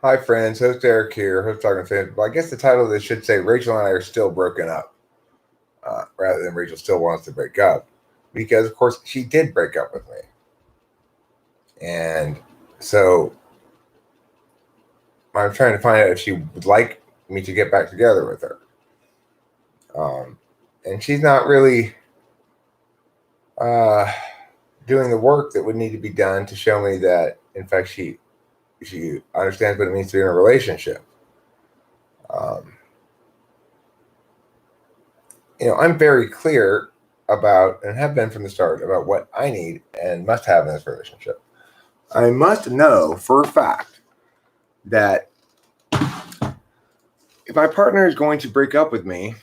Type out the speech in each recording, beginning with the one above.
Hi, friends. Host Eric here. Host talking fan. Well, I guess the title of this should say Rachel and I are still broken up, rather than Rachel still wants to break up, because of course she did break up with me, and so I'm trying to find out if she would like me to get back together with her. Um, and she's not really uh, doing the work that would need to be done to show me that, in fact, she understands what it means to be in a relationship. Um, I'm very clear about, and have been from the start, about what I need and must have in this relationship. I must know for a fact that if my partner is going to break up with me,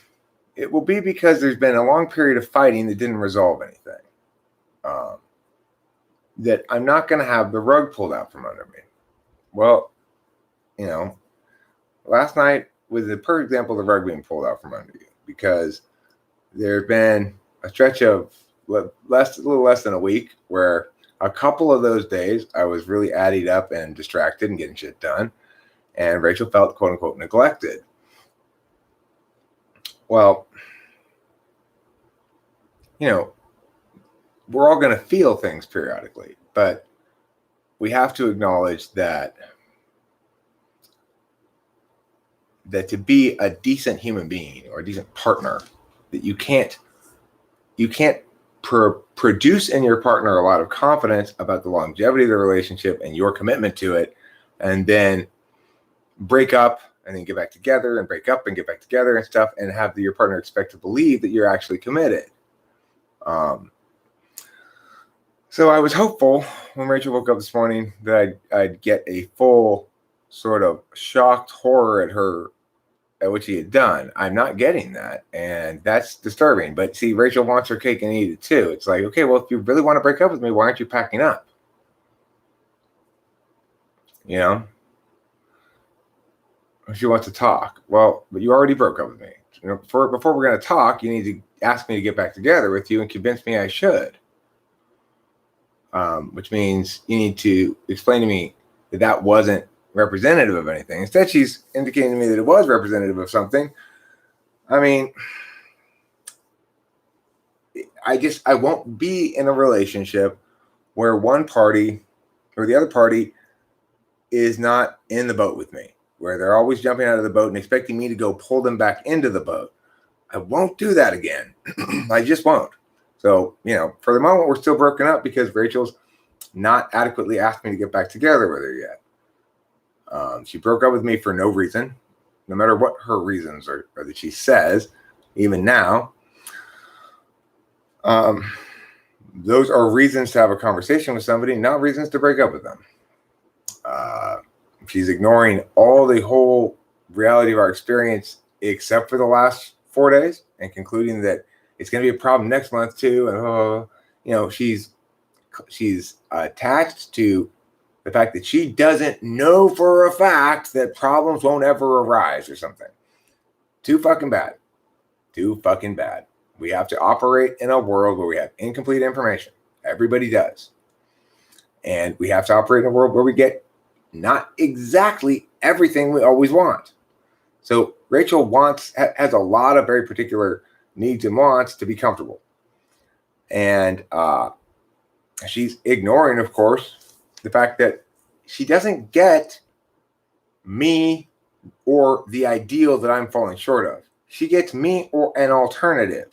it will be because there's been a long period of fighting that didn't resolve anything. Um, that I'm not going to have the rug pulled out from under me. Well, you know, last night was the perfect example of the rug being pulled out from under you, because there's been a stretch of a little less than a week where a couple of those days I was really added up and distracted and getting shit done, and Rachel felt quote unquote neglected. Well, we're all going to feel things periodically, but we have to acknowledge that to be a decent human being or a decent partner, that you can't produce in your partner a lot of confidence about the longevity of the relationship and your commitment to it, and then break up and then get back together and break up and get back together and stuff, and have your partner expect to believe that you're actually committed. So I was hopeful when Rachel woke up this morning that I'd get a full sort of shocked horror at what she had done. I'm not getting that, and that's disturbing. But see, Rachel wants her cake and eat it too. It's like, okay, well, if you really want to break up with me, why aren't you packing up? She wants to talk. Well, but you already broke up with me. Before we're going to talk, you need to ask me to get back together with you and convince me I should. Which means you need to explain to me that wasn't representative of anything. Instead, she's indicating to me that it was representative of something. I mean, I won't be in a relationship where one party or the other party is not in the boat with me, where they're always jumping out of the boat and expecting me to go pull them back into the boat. I won't do that again. I just won't. So, for the moment, we're still broken up because Rachel's not adequately asked me to get back together with her yet. She broke up with me for no reason, no matter what her reasons are that she says, even now. Those are reasons to have a conversation with somebody, not reasons to break up with them. She's ignoring all the whole reality of our experience except for the last 4 days, and concluding that it's going to be a problem next month too. And she's attached to the fact that she doesn't know for a fact that problems won't ever arise or something. Too fucking bad. We have to operate in a world where we have incomplete information. Everybody does. And we have to operate in a world where we get not exactly everything we always want. So Rachel has a lot of very particular needs and wants to be comfortable. And she's ignoring, of course, the fact that she doesn't get me or the ideal that I'm falling short of. She gets me or an alternative.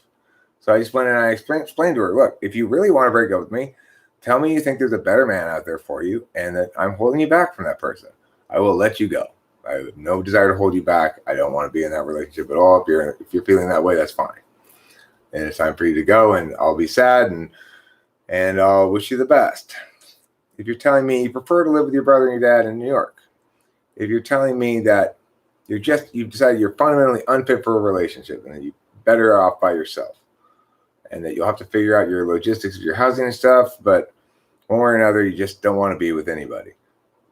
So I just went and I explained to her, look, if you really want to break up with me, tell me you think there's a better man out there for you and that I'm holding you back from that person. I will let you go. I have no desire to hold you back. I don't want to be in that relationship at all. If you're feeling that way, that's fine. And it's time for you to go, and I'll be sad and I'll wish you the best. If you're telling me you prefer to live with your brother and your dad in New York, if you're telling me that you've decided you're fundamentally unfit for a relationship and that you're better off by yourself, and that you'll have to figure out your logistics of your housing and stuff, but one way or another, you just don't want to be with anybody.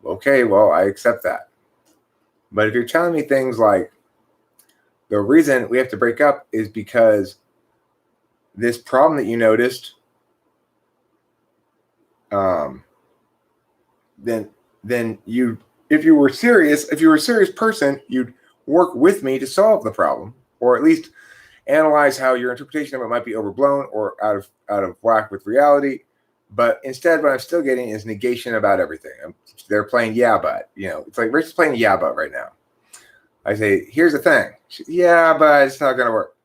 Okay, well, I accept that. But if you're telling me things like, the reason we have to break up is because this problem that you noticed, then you if you were a serious person, you'd work with me to solve the problem, or at least analyze how your interpretation of it might be overblown or out of whack with reality. But instead, what I'm still getting is negation about everything. They're playing yeah, but it's like Rachel's playing yeah, but right now. I say, here's the thing. Yeah, but it's not going to work.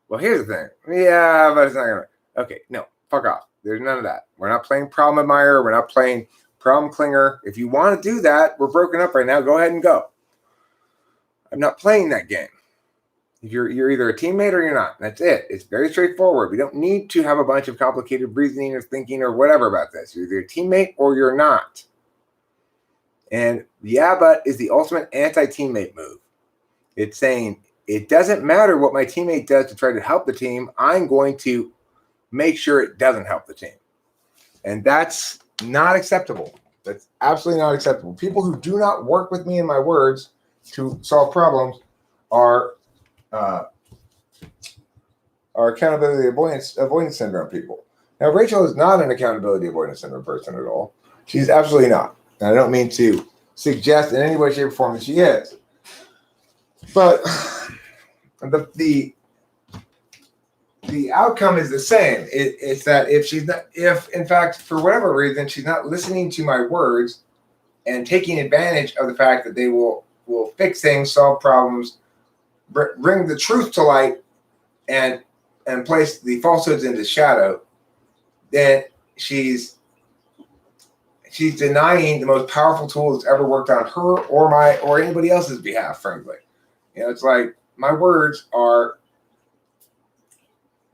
Well, here's the thing. Yeah, but it's not going to work. Okay, no, fuck off. There's none of that. We're not playing problem admirer. We're not playing problem clinger. If you want to do that, we're broken up right now. Go ahead and go. I'm not playing that game. You're either a teammate or you're not. That's it. It's very straightforward. We don't need to have a bunch of complicated reasoning or thinking or whatever about this. You're either a teammate or you're not. And yeah, but is the ultimate anti-teammate move. It's saying it doesn't matter what my teammate does to try to help the team. I'm going to make sure it doesn't help the team. And that's not acceptable. That's absolutely not acceptable. People who do not work with me and my words to solve problems are accountability avoidance syndrome people. Now, Rachel is not an accountability avoidance syndrome person at all. She's absolutely not. And I don't mean to suggest in any way, shape, or form that she is. But the outcome is the same. It's that if in fact, for whatever reason, she's not listening to my words and taking advantage of the fact that they will fix things, solve problems, bring the truth to light, and place the falsehoods into shadow, then she's denying the most powerful tool that's ever worked on her or anybody else's behalf, frankly. It's like my words are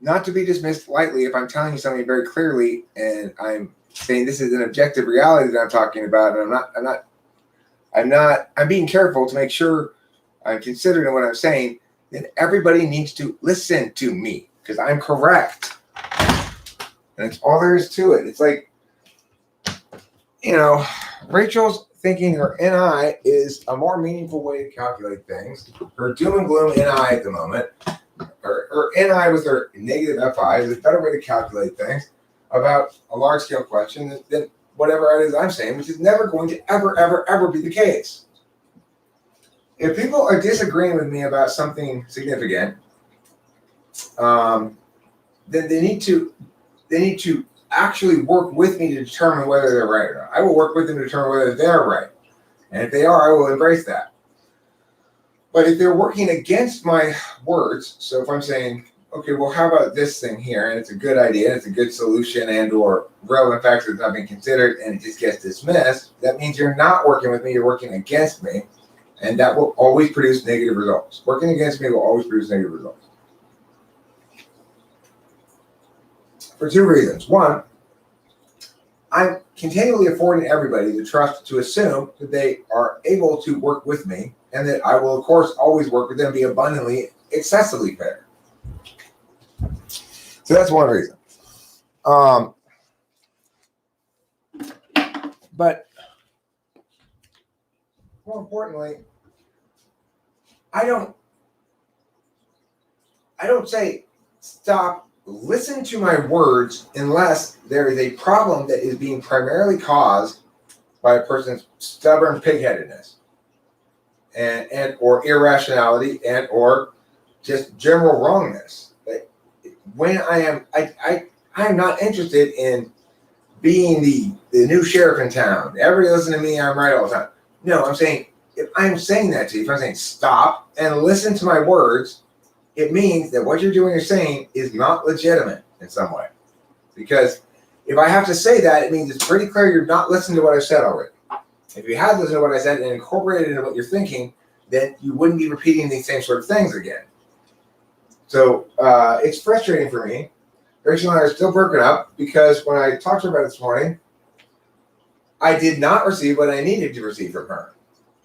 not to be dismissed lightly if I'm telling you something very clearly and I'm saying this is an objective reality that I'm talking about, and I'm being careful to make sure I'm considering what I'm saying. Then everybody needs to listen to me because I'm correct. And that's all there is to it. It's like, Rachel's thinking her NI is a more meaningful way to calculate things. Her doom and gloom NI at the moment, her NI with her negative FI is a better way to calculate things about a large scale question than whatever it is I'm saying, which is never going to ever be the case. If people are disagreeing with me about something significant, then they need to actually work with me to determine whether they're right or not. I will work with them to determine whether they're right. And if they are, I will embrace that. But if they're working against my words, so if I'm saying, okay, well, how about this thing here? And it's a good idea, and it's a good solution and or relevant facts that's not being considered, and it just gets dismissed, that means you're not working with me, you're working against me. And that will always produce negative results. Working against me will always produce negative results. For two reasons. One, I'm continually affording everybody the trust to assume that they are able to work with me and that I will, of course, always work with them and be abundantly, excessively fair. So that's one reason. But more importantly, I don't say stop, listen to my words unless there is a problem that is being primarily caused by a person's stubborn pigheadedness and or irrationality and or just general wrongness. When I am not interested in being the new sheriff in town. Everybody listen to me, I'm right all the time. No, I'm saying, if I'm saying that to you, if I'm saying stop and listen to my words, it means that what you're doing or saying is not legitimate in some way. Because if I have to say that, it means it's pretty clear you're not listening to what I said already. If you had listened to what I said and incorporated it into what you're thinking, then you wouldn't be repeating these same sort of things again. So it's frustrating for me. Rachel and I are still broken up because when I talked to her about it this morning, I did not receive what I needed to receive from her,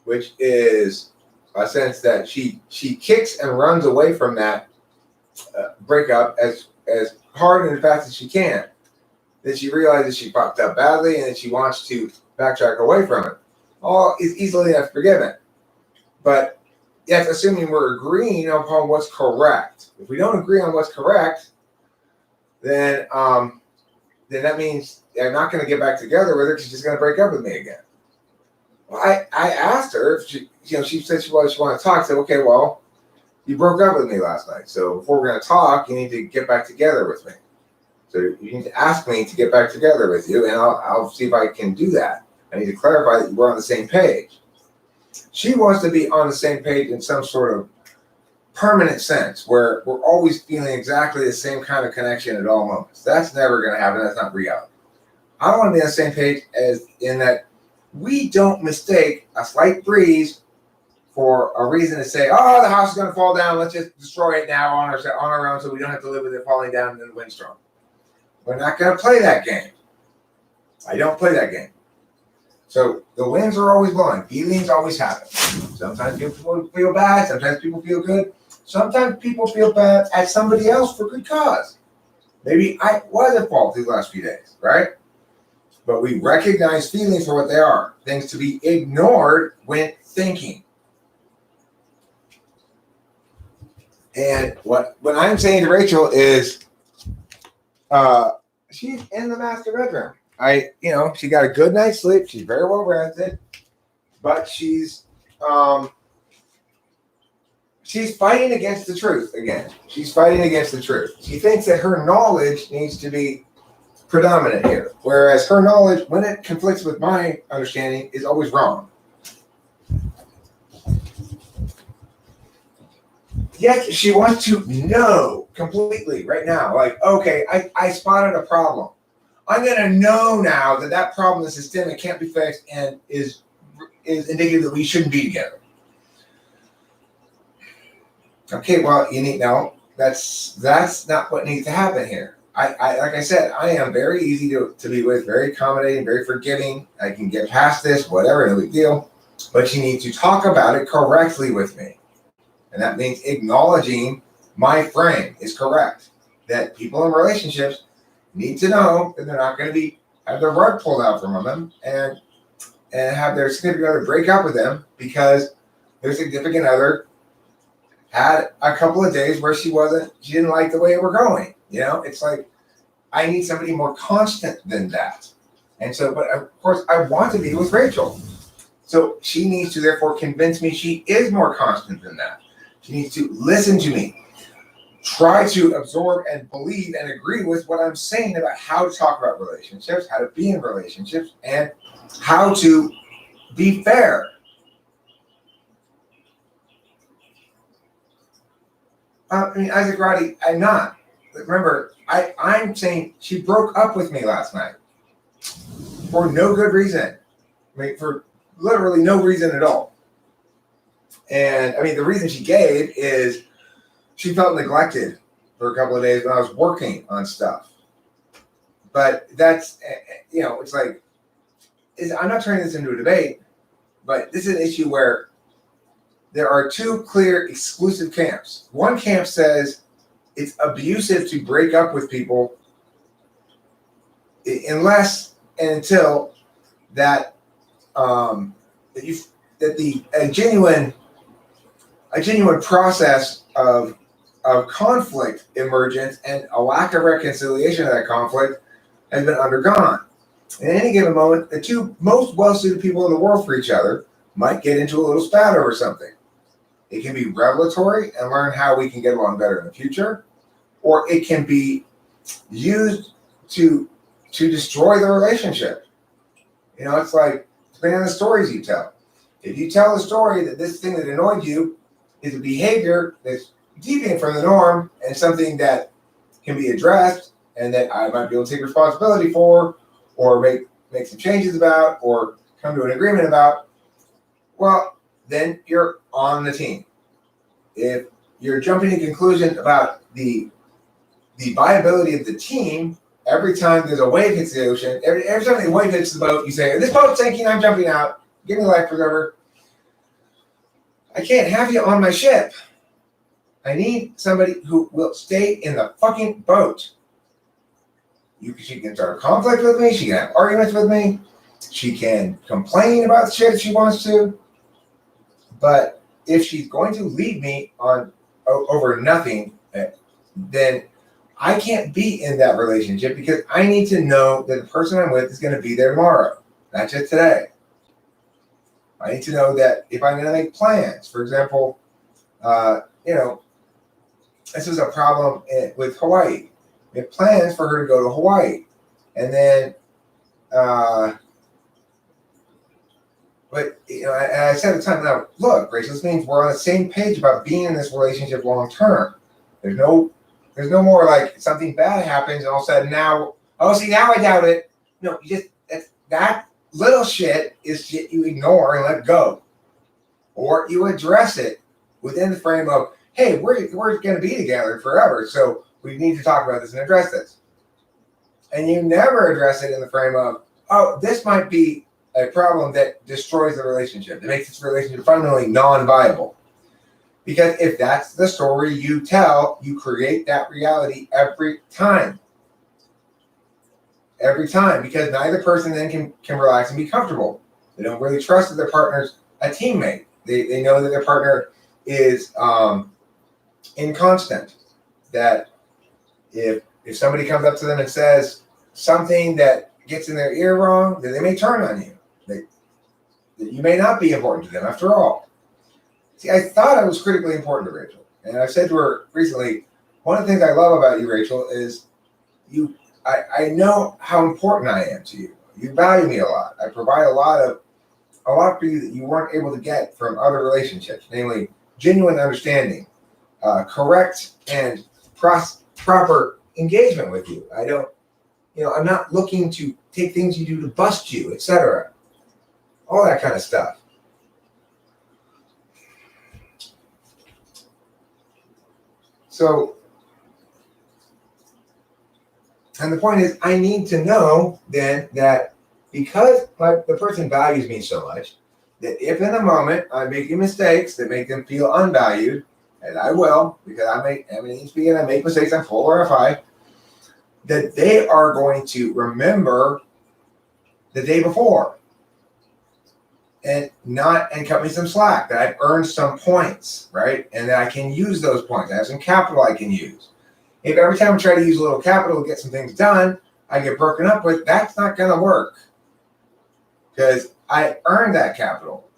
which is a sense that she kicks and runs away from that breakup as hard and as fast as she can. Then she realizes she fucked up badly and then she wants to backtrack away from it. All is easily enough forgiven. But that's assuming we're agreeing upon what's correct. If we don't agree on what's correct, then that means I'm not going to get back together with her. She's just going to break up with me again. Well, I asked her if she said she wanted to talk. I said, okay, well, you broke up with me last night. So before we're going to talk, you need to get back together with me. So you need to ask me to get back together with you, and I'll see if I can do that. I need to clarify that we're on the same page. She wants to be on the same page in some sort of permanent sense where we're always feeling exactly the same kind of connection at all moments. That's never going to happen. That's not reality. I want to be on the same page as in that we don't mistake a slight breeze for a reason to say, oh, the house is going to fall down. Let's just destroy it now on our own so we don't have to live with it falling down in the windstorm. We're not going to play that game. I don't play that game. So the winds are always blowing. Feelings always happen. Sometimes people feel bad. Sometimes people feel good. Sometimes people feel bad at somebody else for good cause. Maybe I was at fault these last few days, right? But we recognize feelings for what they are. Things to be ignored when thinking. And what I'm saying to Rachel is, she's in the master bedroom. She got a good night's sleep. She's very well rested, but she's fighting against the truth again. She's fighting against the truth. She thinks that her knowledge needs to be predominant here, whereas her knowledge, when it conflicts with my understanding, is always wrong. Yet she wants to know completely right now, like, okay, I spotted a problem. I'm going to know now that problem is systemic, can't be fixed, and is indicative that we shouldn't be together. Okay, well, that's not what needs to happen here. I like I said, I am very easy to be with, very accommodating, very forgiving. I can get past this, whatever, no big deal. But you need to talk about it correctly with me. And that means acknowledging my frame is correct. That people in relationships need to know that they're not going to have the rug pulled out from them and have their significant other break up with them because their significant other had a couple of days where she didn't like the way we're going. It's like, I need somebody more constant than that. And so, but of course, I want to be with Rachel. So she needs to therefore convince me she is more constant than that. She needs to listen to me, try to absorb and believe and agree with what I'm saying about how to talk about relationships, how to be in relationships, and how to be fair. Isaac Roddy, I'm not. Remember, I'm saying she broke up with me last night for no good reason. For literally no reason at all. And the reason she gave is she felt neglected for a couple of days when I was working on stuff. But that's, it's like, I'm not turning this into a debate, but this is an issue where there are two clear exclusive camps. One camp says it's abusive to break up with people unless and until that a genuine process of conflict emergence and a lack of reconciliation of that conflict has been undergone. In any given moment, the two most well-suited people in the world for each other might get into a little spat over something. It can be revelatory and learn how we can get along better in the future, or it can be used to destroy the relationship. It's like, depending on the stories you tell. If you tell a story that this thing that annoyed you is a behavior that's deviant from the norm and something that can be addressed and that I might be able to take responsibility for or make some changes about or come to an agreement about, well, then you're on the team. If you're jumping to conclusions about the viability of the team, every time there's a wave hits the ocean, every time the wave hits the boat, you say, this boat's sinking, I'm jumping out, give me a life preserver. I can't have you on my ship. I need somebody who will stay in the fucking boat. She can start a conflict with me. She can have arguments with me. She can complain about the shit if she wants to. But if she's going to leave me on over nothing, then I can't be in that relationship because I need to know that the person I'm with is going to be there tomorrow, not just today. I need to know that if I'm going to make plans, for example, this is a problem with Hawaii. We have plans for her to go to Hawaii. And then, but I said at the time, now look, Rachel, this means we're on the same page about being in this relationship long term. There's no more like something bad happens and all of a sudden now I doubt it. No, you just that little shit is shit you ignore and let go, or you address it within the frame of, hey, we're going to be together forever, so we need to talk about this and address this. And you never address it in the frame of, oh, this might be a problem that destroys the relationship. It makes this relationship fundamentally non-viable. Because if that's the story you tell, you create that reality every time. Every time. Because neither person then can relax and be comfortable. They don't really trust that their partner's a teammate. They know that their partner is inconstant. That if somebody comes up to them and says something that gets in their ear wrong, then they may turn on you. That you may not be important to them after all. See, I thought I was critically important to Rachel. And I've said to her recently, one of the things I love about you, Rachel, is I know how important I am to you. You value me a lot. I provide a lot for you that you weren't able to get from other relationships, namely genuine understanding, correct and proper engagement with you. I don't, I'm not looking to take things you do to bust you, etc. All that kind of stuff. So, and the point is, I need to know then that because the person values me so much, that if in a moment I'm making mistakes that make them feel unvalued, and I will, because I make mistakes, I'm full RFI, that they are going to remember the day before and cut me some slack, that I've earned some points, right? And that I can use those points. I have some capital I can use. If every time I try to use a little capital to get some things done, I get broken up with, that's not going to work. Because I earned that capital.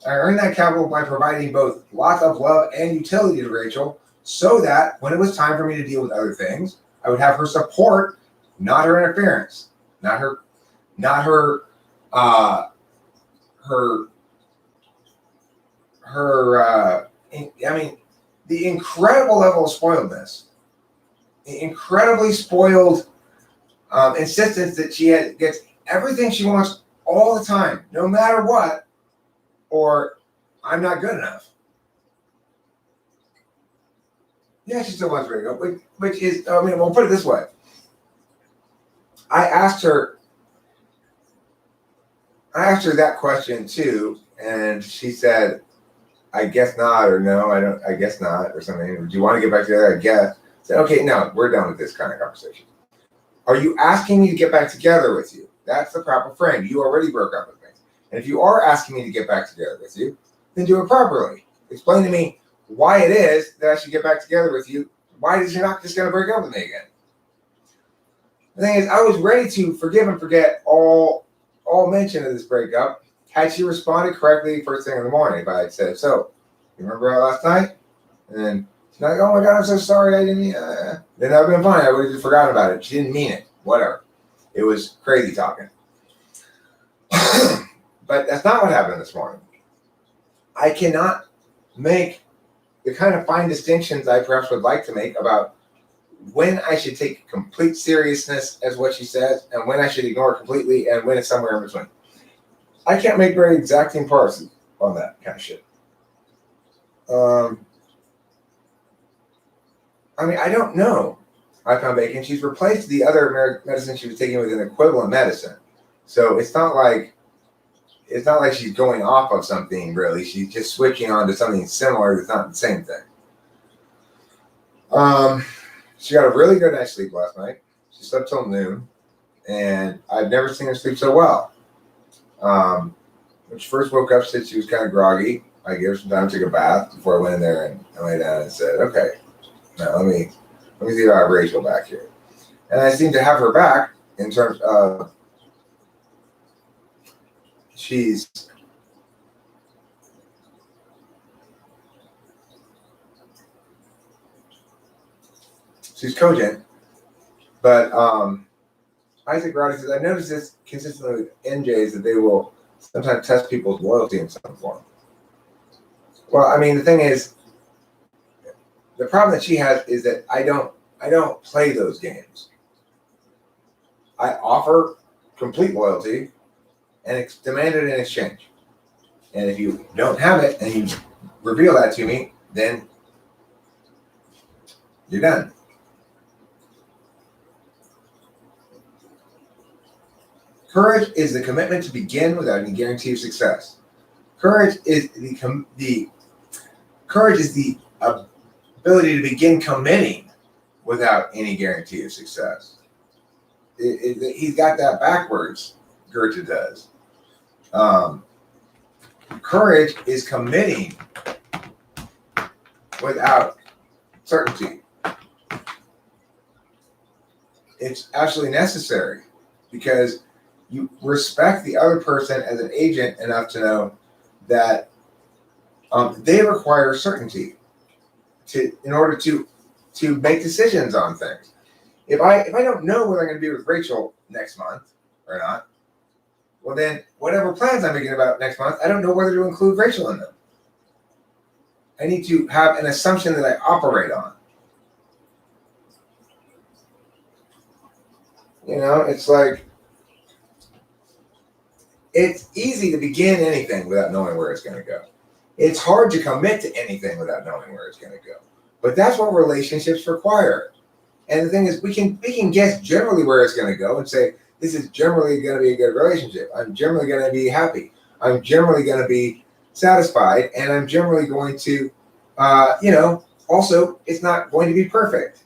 I earned that capital by providing both lots of love and utility to Rachel, so that when it was time for me to deal with other things, I would have her support, not her interference, the incredible level of spoiledness, the incredibly spoiled insistence that she gets everything she wants all the time, no matter what, or I'm not good enough. Yeah, she still wants breakup, which is, we'll put it this way. I asked her that question too, and she said, I guess not, or no, I guess not, or something. Do you want to get back together? I guess. I said, okay, no, we're done with this kind of conversation. Are you asking me to get back together with you? That's the proper frame. You already broke up with me. And if you are asking me to get back together with you, then do it properly. Explain to me why it is that I should get back together with you. Why is you're not just going to break up with me again? The thing is, I was ready to forgive and forget all mention of this breakup had she responded correctly first thing in the morning. If I had said, so, you remember last night? And then she's like, oh my God, I'm so sorry. I didn't, then that would have been fine. I would have just forgotten about it. She didn't mean it. Whatever. It was crazy talking. But that's not what happened this morning. I cannot make the kind of fine distinctions I perhaps would like to make about when I should take complete seriousness as what she says and when I should ignore it completely and when it's somewhere in between. I can't make very exacting parts on that kind of shit. I don't know. I found bacon. She's replaced the other medicine she was taking with an equivalent medicine. So it's not like she's going off of something, really. She's just switching on to something similar that's not the same thing. She got a really good night's sleep last night. She slept till noon, and I've never seen her sleep so well. When she first woke up, she said she was kind of groggy. I gave her some time to take a bath before I went in there and I lay down and said, okay, now let me see if I have Rachel back here. And I seem to have her back in terms of she's she's cogent. But Isaac Roddy says, I noticed this consistently with NJs that they will sometimes test people's loyalty in some form. Well, I mean, the thing is, the problem that she has is that I don't play those games. I offer complete loyalty and demand it in exchange. And if you don't have it and you reveal that to me, then you're done. Courage is the commitment to begin without any guarantee of success. Courage is the ability to begin committing without any guarantee of success. He's got that backwards. Goethe does. Courage is committing without certainty. It's absolutely necessary because you respect the other person as an agent enough to know that they require certainty in order to make decisions on things. If I don't know whether I'm going to be with Rachel next month or not, well then whatever plans I'm making about next month, I don't know whether to include Rachel in them. I need to have an assumption that I operate on. You know, it's like, it's easy to begin anything without knowing where it's going to go. It's hard to commit to anything without knowing where it's going to go. But that's what relationships require. And the thing is, we can guess generally where it's going to go and say, this is generally going to be a good relationship. I'm generally going to be happy. I'm generally going to be satisfied. And I'm generally going to, also, it's not going to be perfect.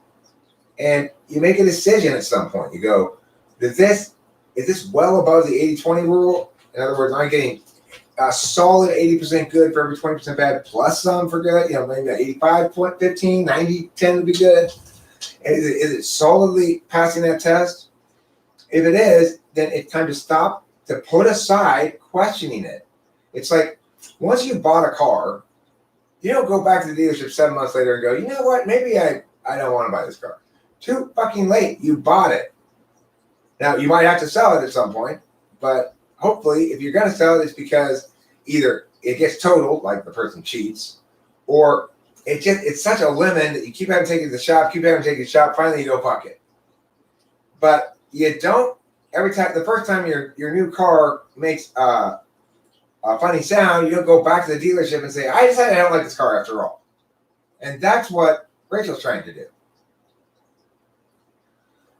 And you make a decision at some point. You go, is this well above the 80-20 rule? In other words, I'm getting a solid 80% good for every 20% bad, plus some for good. You know, maybe 85-15, 90-10 would be good. Is it solidly passing that test? If it is, then it's time to stop, to put aside questioning it. It's like, once you bought a car, you don't go back to the dealership 7 months later and go, you know what, maybe I don't want to buy this car. Too fucking late. You bought it. Now, you might have to sell it at some point, but hopefully, if you're going to sell it, it's because either it gets totaled, like the person cheats, or it's such a lemon that you keep having to take it to the shop, finally you go fuck it. But you don't, the first time your new car makes a funny sound, you don't go back to the dealership and say, I decided I don't like this car after all. And that's what Rachel's trying to do.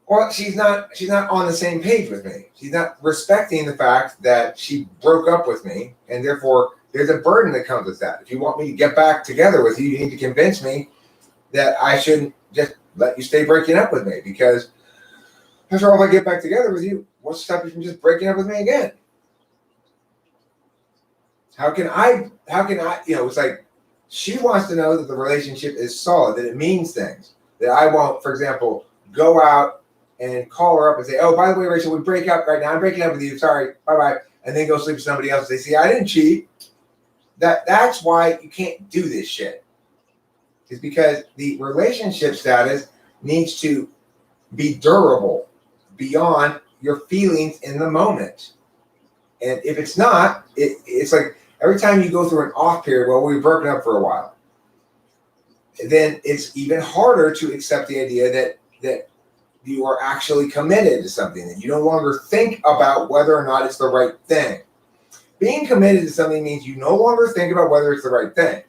Well, she's not on the same page with me. She's not respecting the fact that she broke up with me, and therefore there's a burden that comes with that. If you want me to get back together with you, you need to convince me that I shouldn't just let you stay breaking up with me, because after all, if I get back together with you, what's to stop you from just breaking up with me again? How can I, it's like she wants to know that the relationship is solid, that it means things, that I won't, for example, go out and call her up and say, oh, by the way, Rachel, we break up right now. I'm breaking up with you. Sorry. Bye-bye. And then go sleep with somebody else. They say, I didn't cheat. That's why you can't do this shit. It's because the relationship status needs to be durable beyond your feelings in the moment. And if it's not, it's like every time you go through an off period, well, we've broken up for a while, then it's even harder to accept the idea that you are actually committed to something, that you no longer think about whether or not it's the right thing. Being committed to something means you no longer think about whether it's the right thing.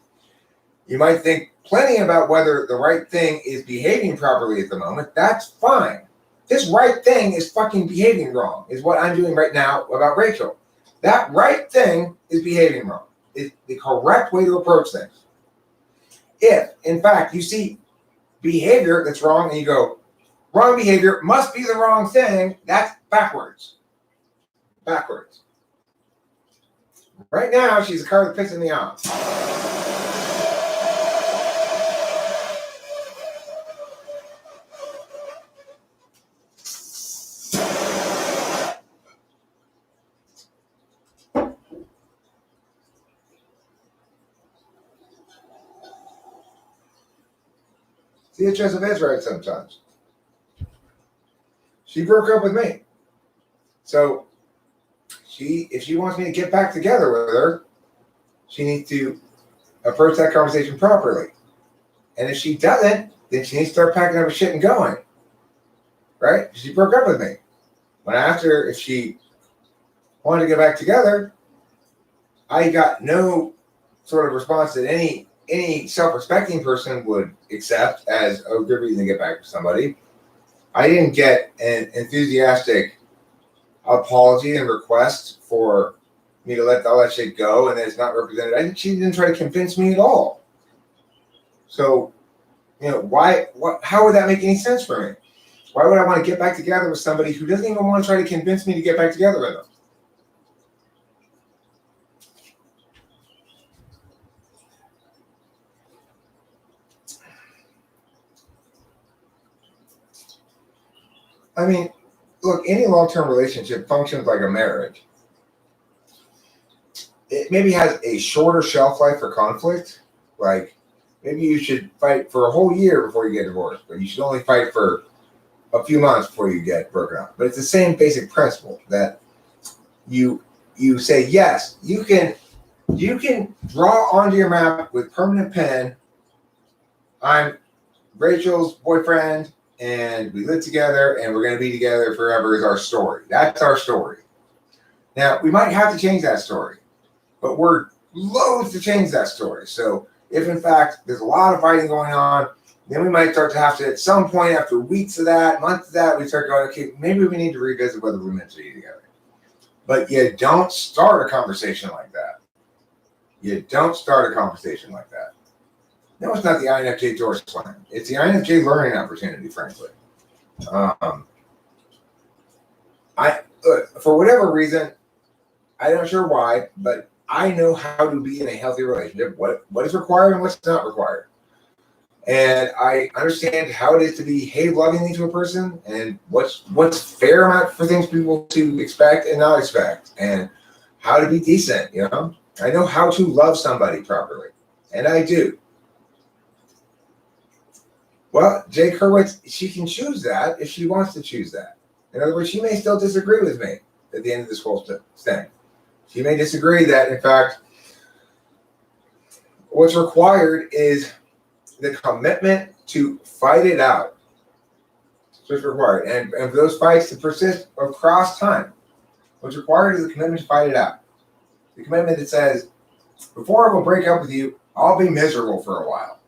You might think plenty about whether the right thing is behaving properly at the moment. That's fine. This right thing is fucking behaving wrong, is what I'm doing right now about Rachel. That right thing is behaving wrong. It's the correct way to approach things. If, in fact, you see behavior that's wrong and you go, wrong behavior must be the wrong thing, that's backwards. Backwards. Right now, she's a car that pisses me off. See, Joseph is right sometimes. She broke up with me. So if she wants me to get back together with her, she needs to approach that conversation properly. And if she doesn't, then she needs to start packing up her shit and going. Right? She broke up with me. When I asked her if she wanted to get back together, I got no sort of response that any self-respecting person would accept as a good reason to get back with somebody. I didn't get an enthusiastic apology and request for me to let all that shit go, and it's not represented. She didn't try to convince me at all. So, how would that make any sense for me? Why would I want to get back together with somebody who doesn't even want to try to convince me to get back together with them? I mean, look, any long-term relationship functions like a marriage. It maybe has a shorter shelf life for conflict. Like, maybe you should fight for a whole year before you get divorced, but you should only fight for a few months before you get broken up. But it's the same basic principle that you say, yes, you can draw onto your map with permanent pen, I'm Rachel's boyfriend, and we live together, and we're going to be together forever is our story. That's our story. Now, we might have to change that story, but we're loath to change that story. So if, in fact, there's a lot of fighting going on, then we might start to have to, at some point after weeks of that, months of that, we start going, okay, maybe we need to revisit whether we're meant to be together. But you don't start a conversation like that. You don't start a conversation like that. No, it's not the INFJ George slam. It's the INFJ learning opportunity, frankly. For whatever reason, I'm not sure why, but I know how to be in a healthy relationship, what is required and what's not required. And I understand how it is to behave lovingly to a person and what's fair amount for things people to expect and not expect, and how to be decent, I know how to love somebody properly, and I do. Well, Jay Hurwitz, she can choose that if she wants to choose that. In other words, she may still disagree with me at the end of this whole thing. She may disagree that, in fact, what's required is the commitment to fight it out. That's what's required. And for those fights to persist across time, what's required is the commitment to fight it out. The commitment that says, before I will break up with you, I'll be miserable for a while.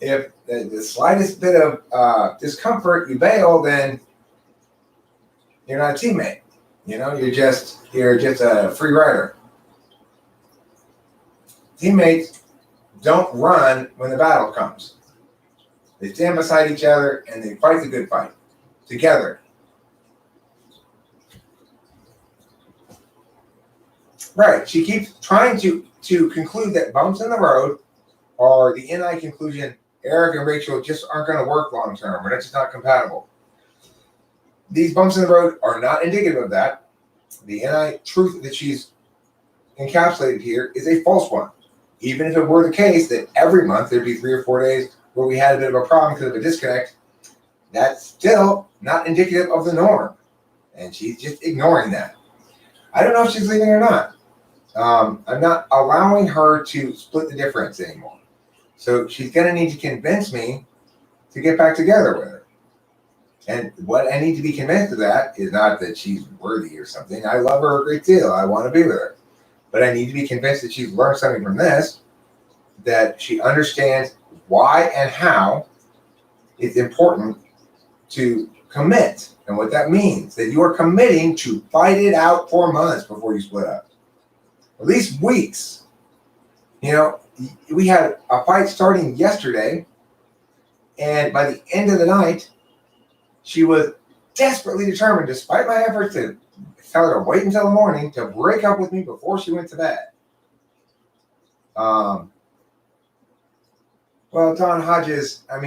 If the slightest bit of discomfort you bail, then you're not a teammate. You're just a free rider. Teammates don't run when the battle comes. They stand beside each other and they fight the good fight together. Right. She keeps trying to conclude that bumps in the road are the NI conclusion. Eric and Rachel just aren't going to work long term. We're just not compatible. These bumps in the road are not indicative of that. The NI truth that she's encapsulated here is a false one. Even if it were the case that every month there'd be 3 or 4 days where we had a bit of a problem because of a disconnect, that's still not indicative of the norm. And she's just ignoring that. I don't know if she's leaving or not. I'm not allowing her to split the difference anymore. So she's going to need to convince me to get back together with her. And what I need to be convinced of that is not that she's worthy or something. I love her a great deal. I want to be with her. But I need to be convinced that she's learned something from this, that she understands why and how it's important to commit and what that means, that you are committing to fight it out for months before you split up. At least weeks. We had a fight starting yesterday, and by the end of the night, she was desperately determined, despite my efforts to tell her to wait until the morning, to break up with me before she went to bed. Well, Don Hodges, I've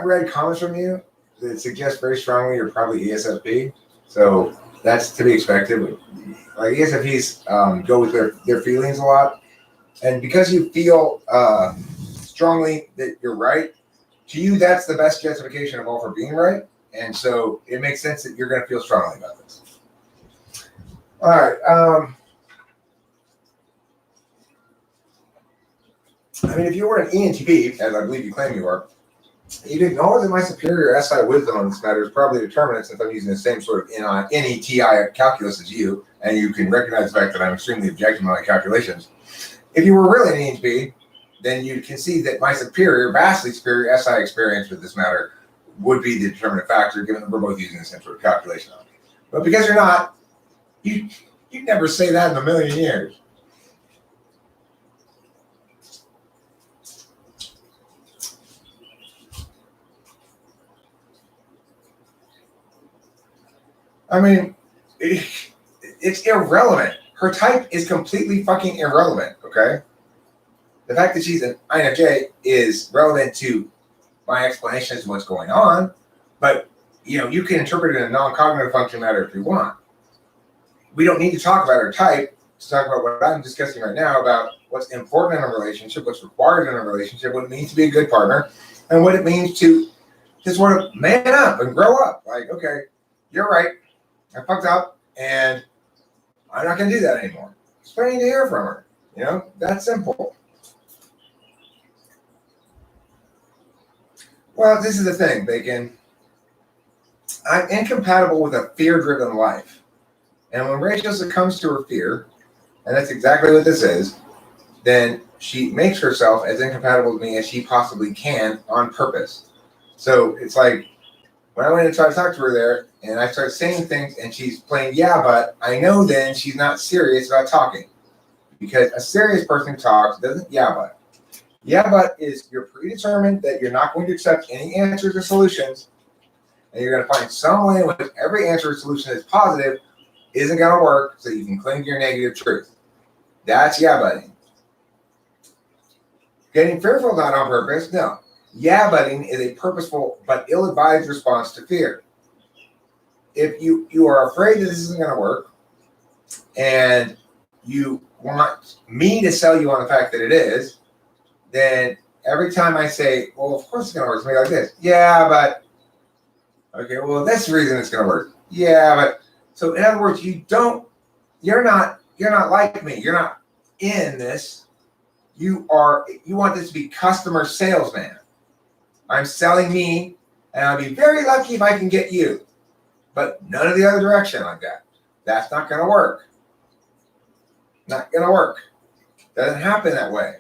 read comments from you that suggest very strongly you're probably ESFP, so that's to be expected. Like ESFPs go with their feelings a lot, And because you feel strongly that you're right, to you, that's the best justification of all for being right. And so it makes sense that you're going to feel strongly about this. All right. I mean, if you were an ENTP, as I believe you claim you are, you'd acknowledge that my superior SI wisdom on this matter is probably determinate since I'm using the same sort of NETI calculus as you, and you can recognize the fact that I'm extremely objective in my calculations. If you were really an ENTP, then you can see that my superior, vastly superior SI experience with this matter would be the determinant factor, given that we're both using the same sort of calculation. But because you're not, you'd never say that in a million years. I mean, it's irrelevant. Her type is completely fucking irrelevant, okay? The fact that she's an INFJ is relevant to my explanation as to what's going on, but you can interpret it in a non-cognitive function matter if you want. We don't need to talk about her type to talk about what I'm discussing right now about what's important in a relationship, what's required in a relationship, what it means to be a good partner, and what it means to sort of man up and grow up. Like, okay, you're right. I fucked up, and I'm not going to do that anymore. Just waiting to hear from her. That's simple. Well, this is the thing, Bacon. I'm incompatible with a fear-driven life. And when Rachel succumbs to her fear, and that's exactly what this is, then she makes herself as incompatible with me as she possibly can on purpose. So it's like, when I went and tried to talk to her there, and I started saying things, and she's playing, yeah, but I know then she's not serious about talking. Because a serious person talks, doesn't yeah, but. Yeah, but is you're predetermined that you're not going to accept any answers or solutions, and you're going to find some way in which every answer or solution that's positive isn't going to work so you can cling to your negative truth. That's yeah, buddy. Getting fearful not on purpose, no. Yeah, budding is a purposeful but ill-advised response to fear. If you are afraid that this isn't going to work, and you want me to sell you on the fact that it is, then every time I say, well, of course it's going to work, it's going to be like this. Yeah, but, okay, well, this reason it's going to work. Yeah, but, so in other words, you're not like me. You're not in this. You want this to be customer salesman. I'm selling me, and I'll be very lucky if I can get you. But none of the other direction like that. That's not going to work. Not going to work. Doesn't happen that way.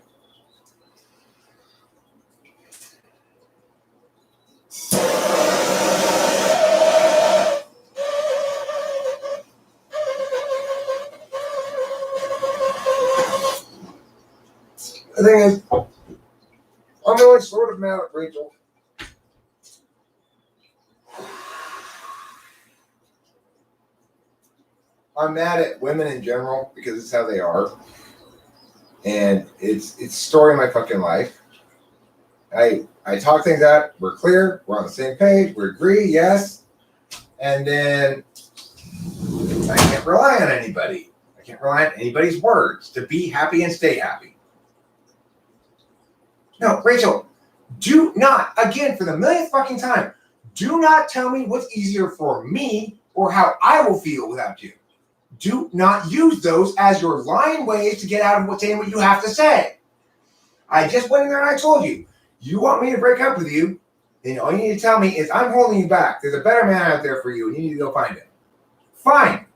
The thing is, I'm really sort of mad at Rachel. I'm mad at women in general because it's how they are. And it's the story of my fucking life. I talk things out, we're clear, we're on the same page, we agree, yes. And then I can't rely on anybody. I can't rely on anybody's words to be happy and stay happy. No, Rachel, do not, again, for the millionth fucking time, do not tell me what's easier for me or how I will feel without you. Do not use those as your lying ways to get out of saying what you have to say. I just went in there and I told you, you want me to break up with you, then all you need to tell me is I'm holding you back. There's a better man out there for you and you need to go find him. Fine.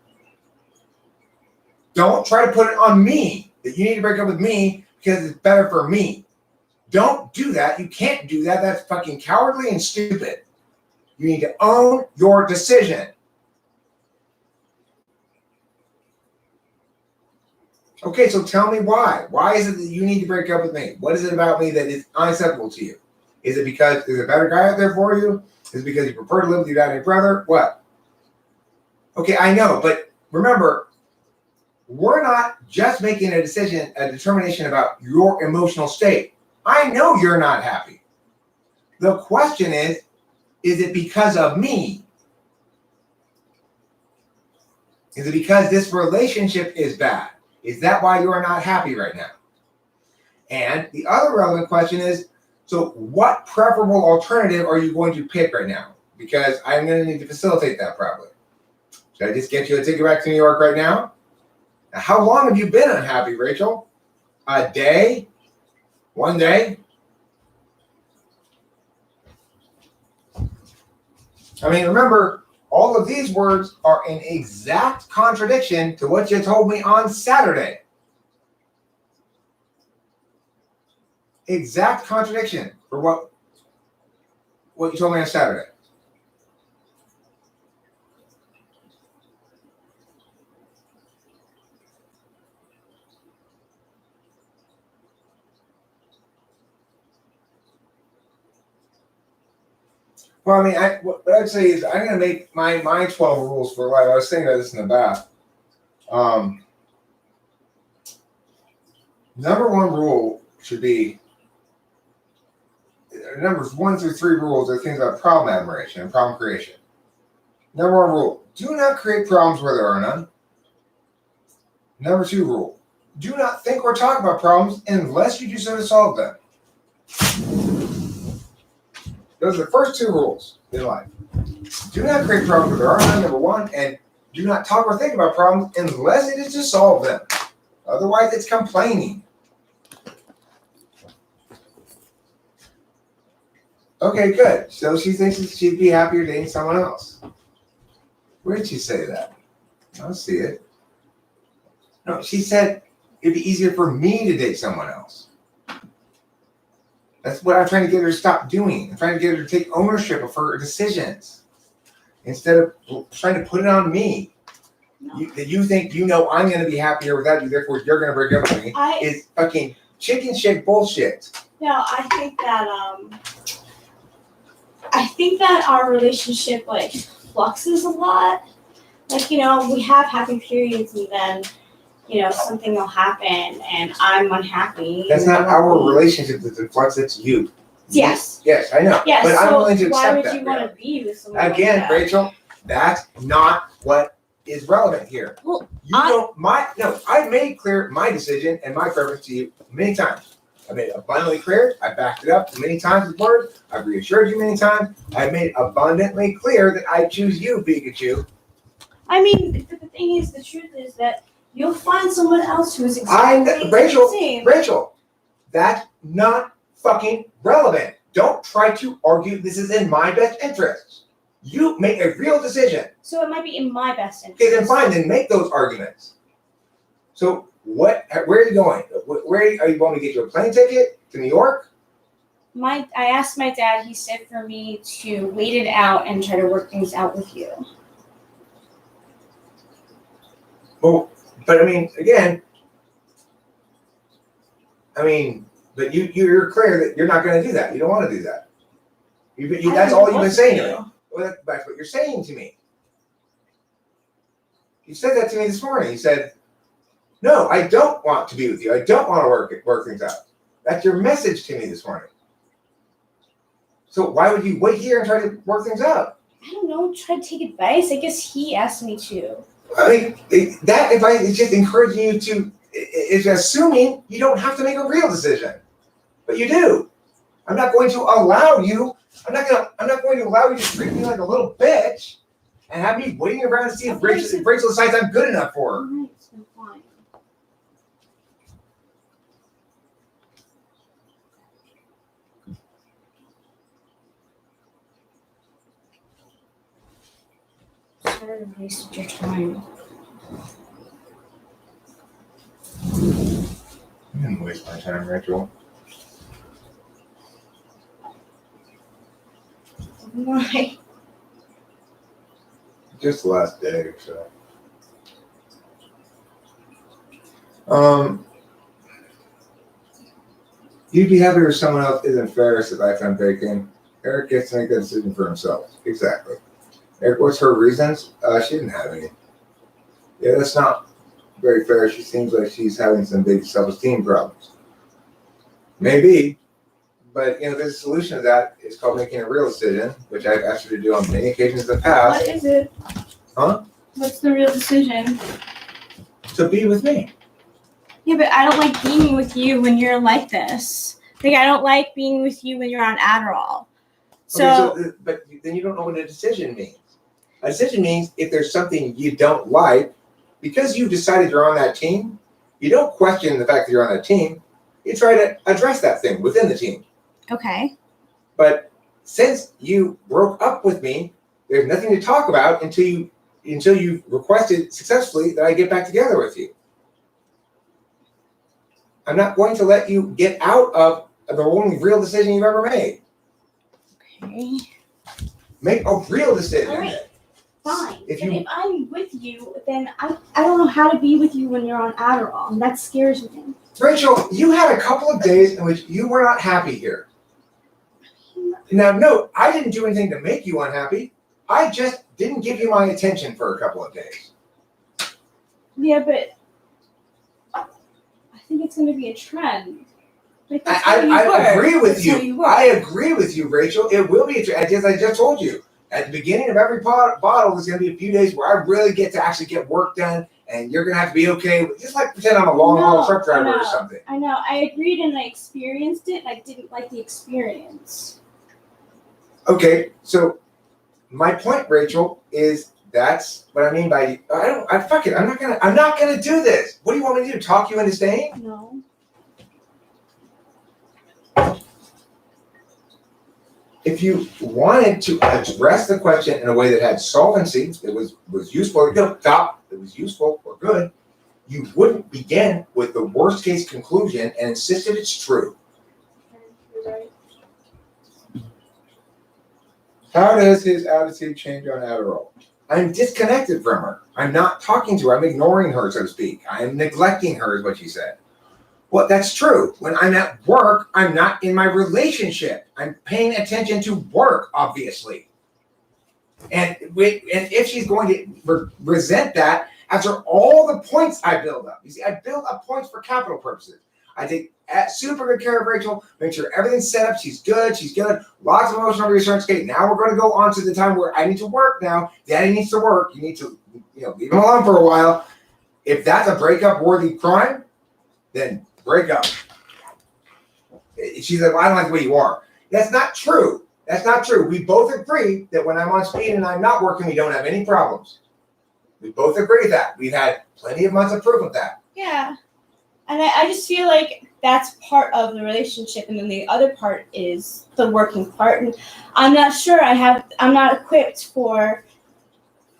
Don't try to put it on me that you need to break up with me because it's better for me. Don't do that. You can't do that. That's fucking cowardly and stupid. You need to own your decision. Okay, so tell me why. Why is it that you need to break up with me? What is it about me that is unacceptable to you? Is it because there's a better guy out there for you? Is it because you prefer to live with your dad and your brother? What? Okay, I know, but remember, we're not just making a decision, a determination about your emotional state. I know you're not happy. The question is it because of me? Is it because this relationship is bad? Is that why you are not happy right now? And the other relevant question is, so what preferable alternative are you going to pick right now? Because I'm going to need to facilitate that probably. Should I just get you a ticket back to New York right now? Now, how long have you been unhappy, Rachel? A day? 1 day? I mean, remember, all of these words are in exact contradiction to what you told me on Saturday. Exact contradiction for what you told me on Saturday. Well, I mean, what I'd say is I'm going to make my 12 rules for life. I was saying about this in the bath. Number one rule should be, numbers 1 through 3 rules are things about problem admiration and problem creation. Number 1 rule, do not create problems where there are none. Number 2 rule, do not think or talk about problems unless you do so to solve them. Those are the first 2 rules in life. Do not create problems where there are none, number 1, and do not talk or think about problems unless it is to solve them. Otherwise, it's complaining. Okay, good. So she thinks that she'd be happier dating someone else. Where did she say that? I don't see it. No, she said it'd be easier for me to date someone else. That's what I'm trying to get her to stop doing. I'm trying to get her to take ownership of her decisions instead of trying to put it on me. No. You think you know I'm going to be happier without you, therefore you're going to break up with me. It's fucking chicken shit bullshit. No, I think that our relationship like fluxes a lot. Like, you know, we have happy periods and then, you know, something will happen and I'm unhappy. That's not our relationship that's in flux, it's you. Yes. Yes, I know. Yes, but so I'm willing to accept that. Why would you want to be with someone again, like that? Rachel, that's not what is relevant here. Well, I made clear my decision and my preference to you many times. I made it abundantly clear. I backed it up many times with words. I've reassured you many times. I made abundantly clear that I choose you, Pikachu. I mean, the thing is, the truth is that you'll find someone else who is exactly the same. Rachel, that's not fucking relevant. Don't try to argue this is in my best interest. You make a real decision. So it might be in my best interest. Okay, then fine. Then make those arguments. So where are you going? Where are you going to get you a plane ticket to New York? I asked my dad. He said for me to wait it out and try to work things out with you. Well, but I mean, again, but you're clear that you're not going to do that. You don't want to do that. That's all you've been saying to me. Well, that's what you're saying to me. You said that to me this morning. You said, no, I don't want to be with you. I don't want to work things out. That's your message to me this morning. So why would you wait here and try to work things out? I don't know. Try to take advice. I guess he asked me to. I mean, that advice is just encouraging you to, is assuming you don't have to make a real decision. But you do. I'm not going to allow you to treat me like a little bitch and have me waiting around to see if Rachel decides I'm good enough for her. All right, so fine. Sorry to waste your time. You didn't waste my time, Rachel. Why? Just the last day or so. You'd be happier if someone else isn't fair, said I found bacon. Eric gets to make that decision for himself. Exactly. Eric, what's her reasons? She didn't have any. Yeah, that's not very fair. She seems like she's having some big self-esteem problems. Maybe, but there's a solution to that. It's called making a real decision, which I've asked her to do on many occasions in the past. What is it? Huh? What's the real decision? To be with me. Yeah, but I don't like being with you when you're like this. Like, I don't like being with you when you're on Adderall. But then you don't know what a decision means. A decision means if there's something you don't like, because you've decided you're on that team, you don't question the fact that you're on that team. You try to address that thing within the team. Okay. But since you broke up with me, there's nothing to talk about until you requested successfully that I get back together with you. I'm not going to let you get out of the only real decision you've ever made. Okay. Make a real decision. All right. Fine. If I'm with you, then I don't know how to be with you when you're on Adderall, and that scares me. Rachel, you had a couple of days in which you were not happy here. Now, no, I didn't do anything to make you unhappy. I just didn't give you my attention for a couple of days. Yeah, but I think it's going to be a trend. Like, I agree with you. I agree with you, Rachel. It will be a trend. As I just told you, at the beginning of every bottle, there's going to be a few days where I really get to actually get work done, and you're going to have to be okay. Just like pretend I'm a long-haul truck driver or something. I know. I agreed and I experienced it, and I didn't like the experience. Okay, so my point, Rachel, is that's what I mean by fuck it. I'm not gonna do this. What do you want me to do? Talk you into staying? No. If you wanted to address the question in a way that had solvency, it was useful. It was useful or good. You wouldn't begin with the worst case conclusion and insist that it's true. You're right. How does his attitude change on Adderall? I'm disconnected from her. I'm not talking to her. I'm ignoring her, so to speak. I am neglecting her, is what she said. Well, that's true. When I'm at work, I'm not in my relationship. I'm paying attention to work, obviously. And if she's going to resent that after all the points I build up. You see, I build up points for capital purposes. I take super good care of Rachel, make sure everything's set up. She's good. Lots of emotional reassurance. Okay, now we're going to go on to the time where I need to work now. Daddy needs to work. You need to, leave him alone for a while. If that's a breakup-worthy crime, then break up. She's like, well, I don't like the way you are. That's not true. We both agree that when I'm on speed and I'm not working, we don't have any problems. We both agree with that. We've had plenty of months of proof of that. Yeah. And I just feel like that's part of the relationship, and then the other part is the working part. And I'm not sure I'm not equipped for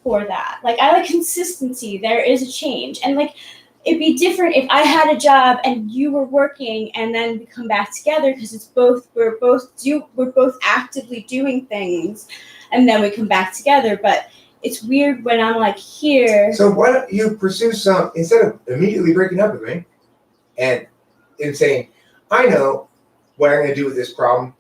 that. Like, I like consistency. There is a change. And like, it'd be different if I had a job and you were working and then we come back together because we're both actively doing things and then we come back together. But it's weird when I'm like here. So why don't you pursue instead of immediately breaking up with me and saying, I know what I'm going to do with this problem.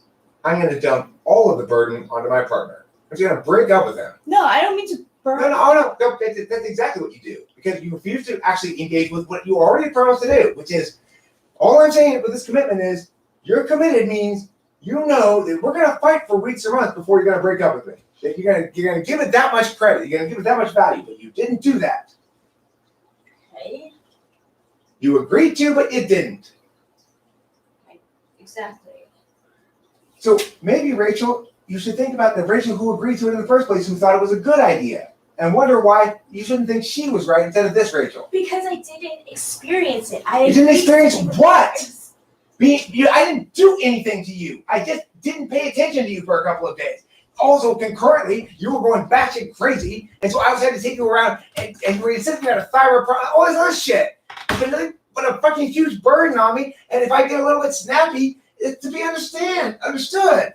I'm going to dump all of the burden onto my partner. I'm just going to break up with him. No, I don't mean to burn. No, that's exactly what you do. Because you refuse to actually engage with what you already promised to do, which is, all I'm saying with this commitment is, you're committed means you know that we're going to fight for weeks or months before you're going to break up with me. That you're going to give it that much credit. You're going to give it that much value, but you didn't do that. Okay. You agreed to, but you didn't. Exactly. So maybe, Rachel, you should think about the Rachel who agreed to it in the first place, who thought it was a good idea, and wonder why you shouldn't think she was right instead of this Rachel. Because I didn't experience it. You didn't experience what? I didn't do anything to you. I just didn't pay attention to you for a couple of days. Also, concurrently, you were going batshit crazy, and so I was having to take you around and we sitting there at a thyroid problem, all this other shit. But nothing but a fucking huge burden on me, and if I get a little bit snappy, it's to be understood.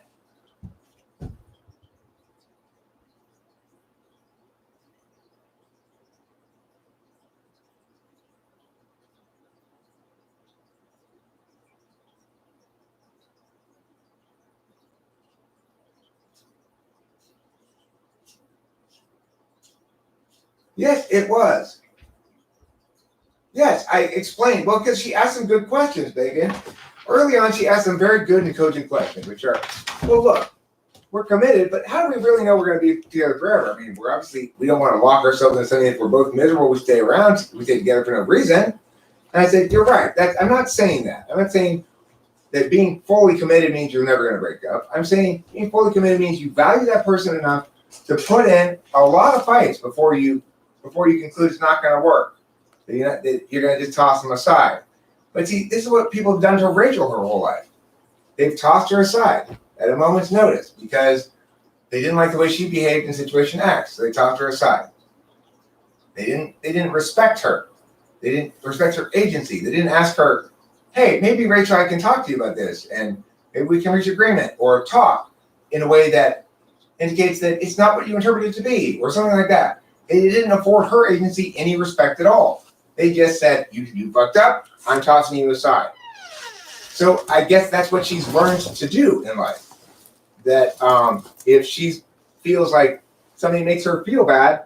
Yes, it was. Yes, I explained. Well, because she asked some good questions, Bacon. Early on, she asked some very good and cogent questions, which are, well, look, we're committed, but how do we really know we're going to be together forever? I mean, we don't want to lock ourselves into something. If we're both miserable, we stay around. We stay together for no reason. And I said, you're right. I'm not saying that. I'm not saying that being fully committed means you're never going to break up. I'm saying being fully committed means you value that person enough to put in a lot of fights before you conclude it's not going to work. That you're going to just toss them aside. But see, this is what people have done to Rachel her whole life. They've tossed her aside at a moment's notice because they didn't like the way she behaved in situation X. So they tossed her aside. They didn't respect her. They didn't respect her agency. They didn't ask her, hey, maybe Rachel, I can talk to you about this, and maybe we can reach agreement or talk in a way that indicates that it's not what you interpret it to be, or something like that. They didn't afford her agency any respect at all. They just said, you fucked up, I'm tossing you aside. So I guess that's what she's learned to do in life. That if she feels like something makes her feel bad,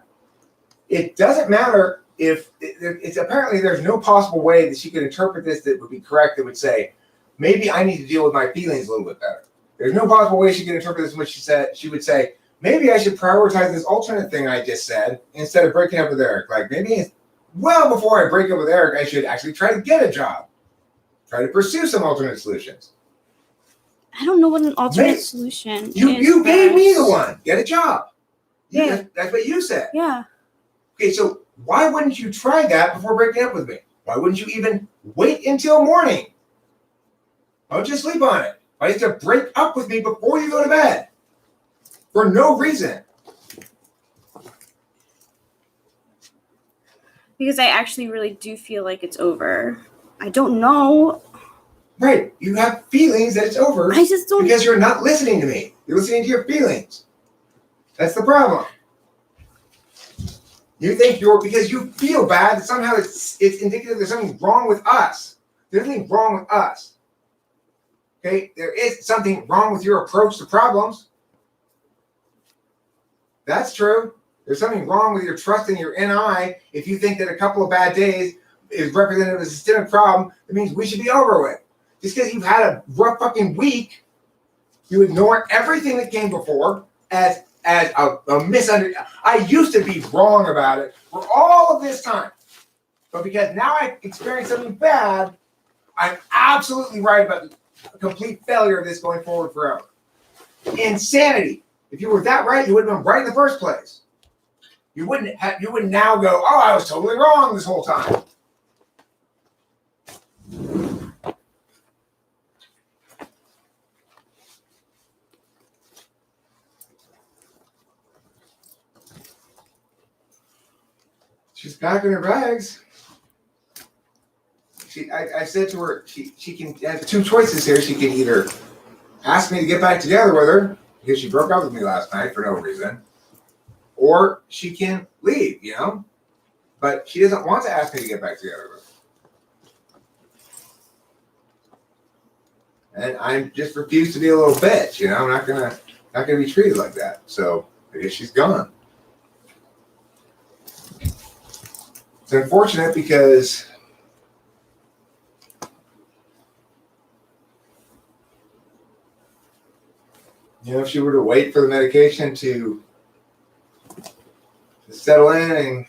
it doesn't matter if it's apparently there's no possible way that she could interpret this that would be correct that would say, maybe I need to deal with my feelings a little bit better. There's no possible way she could interpret this when she would say, maybe I should prioritize this alternate thing I just said instead of breaking up with Eric. Like maybe well before I break up with Eric, I should actually try to get a job. Try to pursue some alternate solutions. I don't know what an alternate solution is. You gave me the one. Get a job. Yeah. That's what you said. Yeah. Okay, so why wouldn't you try that before breaking up with me? Why wouldn't you even wait until morning? Why don't you sleep on it? Why do you have to break up with me before you go to bed? For no reason. Because I actually really do feel like it's over. I don't know. Right. You have feelings that it's over. I just don't. Because you're not listening to me. You're listening to your feelings. That's the problem. You think because you feel bad, that somehow it's indicative there's something wrong with us. There's nothing wrong with us. Okay? There is something wrong with your approach to problems. That's true. There's something wrong with your trust in your NI if you think that a couple of bad days is representative of a systemic problem that means we should be over with. Just because you've had a rough fucking week, you ignore everything that came before as a misunderstanding. I used to be wrong about it for all of this time. But because now I experienced something bad, I'm absolutely right about the complete failure of this going forward forever. Insanity. If you were that right, you would have been right in the first place. You wouldn't now go, oh, I was totally wrong this whole time. She's packing her bags. I said to her, she can have two choices here. She can either ask me to get back together with her because she broke up with me last night for no reason, or she can leave, But she doesn't want to ask me to get back together with her. And I just refuse to be a little bitch, I'm not gonna be treated like that. So I guess she's gone. It's unfortunate because if she were to wait for the medication to settle in and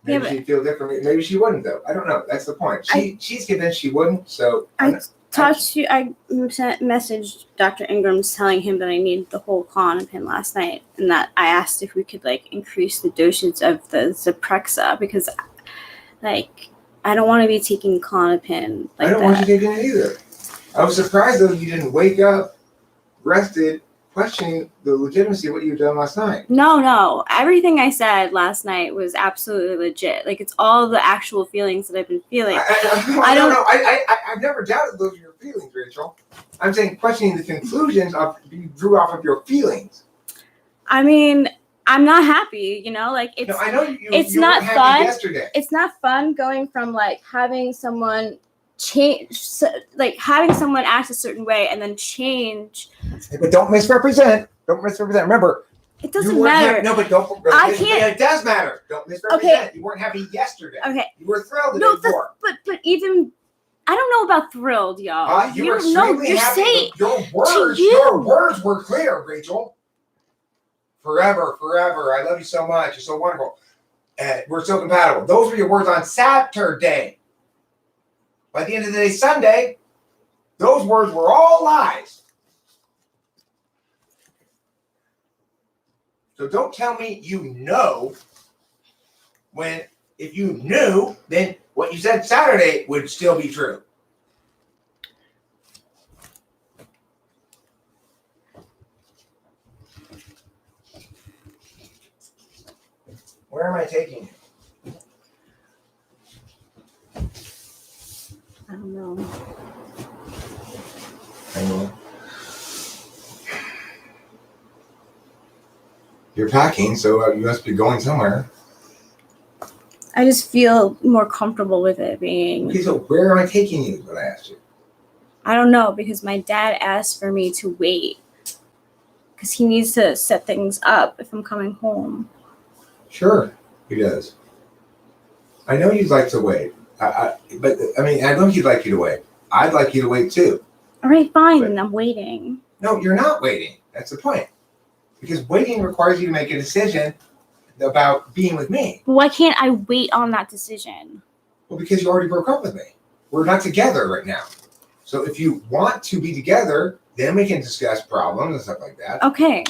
maybe she'd feel differently. Maybe she wouldn't, though. I don't know. That's the point. She's convinced she wouldn't. So I messaged Dr. Ingram's telling him that I needed the whole Klonopin last night, and that I asked if we could increase the dosage of the Zyprexa because I don't want to be taking Klonopin I don't want you taking it either. I was surprised though you didn't wake up rested, questioning the legitimacy of what you've done last night. No. Everything I said last night was absolutely legit. It's all the actual feelings that I've been feeling. I don't know. I've never doubted those are your feelings, Rachel. I'm saying questioning the conclusions you drew off of your feelings. I mean, I'm not happy, it's no, I know it's you not weren't fun. Happy yesterday. It's not fun going from having someone change, having someone act a certain way and then change. But don't misrepresent. Remember, it doesn't matter. No, but don't. I can't. It does matter. Don't misrepresent. Okay. You weren't happy yesterday. Okay. You were thrilled the day before. But even I don't know about thrilled, y'all. You were extremely happy. Saying Your words were clear, Rachel. Forever. I love you so much. You're so wonderful. We're so compatible. Those were your words on Saturday. By the end of the day, Sunday, those words were all lies. So don't tell me you know when if you knew, then what you said Saturday would still be true. Where am I taking you? I don't know. I know. You're packing, so you must be going somewhere. I just feel more comfortable with it being. Okay, so where am I taking you is what I asked you. I don't know, because my dad asked for me to wait. Because he needs to set things up if I'm coming home. Sure, he does. I know you'd like to wait. I know he'd like you to wait. I'd like you to wait too. All right, fine, then I'm waiting. No, you're not waiting. That's the point. Because waiting requires you to make a decision about being with me. Why can't I wait on that decision? Well, because you already broke up with me. We're not together right now. So if you want to be together, then we can discuss problems and stuff like that. Okay.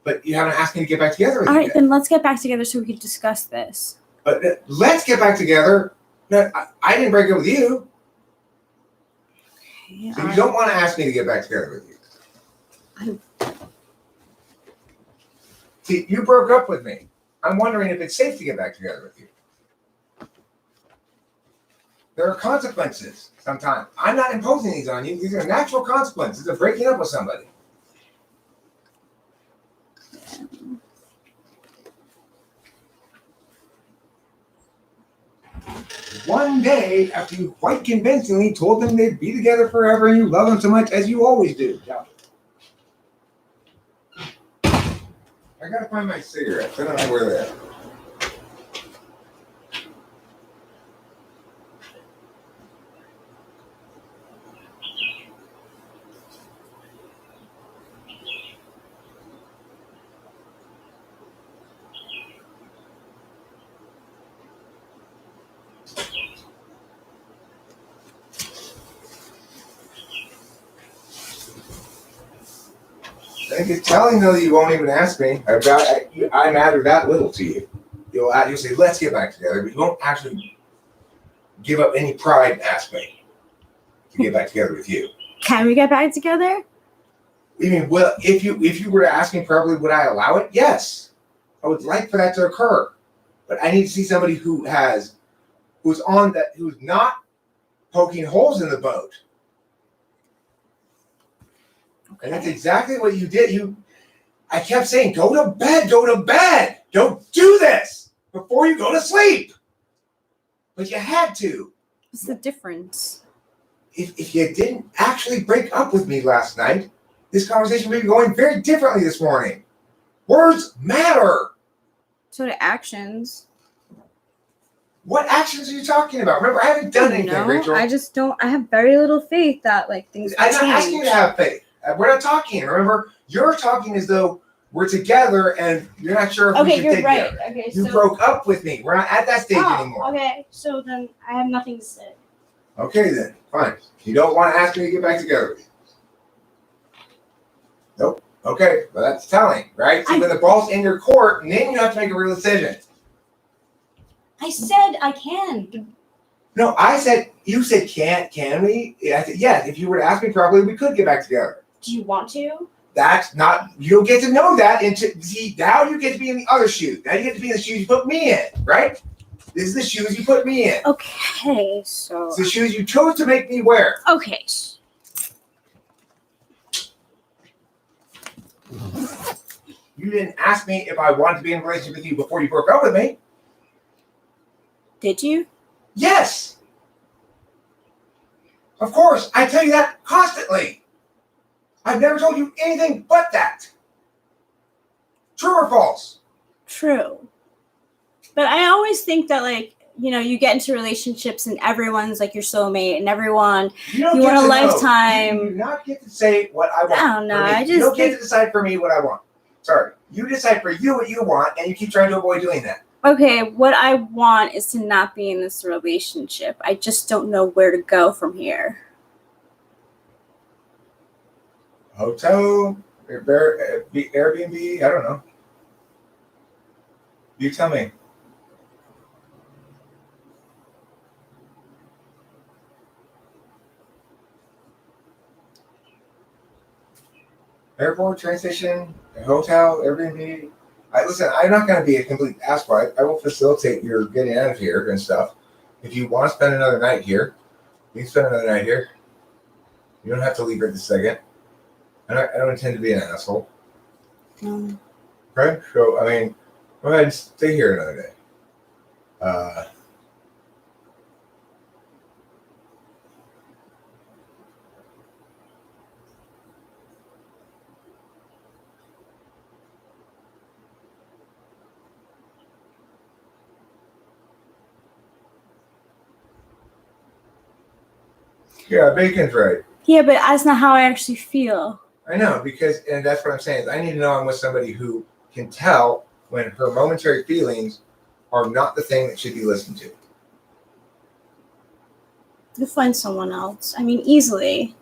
But you haven't asked me to get back together with you. All right, yet. then let's get back together so we can discuss this. But let's get back together. No, I didn't break up with you. Okay, So you don't want to ask me to get back together with you. See, you broke up with me. I'm wondering if it's safe to get back together with you. There are consequences sometimes. I'm not imposing these on you. These are natural consequences of breaking up with somebody. One day, after you quite convincingly told them they'd be together forever and you love them so much, as you always do. Yeah. I gotta find my cigarettes. I don't know where they are. It's telling though that you won't even ask me about. I matter that little to you. You'll say, "Let's get back together," but you won't actually give up any pride and ask me to get back together with you. Can we get back together? I mean, well, if you were to ask me probably, would I allow it? Yes, I would like for that to occur, but I need to see somebody who's not poking holes in the boat. Okay. And that's exactly what you did. I kept saying, go to bed, don't do this before you go to sleep. But you had to. What's the difference? If you didn't actually break up with me last night, this conversation would be going very differently this morning. Words matter. So do actions. What actions are you talking about? Remember, I haven't done anything, Rachel. I just don't. I have very little faith that things will I'm change. not asking you to have faith. We're not talking. Remember, you're talking as though we're together and you're not sure if we should stay together. Okay, you broke up with me. We're not at that stage anymore. Okay, so then I have nothing to say. Okay, then. Fine. You don't want to ask me to get back together with you. Nope. Okay, well, that's telling, right? See, when the ball's in your court, and then you have to make a real decision. I said I can. No, you said can we? I said, yes, if you were to ask me properly, we could get back together. Do you want to? That's not, you'll get to know that. See, now you get to be in the other shoes. Now you get to be in the shoes you put me in, right? This is the shoes you put me in. Okay, so. It's the shoes you chose to make me wear. Okay. You didn't ask me if I wanted to be in a relationship with you before you broke up with me. Did you? Yes. Of course, I tell you that constantly. I've never told you anything but that. True or false? True. But I always think that, you get into relationships and everyone's like your soulmate and everyone, you want a lifetime. You do not get to say what I want. I don't know. You don't get to decide for me what I want. Sorry. You decide for you what you want, and you keep trying to avoid doing that. Okay, what I want is to not be in this relationship. I just don't know where to go from here. Hotel, Airbnb, I don't know. You tell me. Airport, train station, hotel, Airbnb. Listen, I'm not going to be a complete asswipe. I will facilitate your getting out of here and stuff. If you want to spend another night here, you can spend another night here. You don't have to leave right this second. I don't intend to be an asshole. Okay? So, I mean, go ahead and stay here another day. Yeah, bacon's right. Yeah, but that's not how I actually feel. I know, and that's what I'm saying. I need to know I'm with somebody who can tell when her momentary feelings are not the thing that should be listened to. You'll find someone else. I mean, easily.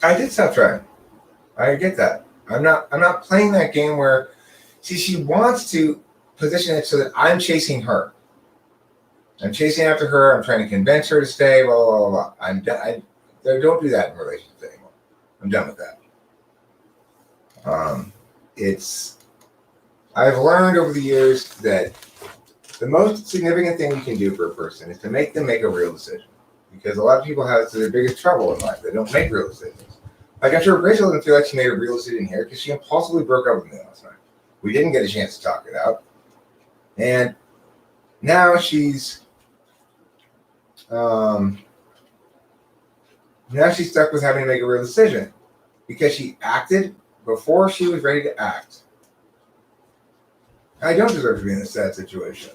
I did stop trying. I get that. I'm not playing that game where, see, she wants to position it so that I'm chasing her. I'm chasing after her. I'm trying to convince her to stay. Blah blah blah blah. I'm done. I don't do that in relationships anymore. I'm done with that. I've learned over the years that the most significant thing you can do for a person is to make them make a real decision. Because a lot of people have their biggest trouble in life. They don't make real decisions. Like, I'm sure Rachel doesn't feel like she made a real decision here because she impulsively broke up with me last night. We didn't get a chance to talk it out. And now she's stuck with having to make a real decision because she acted before she was ready to act. I don't deserve to be in a sad situation.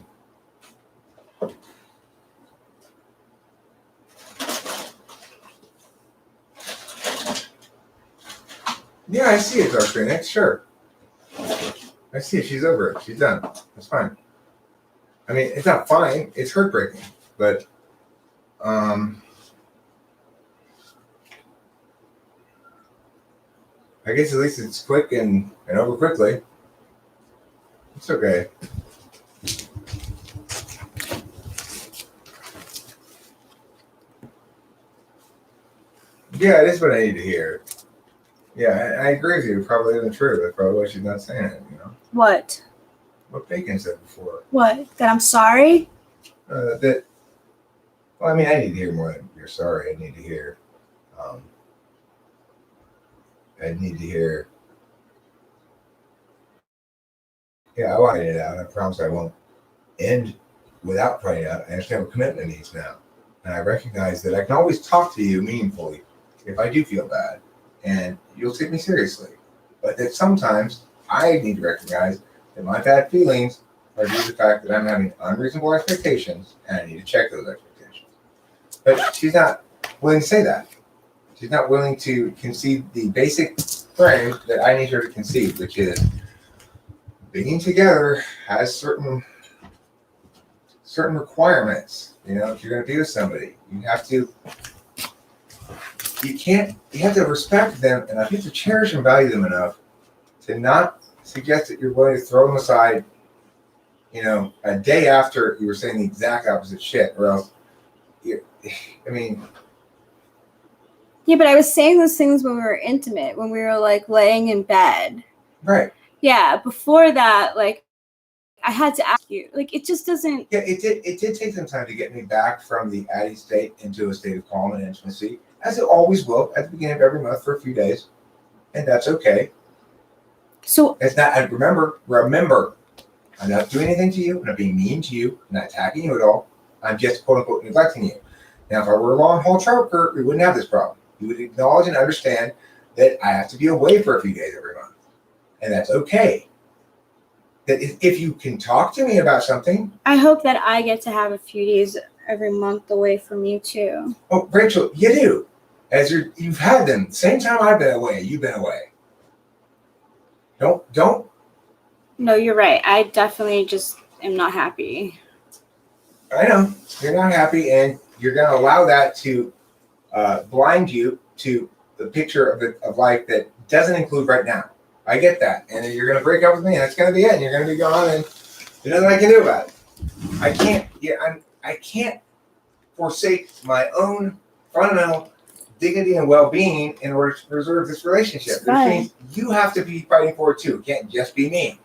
Yeah, I see it, Dark Phoenix, sure. I see it. She's over it. She's done. That's fine. I mean, it's not fine. It's heartbreaking. But, I guess at least it's quick and over quickly. It's okay. Yeah, it is what I need to hear. Yeah, I agree with you. It probably isn't true. That's probably why she's not saying it, you know? What? What Bacon said before. What? That I'm sorry? Well, I mean, I need to hear more than you're sorry. I need to hear, yeah, I want to get it out. I promise I won't end without pointing out. I understand what commitment needs now. And I recognize that I can always talk to you meaningfully if I do feel bad. And you'll take me seriously. But that sometimes I need to recognize that my bad feelings are due to the fact that I'm having unreasonable expectations and I need to check those expectations. But she's not willing to say that. She's not willing to concede the basic frame that I need her to concede, which is being together has certain requirements. You know, if you're going to be with somebody, you have to respect them, and you have to cherish and value them enough to not suggest that you're willing to throw them aside, you know, a day after you were saying the exact opposite shit, or else, I mean. Yeah, but I was saying those things when we were intimate, when we were like laying in bed. Right. Yeah, before that, like, I had to ask you. Like, it just doesn't. Yeah, it did take some time to get me back from the Addie state into a state of calm and intimacy, as it always will at the beginning of every month for a few days, and that's okay. So it's not. Remember, I'm not doing anything to you. I'm not being mean to you. I'm not attacking you at all. I'm just quote unquote neglecting you. Now, if I were a long haul trucker, we wouldn't have this problem. You would acknowledge and understand that I have to be away for a few days every month, and that's okay. That if you can talk to me about something. I hope that I get to have a few days every month away from you too. Oh, Rachel, you do. You've had them. Same time I've been away, you've been away. Don't. No, you're right. I definitely just am not happy. I know you're not happy, and you're going to allow that to blind you to the picture of life that doesn't include right now. I get that, and then you're going to break up with me, and that's going to be it. And you're going to be gone, and there's nothing I can do about it. I can't. Yeah, I can't forsake my own fundamental dignity and well-being in order to preserve this relationship. Which means you have to be fighting for it too. It can't just be me.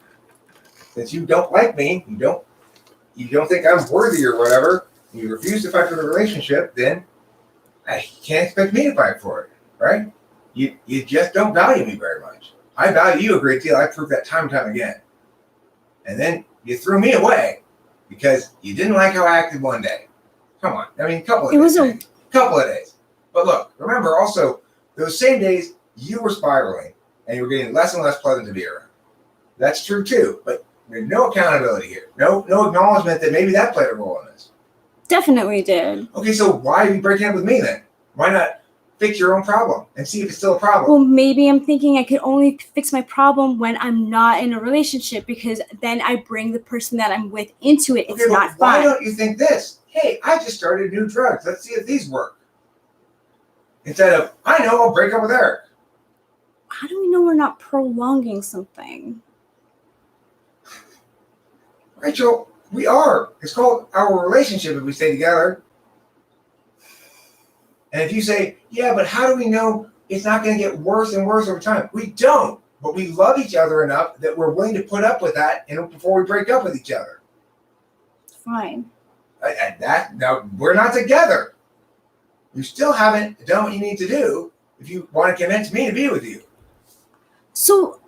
Since you don't like me, you don't think I'm worthy or whatever, and you refuse to fight for the relationship, then I can't expect me to fight for it, right? You just don't value me very much. I value you a great deal. I proved that time and time again. And then you threw me away because you didn't like how I acted one day. Come on. I mean, a couple of days. But look, remember also, those same days you were spiraling and you were getting less and less pleasant to be around. That's true too, but there's no accountability here. No acknowledgement that maybe that played a role in this. Definitely did. Okay, so why are you breaking up with me then? Why not fix your own problem and see if it's still a problem? Well, maybe I'm thinking I could only fix my problem when I'm not in a relationship, because then I bring the person that I'm with into it. It's not fun. Why don't you think this? Hey, I just started new drugs. Let's see if these work. Instead of, I know, I'll break up with Eric. How do we know we're not prolonging something? Rachel, we are. It's called our relationship if we stay together. And if you say, yeah, but how do we know it's not going to get worse and worse over time? We don't. But we love each other enough that we're willing to put up with that before we break up with each other. Fine. Now, we're not together. You still haven't done what you need to do if you want to convince me to be with you. So,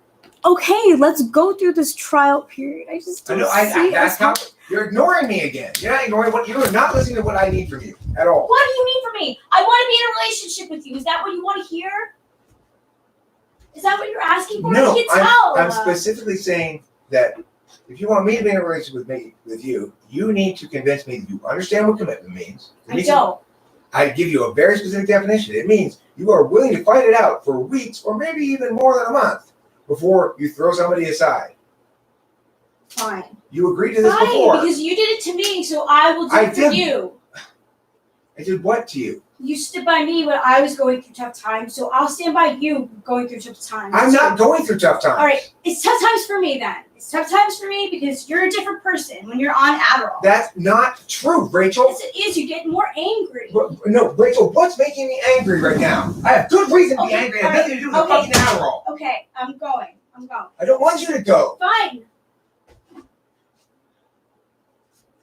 okay, let's go through this trial period. I just don't see you're ignoring me again. You're not ignoring you're not listening to what I need from you at all. What do you need from me? I want to be in a relationship with you. Is that what you want to hear? Is that what you're asking for? No, I can't tell. I'm specifically saying that if you want me to be in a relationship with you, you need to convince me that you understand what commitment means. I don't. I give you a very specific definition. It means you are willing to fight it out for weeks or maybe even more than a month before you throw somebody aside. Fine. You agreed to this before. Because you did it to me, so I will do it for you. I did what to you? You stood by me when I was going through tough times, so I'll stand by you going through tough times. I'm not going through tough times. All right, it's tough times for me then. It's tough times for me because you're a different person when you're on Adderall. That's not true, Rachel. Yes, it is. You get more angry. No, Rachel, what's making me angry right now? I have good reason to be angry. It has nothing to do with the fucking Adderall. Okay, I'm going. I don't want you to go. Fine.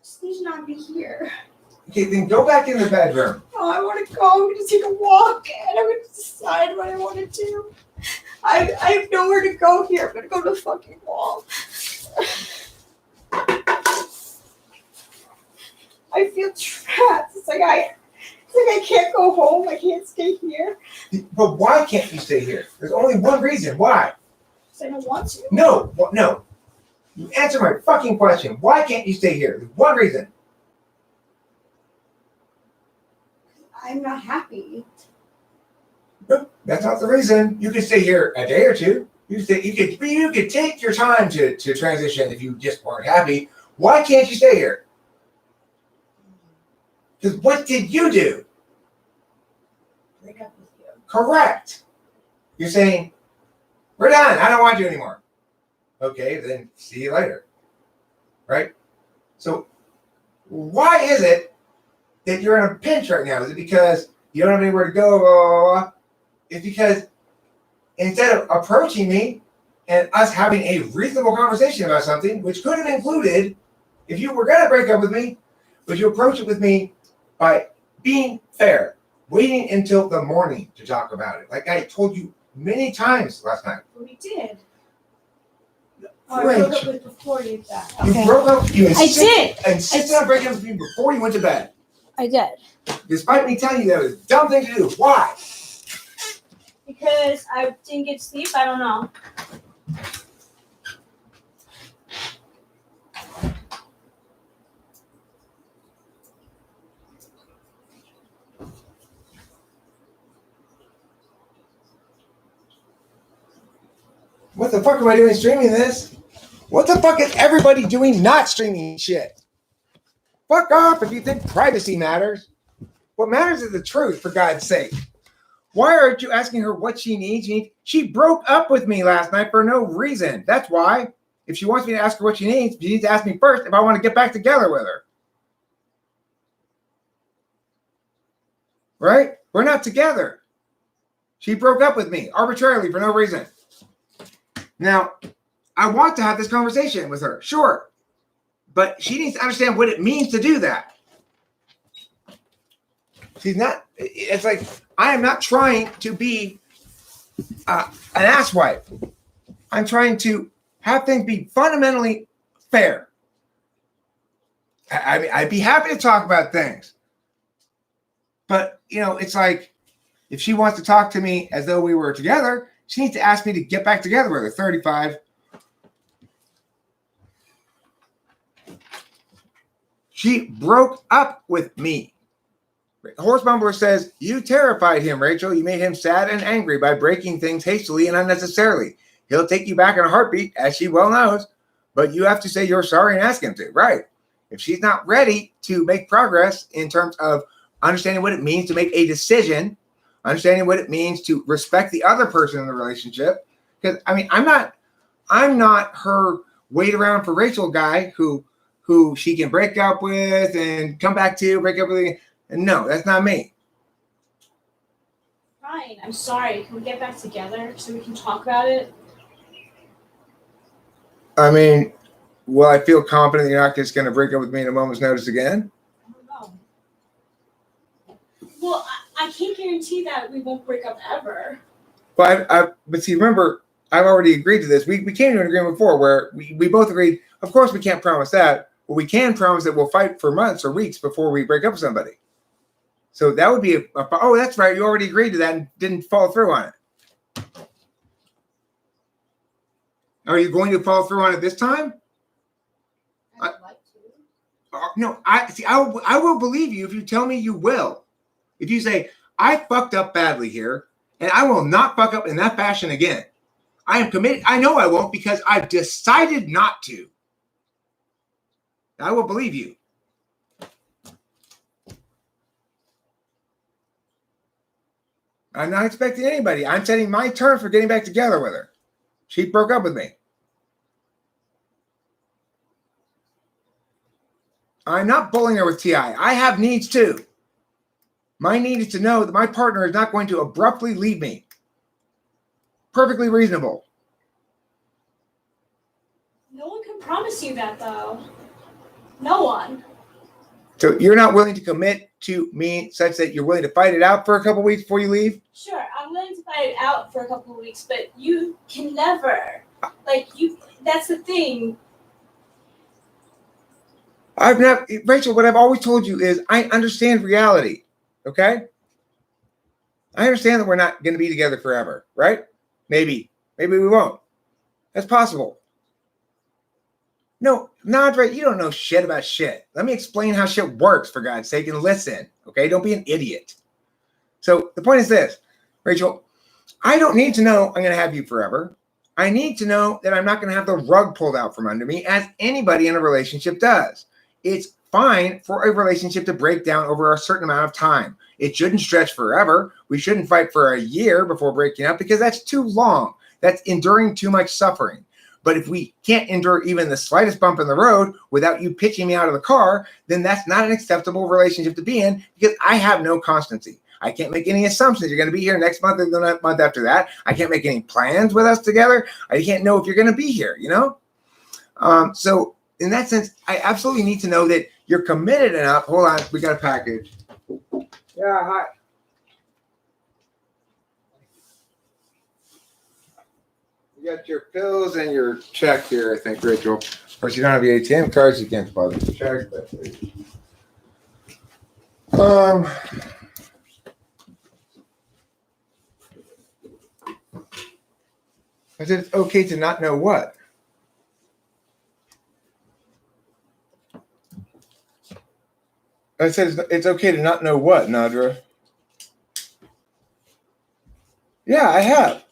Just need to not be here. Okay, then go back in the bedroom. Oh, I want to go. I'm going to take a walk, and I'm going to decide what I want to do. I have nowhere to go here. I'm going to go to the fucking wall. I feel trapped. It's like I can't go home. I can't stay here. But why can't you stay here? There's only one reason. Why? Because I don't want to. No. You answer my fucking question. Why can't you stay here? There's one reason. I'm not happy. No, that's not the reason. You could stay here a day or two. You could take your time to transition if you just weren't happy. Why can't you stay here? Because what did you do? Break up with you. Correct. You're saying, we're done. I don't want you anymore. Okay, then see you later. Right? So why is it that you're in a pinch right now? Is it because you don't have anywhere to go? Blah, blah, blah? It's because instead of approaching me and us having a reasonable conversation about something, which could have included, if you were going to break up with me, but you approach it with me by being fair, waiting until the morning to talk about it. Like I told you many times last night. We did. Oh, I broke up with before you did that. Okay. You broke up. You insisted on breaking up with me before you went to bed. I did. Despite me telling you that was a dumb thing to do. Why? Because I didn't get sleep. I don't know. What the fuck am I doing streaming this? What the fuck is everybody doing not streaming shit? Fuck off if you think privacy matters. What matters is the truth, for God's sake. Why aren't you asking her what she needs? She broke up with me last night for no reason. That's why. If she wants me to ask her what she needs to ask me first if I want to get back together with her. Right? We're not together. She broke up with me arbitrarily for no reason. Now, I want to have this conversation with her, sure. But she needs to understand what it means to do that. She's not, it's like, I am not trying to be an asswipe. I'm trying to have things be fundamentally fair. I'd be happy to talk about things. But, it's like, if she wants to talk to me as though we were together, she needs to ask me to get back together with her. 35. She broke up with me. Horse Bumbler says, you terrified him, Rachel. You made him sad and angry by breaking things hastily and unnecessarily. He'll take you back in a heartbeat, as she well knows, but you have to say you're sorry and ask him to. Right. If she's not ready to make progress in terms of understanding what it means to make a decision, understanding what it means to respect the other person in the relationship, because I'm not her wait around for Rachel guy who she can break up with and come back to, break up with. And no, that's not me. Fine, I'm sorry. Can we get back together so we can talk about it? Will I feel confident you're not just going to break up with me in a moment's notice again? I don't know. Well, I can't guarantee that we won't break up ever. But see, remember, I've already agreed to this. We came to an agreement before where we both agreed, of course we can't promise that, but we can promise that we'll fight for months or weeks before we break up with somebody. So that would be oh, that's right. You already agreed to that and didn't follow through on it. Are you going to follow through on it this time? I'd like to. No, I will believe you if you tell me you will. If you say, I fucked up badly here, and I will not fuck up in that fashion again. I am committed. I know I won't because I've decided not to. I will believe you. I'm not expecting anybody. I'm setting my terms for getting back together with her. She broke up with me. I'm not bullying her with TI. I have needs too. My need is to know that my partner is not going to abruptly leave me. Perfectly reasonable. No one can promise you that, though. No one. So you're not willing to commit to me such that you're willing to fight it out for a couple weeks before you leave? Sure, I'm willing to fight it out for a couple of weeks, but you can never. That's the thing. Rachel, what I've always told you is I understand reality, okay? I understand that we're not going to be together forever, right? Maybe we won't. That's possible. No, Nadra, you don't know shit about shit. Let me explain how shit works, for God's sake, and listen, okay? Don't be an idiot. So the point is this, Rachel, I don't need to know I'm going to have you forever. I need to know that I'm not going to have the rug pulled out from under me, as anybody in a relationship does. It's fine for a relationship to break down over a certain amount of time. It shouldn't stretch forever. We shouldn't fight for a year before breaking up because that's too long. That's enduring too much suffering. But if we can't endure even the slightest bump in the road without you pitching me out of the car, then that's not an acceptable relationship to be in because I have no constancy. I can't make any assumptions. You're going to be here next month and the month after that. I can't make any plans with us together. I can't know if you're going to be here, So in that sense, I absolutely need to know that you're committed enough. Hold on. We got a package. Yeah, hi. You got your pills and your check here, I think, Rachel. Of course, you don't have the ATM cards. You can't deposit the check. I said it's okay to not know what. I said it's okay to not know what, Nadra. Yeah, I have.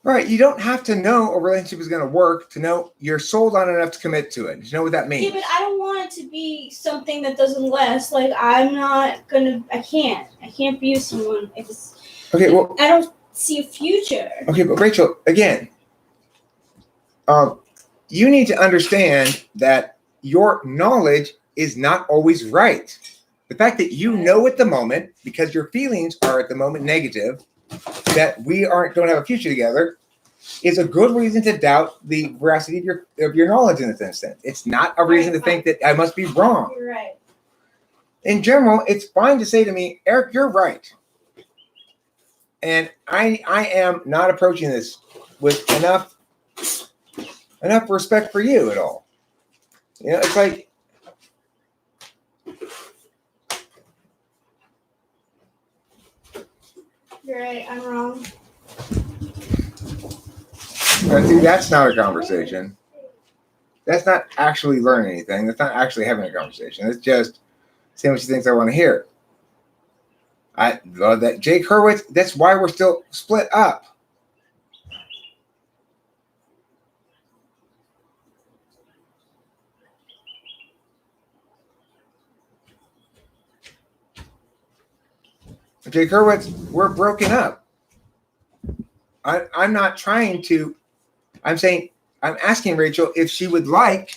Right. You don't have to know a relationship is going to work to know you're sold on enough to commit to it. You know what that means? Yeah, but I don't want it to be something that doesn't last. Like I can't be with someone if it's. Okay. Well, I don't see a future. Okay, but Rachel, again, you need to understand that your knowledge is not always right. The fact that you know at the moment, because your feelings are at the moment negative, that we don't have a future together, is a good reason to doubt the veracity of your knowledge in this instance. It's not a reason to think that I must be wrong. You're right. In general, it's fine to say to me, Eric, you're right. And I am not approaching this with enough respect for you at all. You know, it's like, you're right, I'm wrong. see, that's not a conversation. That's not actually learning anything. That's not actually having a conversation. It's just saying what she thinks I want to hear. I love that. Jake Hurwitz, that's why we're still split up. Jake Hurwitz, we're broken up. I'm not trying to, I'm asking Rachel if she would like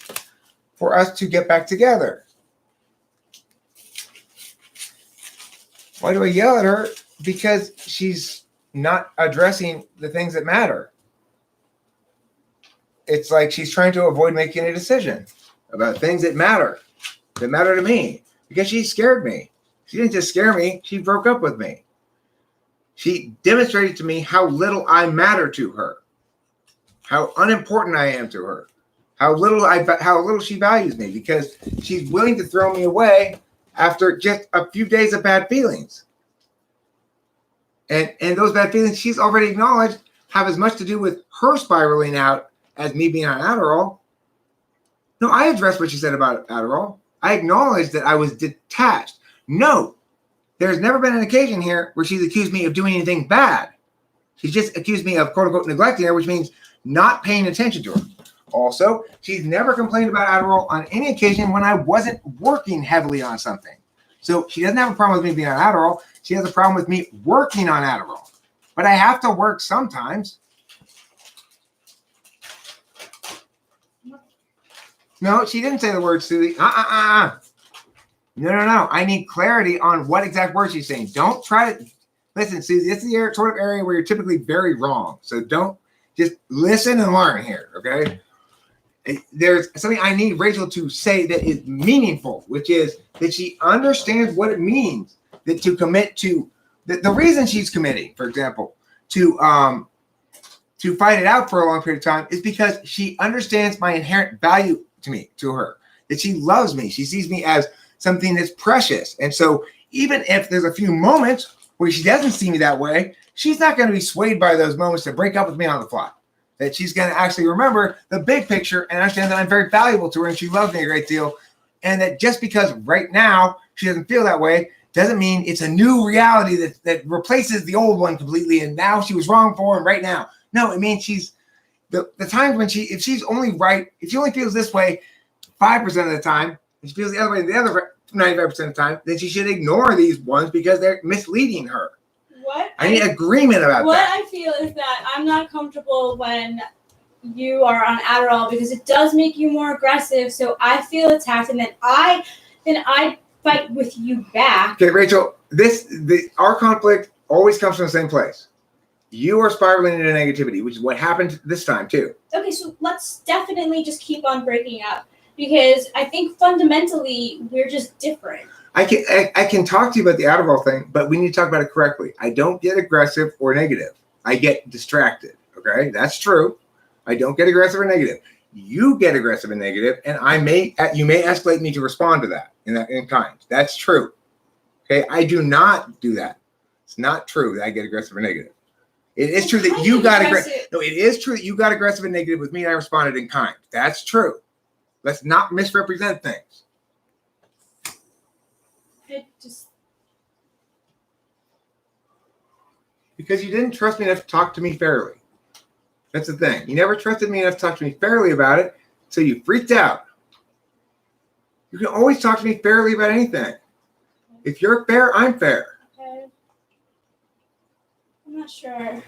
for us to get back together. Why do I yell at her? Because she's not addressing the things that matter. It's like she's trying to avoid making a decision about things that matter to me, because she scared me. She didn't just scare me, she broke up with me. She demonstrated to me how little I matter to her, how unimportant I am to her, how little she values me, because she's willing to throw me away after just a few days of bad feelings. And those bad feelings she's already acknowledged have as much to do with her spiraling out as me being on Adderall. No, I addressed what she said about Adderall. I acknowledged that I was detached. No, there's never been an occasion here where she's accused me of doing anything bad. She's just accused me of, quote unquote, neglecting her, which means not paying attention to her. Also, she's never complained about Adderall on any occasion when I wasn't working heavily on something. So she doesn't have a problem with me being on Adderall. She has a problem with me working on Adderall. But I have to work sometimes. No, she didn't say the word, Susie. No. I need clarity on what exact word she's saying. Don't try to listen, Susie. This is the sort of area where you're typically very wrong. So don't just listen and learn here, okay? There's something I need Rachel to say that is meaningful, which is that she understands what it means that to commit to the reason she's committing, for example, to fight it out for a long period of time is because she understands my inherent value to her, that she loves me. She sees me as something that's precious. And so even if there's a few moments where she doesn't see me that way, she's not going to be swayed by those moments to break up with me on the fly. That she's going to actually remember the big picture and understand that I'm very valuable to her and she loves me a great deal. And that just because right now she doesn't feel that way doesn't mean it's a new reality that replaces the old one completely. And now she was wrong for him right now. No, it means she's the times when if she's only right, if she only feels this way 5% of the time, and she feels the other way the other 95% of the time, then she should ignore these ones because they're misleading her. I need agreement about that. What I feel is that I'm not comfortable when you are on Adderall because it does make you more aggressive. So I feel attacked, and then I fight with you back. Okay, Rachel, our conflict always comes from the same place. You are spiraling into negativity, which is what happened this time too. Okay, so let's definitely just keep on breaking up because I think fundamentally we're just different. I can talk to you about the Adderall thing, but we need to talk about it correctly. I don't get aggressive or negative. I get distracted. Okay, that's true. I don't get aggressive or negative. You get aggressive and negative, and you may escalate me to respond to that in kind. That's true. Okay, I do not do that. It's not true that I get aggressive or negative. It is true that you got aggressive. No, it is true that you got aggressive and negative with me, and I responded in kind. That's true. Let's not misrepresent things. Because you didn't trust me enough to talk to me fairly. That's the thing. You never trusted me enough to talk to me fairly about it, so you freaked out. You can always talk to me fairly about anything. If you're fair, I'm fair. Okay. I'm not sure.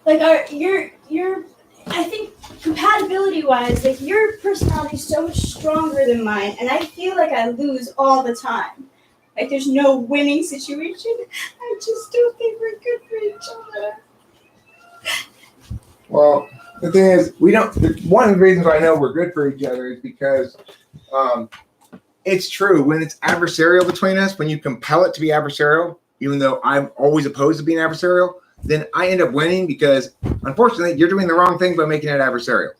Like, you're. I think compatibility-wise, like your personality is so much stronger than mine, and I feel like I lose all the time. Like there's no winning situation. I just don't think we're good for each other. Well, the thing is, we don't. One of the reasons I know we're good for each other is because it's true. When it's adversarial between us, when you compel it to be adversarial, even though I'm always opposed to being adversarial, then I end up winning because, unfortunately, you're doing the wrong thing by making it adversarial.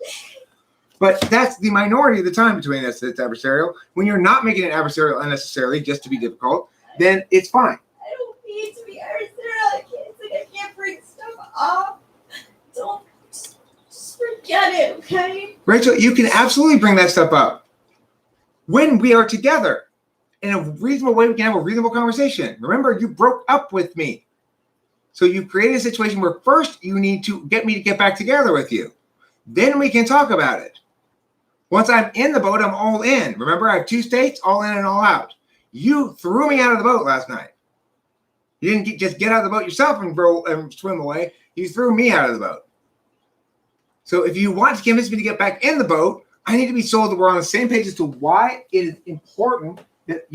But that's the minority of the time between us that's adversarial. When you're not making it adversarial unnecessarily just to be difficult, then it's fine. I don't need to be adversarial. It's like I can't bring stuff up. Don't just forget it, okay? Rachel, you can absolutely bring that stuff up when we are together. In a reasonable way, we can have a reasonable conversation. Remember, you broke up with me. So you created a situation where first you need to get me to get back together with you. Then we can talk about it. Once I'm in the boat, I'm all in. Remember, I have 2 states, all in and all out. You threw me out of the boat last night. You didn't just get out of the boat yourself and swim away. You threw me out of the boat. So if you want to convince me to get back in the boat, I need to be sold that we're on the same page as to why it is important that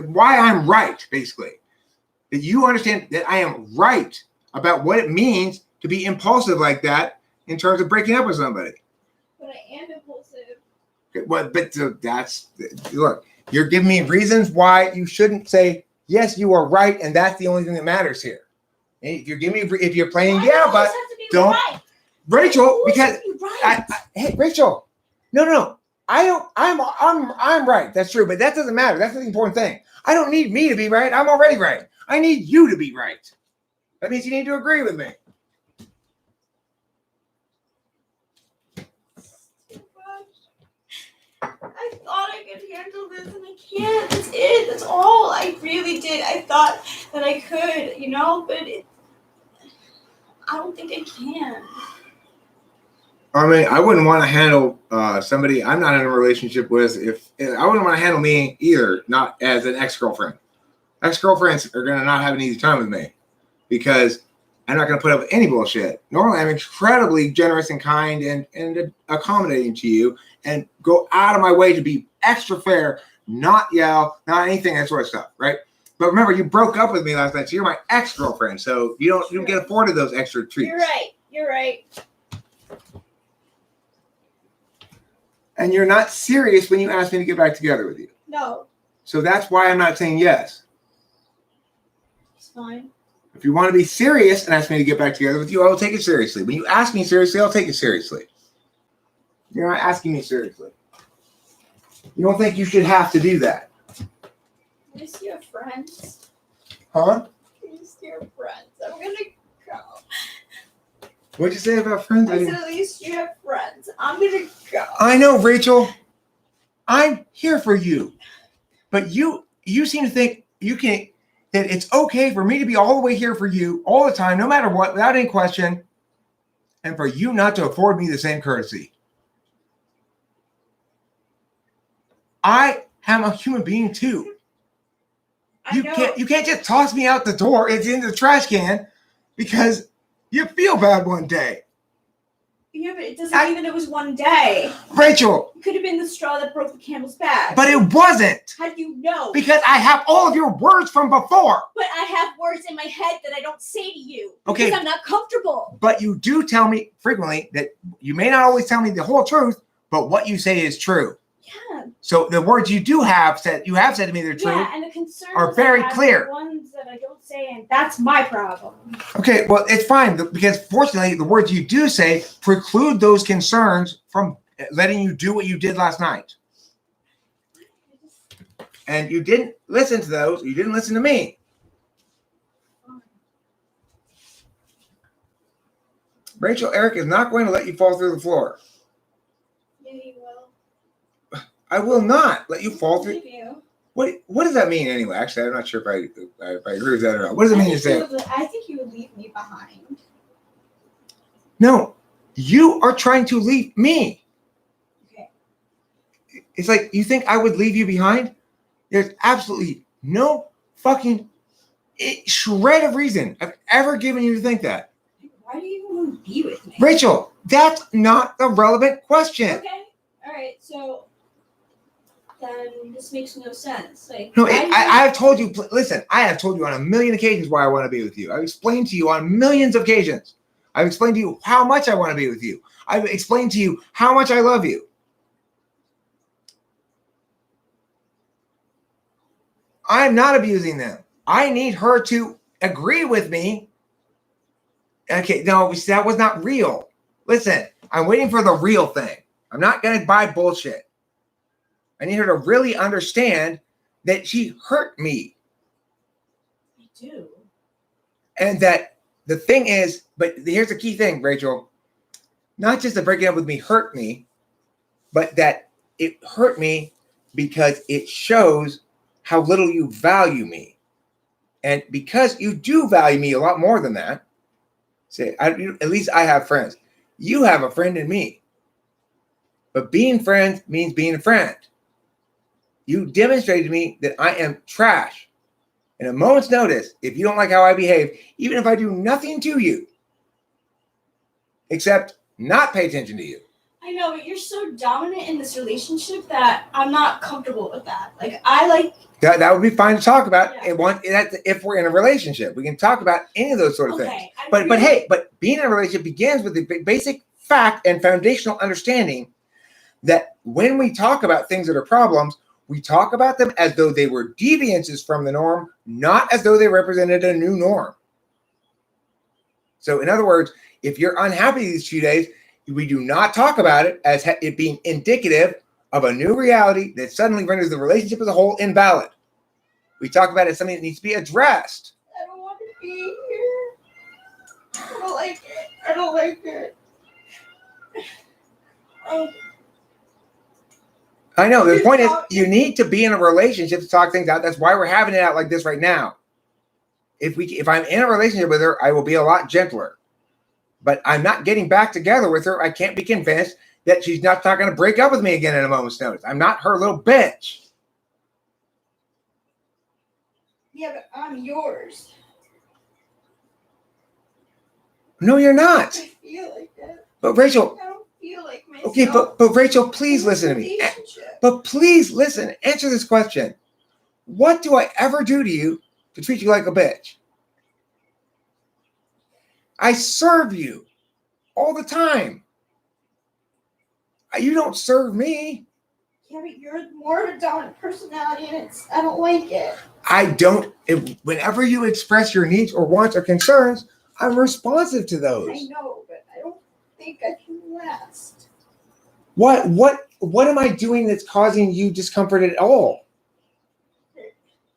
why I'm right, basically. That you understand that I am right about what it means to be impulsive like that in terms of breaking up with somebody. But I am impulsive. Well, but that's look. You're giving me reasons why you shouldn't say yes. You are right, and that's the only thing that matters here. And if you're playing but don't, right. Rachel, because right. Hey, Rachel, no. I'm right. That's true, but that doesn't matter. That's the important thing. I don't need me to be right. I'm already right. I need you to be right. That means you need to agree with me. I thought I could handle this and I can't. That's it. That's all. I really did. I thought that I could, but I don't think I can. I mean, I wouldn't want to handle somebody I'm not in a relationship with. If I wouldn't want to handle me either, not as an ex-girlfriend. Ex-girlfriends are going to not have an easy time with me because I'm not going to put up with any bullshit. Normally, I'm incredibly generous and kind and accommodating to you and go out of my way to be extra fair, not yell, not anything, that sort of stuff, right? But remember, you broke up with me last night, so you're my ex-girlfriend, so you don't get afforded those extra treats. You're right. And you're not serious when you ask me to get back together with you. No. So that's why I'm not saying yes. It's fine. If you want to be serious and ask me to get back together with you, I will take it seriously. When you ask me seriously, I'll take it seriously. You're not asking me seriously. You don't think you should have to do that. At least you have friends. Huh? At least you have friends. I'm going to go. What'd you say about friends? I said at least you have friends. I'm going to go. I know, Rachel. I'm here for you. But you seem to think that it's okay for me to be all the way here for you all the time, no matter what, without any question, and for you not to afford me the same courtesy. I am a human being too. You can't just toss me out the door. It's in the trash can because you feel bad one day. Yeah, but it doesn't mean that it was one day. Rachel. It could have been the straw that broke the camel's back. But it wasn't. How do you know? Because I have all of your words from before. But I have words in my head that I don't say to you. Okay. Because I'm not comfortable. But you do tell me frequently that you may not always tell me the whole truth, but what you say is true. Yeah. So the words you have said to me they're true. Yeah, and the concerns are very clear. The ones that I don't say, and that's my problem. Okay, well, it's fine because fortunately the words you do say preclude those concerns from letting you do what you did last night. And you didn't listen to those. You didn't listen to me. Rachel, Eric is not going to let you fall through the floor. Yeah, he will. I will not let you fall through. You. What does that mean anyway? Actually, I'm not sure if I agree with that or not. What does it mean to say? I think you would leave me behind. No, You are trying to leave me. Okay. It's like, you think I would leave you behind? There's absolutely no fucking shred of reason I've ever given you to think that. Why do you want to be with me? Rachel, that's not the relevant question. Okay. All right. So then this makes no sense. Like, No, I have told you, listen, I have told you on a million occasions why I want to be with you. I've explained to you on millions of occasions. I've explained to you how much I want to be with you. I've explained to you how much I love you. I'm not abusing them. I need her to agree with me. Okay, no, that was not real. Listen, I'm waiting for the real thing. I'm not going to buy bullshit. I need her to really understand that she hurt me. I do. And that the thing is, but here's the key thing, Rachel. Not just that breaking up with me hurt me, but that it hurt me because it shows how little you value me. And because you do value me a lot more than that, say, at least I have friends. You have a friend in me. But being friends means being a friend. You demonstrated to me that I am trash. In a moment's notice, if you don't like how I behave, even if I do nothing to you, except not pay attention to you. I know, but you're so dominant in this relationship that I'm not comfortable with that. Like, I like... That would be fine to talk about. Yeah. If we're in a relationship, we can talk about any of those sort of things. But being in a relationship begins with the basic fact and foundational understanding that when we talk about things that are problems, we talk about them as though they were deviances from the norm, not as though they represented a new norm. So in other words, if you're unhappy these 2 days, we do not talk about it as it being indicative of a new reality that suddenly renders the relationship as a whole invalid. We talk about it as something that needs to be addressed. I don't want to be here. I don't like it. I don't like it. I know. The point is, you need to be in a relationship to talk things out. That's why we're having it out like this right now. If I'm in a relationship with her, I will be a lot gentler. But I'm not getting back together with her. I can't be convinced that she's not going to break up with me again in a moment's notice. I'm not her little bitch. Yeah, but I'm yours. No, you're not. I feel like that. But Rachel. I don't feel like myself. Okay, but Rachel, please listen to me. But please listen. Answer this question. What do I ever do to you to treat you like a bitch? I serve you all the time. You don't serve me. Yeah, but you're more of a dominant personality, and I don't like it. I don't. Whenever you express your needs or wants or concerns, I'm responsive to those. I know, but I don't think I can last. What am I doing that's causing you discomfort at all?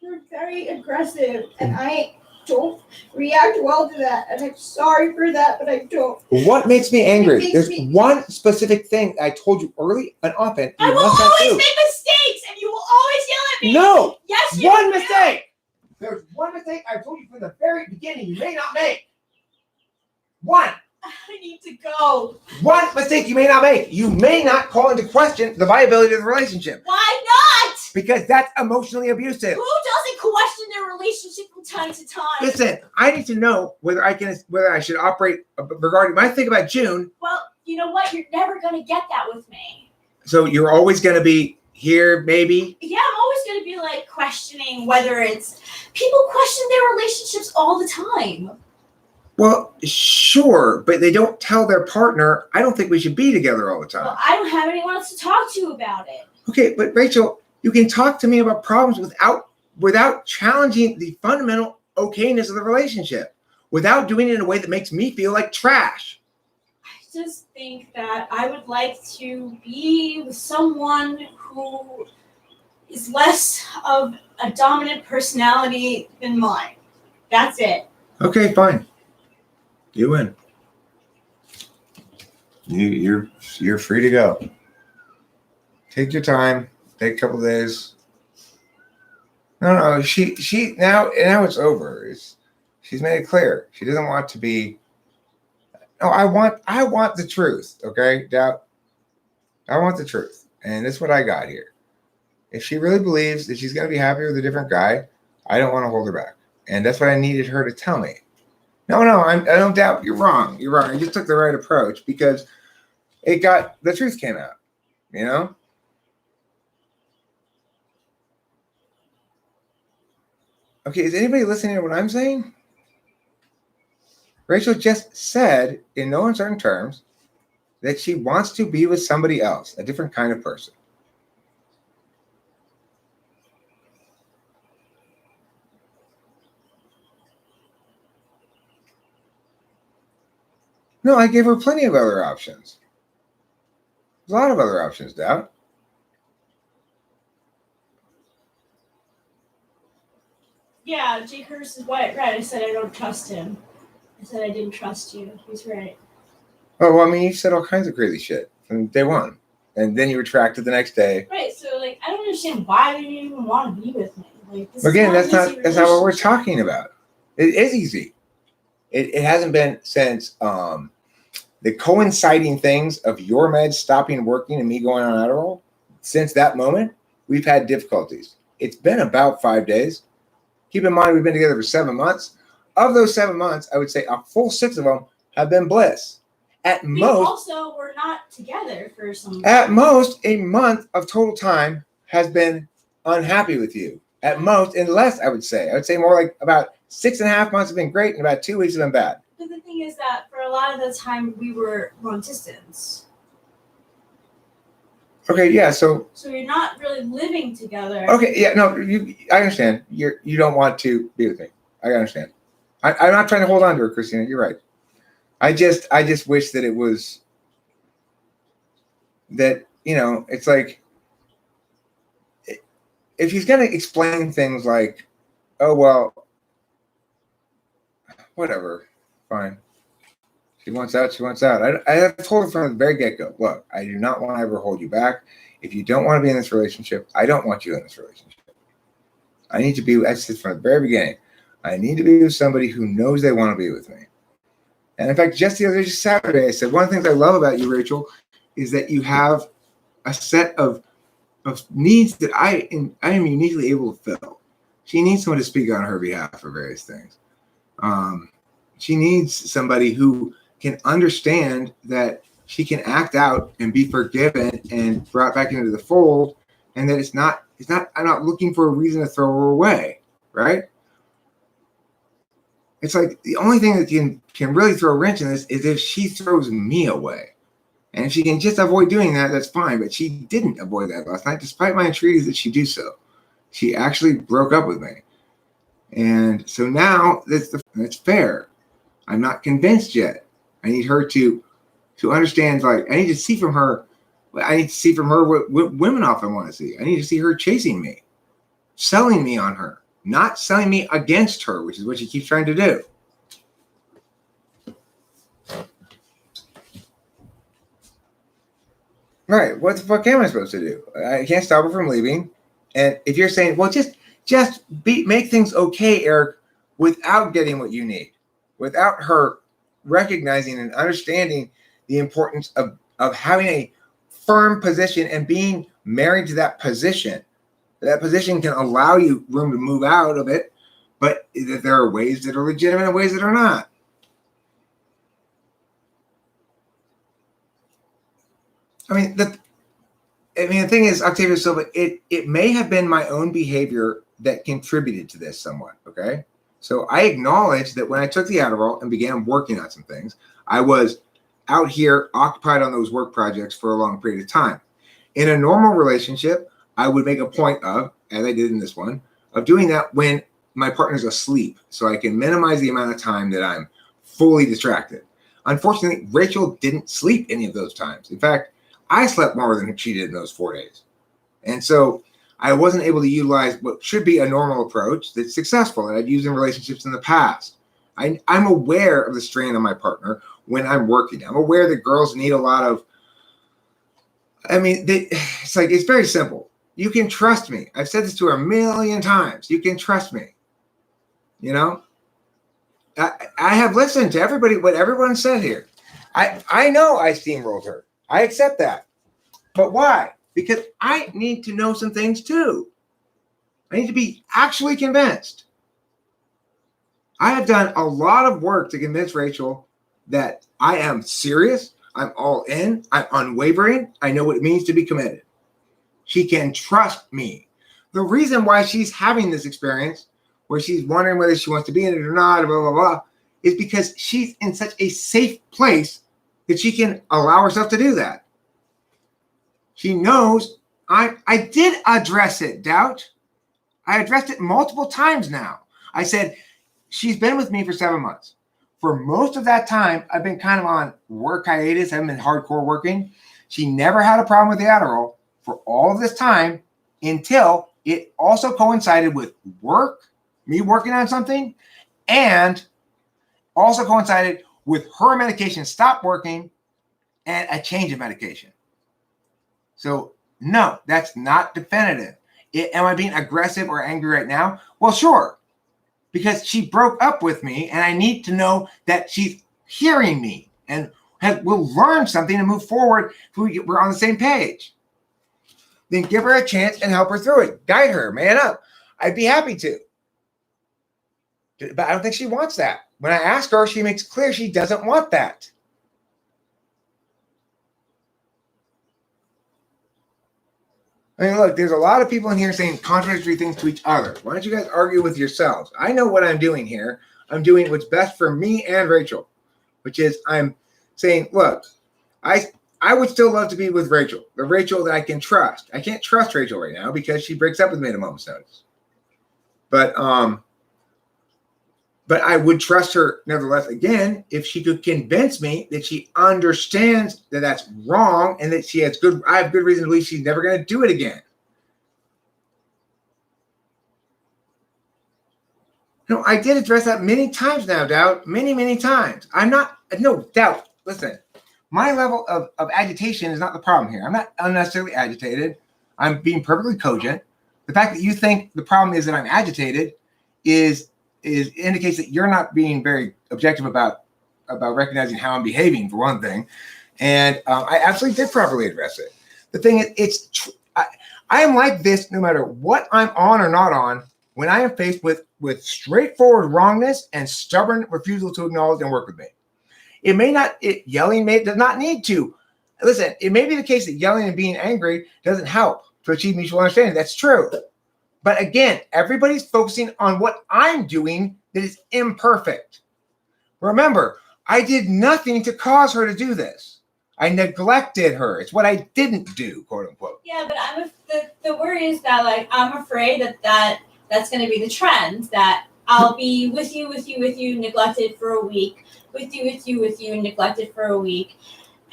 You're very aggressive, and I don't react well to that, and I'm sorry for that, but I don't. What makes me angry? There's one specific thing I told you early and often. I will always make mistakes, and you will always yell at me. No. Yes, you one will. Mistake. There's one mistake I told you from the very beginning you may not make. One. I need to go. One mistake you may not make. You may not call into question the viability of the relationship. Why not? Because that's emotionally abusive. Who doesn't question their relationship from time to time? Listen, I need to know whether I should operate regarding my thing about June. Well, you know what? You're never gonna get that with me. So you're always gonna be here, maybe? Yeah, I'm always gonna be like questioning whether it's people question their relationships all the time. Well, sure, but they don't tell their partner, I don't think we should be together all the time. Well, I don't have anyone else to talk to about it. Okay, but Rachel, you can talk to me about problems without challenging the fundamental okayness of the relationship, without doing it in a way that makes me feel like trash. I just think that I would like to be with someone who is less of a dominant personality than mine. That's it. Okay, fine. You win. You're free to go. Take your time. Take a couple of days. No. She now it's over. She's made it clear she doesn't want to be. No, I want the truth. Okay, Doubt. I want the truth, and this is what I got here. If she really believes that she's gonna be happy with a different guy, I don't want to hold her back, and that's what I needed her to tell me. No, I don't doubt. You're wrong. You're wrong. I just took the right approach because the truth came out. You know. Okay, is anybody listening to what I'm saying? Rachel just said, in no uncertain terms, that she wants to be with somebody else, a different kind of person. No, I gave her plenty of other options. A lot of other options, Doubt. Yeah, Jake Hurst is white right. I said I don't trust him. I said I didn't trust you. He's right. Oh, well, I mean, you said all kinds of crazy shit from day one. And then you retracted the next day. Right, so like I don't understand why they didn't even want to be with me. Like this Again, is that's not what we're talking about. It is easy. It hasn't been since the coinciding things of your meds stopping working and me going on Adderall. Since that moment, we've had difficulties. It's been about 5 days. Keep in mind, we've been together for 7 months. Of those 7 months, I would say a full 6 of them have been bliss. We also were not together for some. At most, a month of total time has been unhappy with you. At most, and less, I would say. I would say more like about 6.5 months have been great, and about 2 weeks have been bad. But the thing is that for a lot of the time we were long distance. Okay, yeah, so you're not really living together. Okay, yeah, no, I understand. You don't want to be with me. I understand. I'm not trying to hold on to her, Christina. You're right. I just wish that it was that, it's like if he's going to explain things like, oh, well, whatever, fine. She wants out, she wants out. I have told her from the very get-go, look, I do not want to ever hold you back. If you don't want to be in this relationship, I don't want you in this relationship. I need to be, I said from the very beginning, I need to be with somebody who knows they want to be with me. And in fact, just the other day, Saturday, I said, one of the things I love about you, Rachel, is that you have a set of needs that I am uniquely able to fill. She needs someone to speak on her behalf for various things. She needs somebody who can understand that she can act out and be forgiven and brought back into the fold, and that I'm not looking for a reason to throw her away, right? It's like the only thing that can really throw a wrench in this is if she throws me away. And if she can just avoid doing that, that's fine. But she didn't avoid that last night, despite my entreaties that she do so. She actually broke up with me. And so now that's fair. I'm not convinced yet. I need her to understand, like, I need to see from her what women often want to see. I need to see her chasing me, selling me on her, not selling me against her, which is what she keeps trying to do. Right. What the fuck am I supposed to do? I can't stop her from leaving. And if you're saying, well, just make things okay, Eric, without getting what you need, without her recognizing and understanding the importance of having a firm position and being married to that position. That position can allow you room to move out of it, but there are ways that are legitimate and ways that are not. I mean, the thing is, Octavia Silva, it may have been my own behavior that contributed to this somewhat, okay? So I acknowledge that when I took the Adderall and began working on some things, I was out here occupied on those work projects for a long period of time. In a normal relationship, I would make a point of, as I did in this one, of doing that when my partner's asleep, so I can minimize the amount of time that I'm fully distracted. Unfortunately, Rachel didn't sleep any of those times. In fact, I slept more than she did in those 4 days. And so I wasn't able to utilize what should be a normal approach that's successful that I've used in relationships in the past. I'm aware of the strain on my partner when I'm working. I'm aware that girls need a lot of, it's very simple. You can trust me. I've said this to her a million times. You can trust me. I have listened to what everyone said here. I know I steamrolled her. I accept that. But why? Because I need to know some things too. I need to be actually convinced. I have done a lot of work to convince Rachel that I am serious. I'm all in. I'm unwavering. I know what it means to be committed. She can trust me. The reason why she's having this experience where she's wondering whether she wants to be in it or not, blah, blah, blah, is because she's in such a safe place that she can allow herself to do that. She knows I did address it, Doubt. I addressed it multiple times now. I said, she's been with me for 7 months. For most of that time, I've been kind of on work hiatus. I haven't been hardcore working. She never had a problem with the Adderall for all of this time until it also coincided with work, me working on something, and also coincided with her medication stopped working and a change of medication. So no, that's not definitive. Am I being aggressive or angry right now? Well, sure, because she broke up with me and I need to know that she's hearing me and will learn something and move forward if we're on the same page. Then give her a chance and help her through it. Guide her, man up. I'd be happy to. But I don't think she wants that. When I ask her, she makes clear she doesn't want that. I mean, look, there's a lot of people in here saying contradictory things to each other. Why don't you guys argue with yourselves? I know what I'm doing here. I'm doing what's best for me and Rachel, which is I'm saying, look, I would still love to be with Rachel, the Rachel that I can trust. I can't trust Rachel right now because she breaks up with me at a moment's notice. But I would trust her nevertheless, again, if she could convince me that she understands that that's wrong and that I have good reason to believe she's never going to do it again. No, I did address that many times now, Doubt. Many, many times. No, Doubt, listen. My level of agitation is not the problem here. I'm not unnecessarily agitated. I'm being perfectly cogent. The fact that you think the problem is that I'm agitated indicates that you're not being very objective about recognizing how I'm behaving, for one thing. And I absolutely did properly address it. The thing is, I am like this no matter what I'm on or not on when I am faced with straightforward wrongness and stubborn refusal to acknowledge and work with me. Yelling does not need to. Listen, it may be the case that yelling and being angry doesn't help to achieve mutual understanding. That's true. But again, everybody's focusing on what I'm doing that is imperfect. Remember, I did nothing to cause her to do this. I neglected her. It's what I didn't do, quote unquote. Yeah, but the worry is that I'm afraid that's going to be the trend, that I'll be with you, neglected for a week, with you, neglected for a week.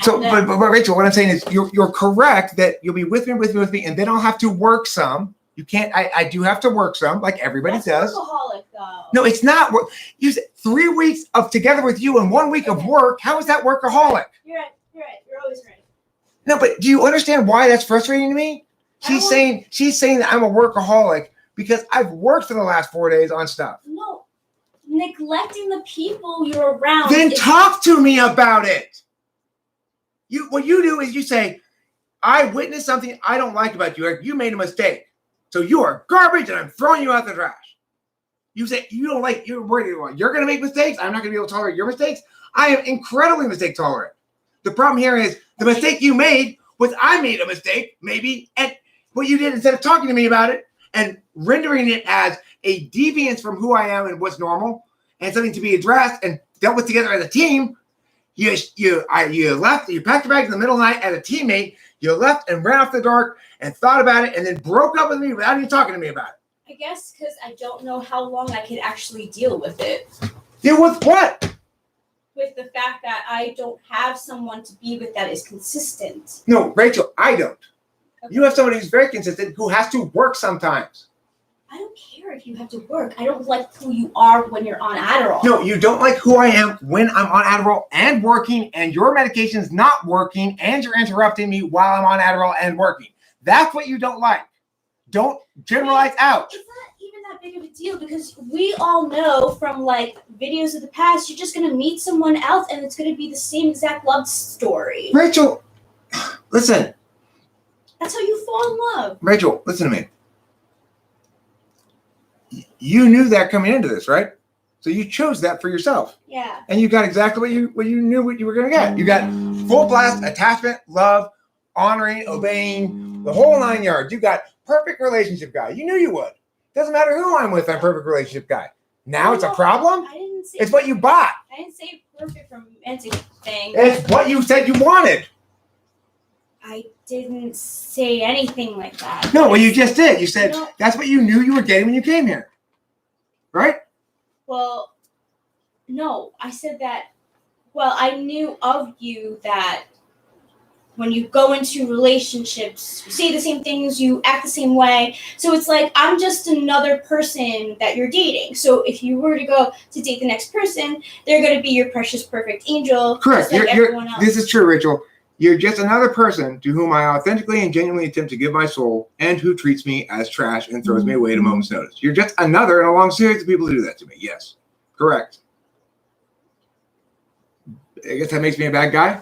So, but Rachel, what I'm saying is you're correct that you'll be with me, and then I'll have to work some. You can't. I do have to work some, like everybody does. Workaholic, though. No, it's not. You said 3 weeks of together with you and 1 week of work. How is that workaholic? You're right. You're always right. No, but do you understand why that's frustrating to me? She's saying that I'm a workaholic because I've worked for the last 4 days on stuff. No, neglecting the people you're around. Then talk to me about it. What you do is you say, I witnessed something I don't like about you. You made a mistake. So you are garbage and I'm throwing you out the trash. You say you're going to make mistakes. I'm not going to be able to tolerate your mistakes. I am incredibly mistake tolerant. The problem here is the mistake you made was I made a mistake, maybe, and what you did instead of talking to me about it and rendering it as a deviance from who I am and what's normal and something to be addressed and dealt with together as a team, you left, you packed your bags in the middle of the night as a teammate, you left and ran off the dark and thought about it and then broke up with me without even talking to me about it. I guess because I don't know how long I could actually deal with it. Deal with what? With the fact that I don't have someone to be with that is consistent. No, Rachel, I don't. Okay. You have somebody who's very consistent who has to work sometimes. I don't care if you have to work. I don't like who you are when you're on Adderall. No, you don't like who I am when I'm on Adderall and working and your medication's not working and you're interrupting me while I'm on Adderall and working. That's what you don't like. Don't generalize out. It's not even that big of a deal because we all know from like videos of the past, you're just gonna meet someone else and it's gonna be the same exact love story. Rachel, listen. That's how you fall in love. Rachel, listen to me. You knew that coming into this, right? So you chose that for yourself. Yeah. And you got exactly what you knew what you were going to get. You got full blast attachment, love, honoring, obeying, the whole 9 yards. You got perfect relationship guy. You knew you would. Doesn't matter who I'm with, I'm perfect relationship guy. Now it's a problem? I didn't say it's what you bought. I didn't say perfect romantic thing. It's what you said you wanted. I didn't say anything like that. No, well, you just did. You said that's what you knew you were getting when you came here. Right? Well, no, I said that, well, I knew of you that when you go into relationships, you say the same things, you act the same way. So it's like, I'm just another person that you're dating. So if you were to go to date the next person, they're going to be your precious, perfect angel. Correct. Just like everyone else. This is true, Rachel. You're just another person to whom I authentically and genuinely attempt to give my soul and who treats me as trash and throws me away at a moment's notice. You're just another in a long series of people who do that to me. Yes. Correct. I guess that makes me a bad guy.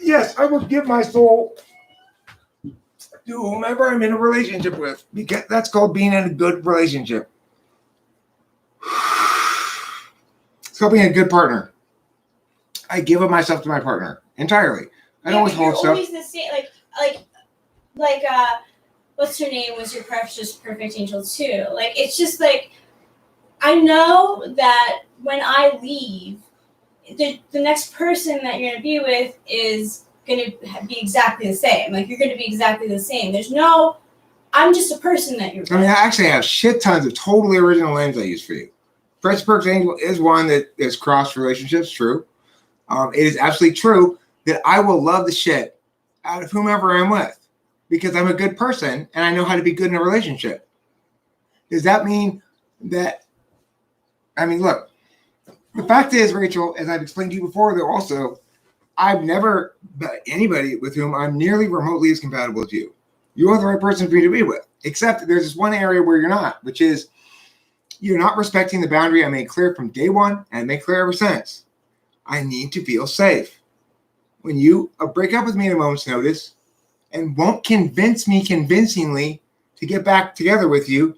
Yes, I will give my soul to whomever I'm in a relationship with, because that's called being in a good relationship. It's called being a good partner. I give of myself to my partner entirely. I don't withhold stuff. Always the same, like, what's her name was your precious, perfect angel too. Like, it's just like, I know that when I leave, the next person that you're going to be with is going to be exactly the same. Like, you're going to be exactly the same. I'm just a person that you're with. I mean, I actually have shit tons of totally original names I use for you. Precious Perfect Angel is one that is cross relationships, true. It is absolutely true that I will love the shit out of whomever I'm with because I'm a good person and I know how to be good in a relationship. Does that mean that, I mean, look, the fact is, Rachel, as I've explained to you before, though, also, I've never met anybody with whom I'm nearly remotely as compatible as you. You are the right person for me to be with, except there's this one area where you're not, which is you're not respecting the boundary I made clear from day one and made clear ever since. I need to feel safe. When you break up with me at a moment's notice and won't convince me convincingly to get back together with you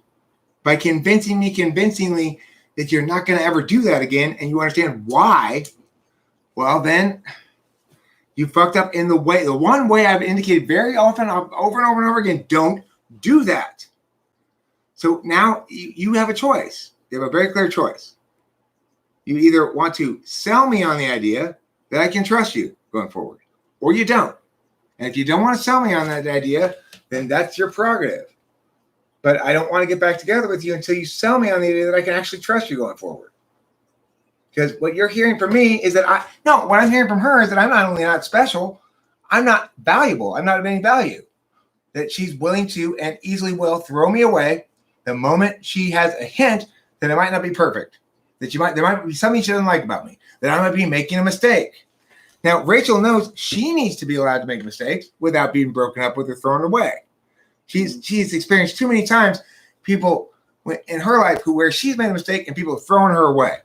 by convincing me convincingly that you're not going to ever do that again and you understand why, well, then you fucked up in the one way I've indicated very often, over and over and over again, don't do that. So now you have a choice. You have a very clear choice. You either want to sell me on the idea that I can trust you going forward, or you don't. And if you don't want to sell me on that idea, then that's your prerogative. But I don't want to get back together with you until you sell me on the idea that I can actually trust you going forward. Because what you're hearing from me is that what I'm hearing from her is that I'm not only not special, I'm not valuable. I'm not of any value. That she's willing to and easily will throw me away the moment she has a hint that I might not be perfect. That there might be something she doesn't like about me. That I might be making a mistake. Now, Rachel knows she needs to be allowed to make mistakes without being broken up with or thrown away. She's experienced too many times people in her life where she's made a mistake and people have thrown her away.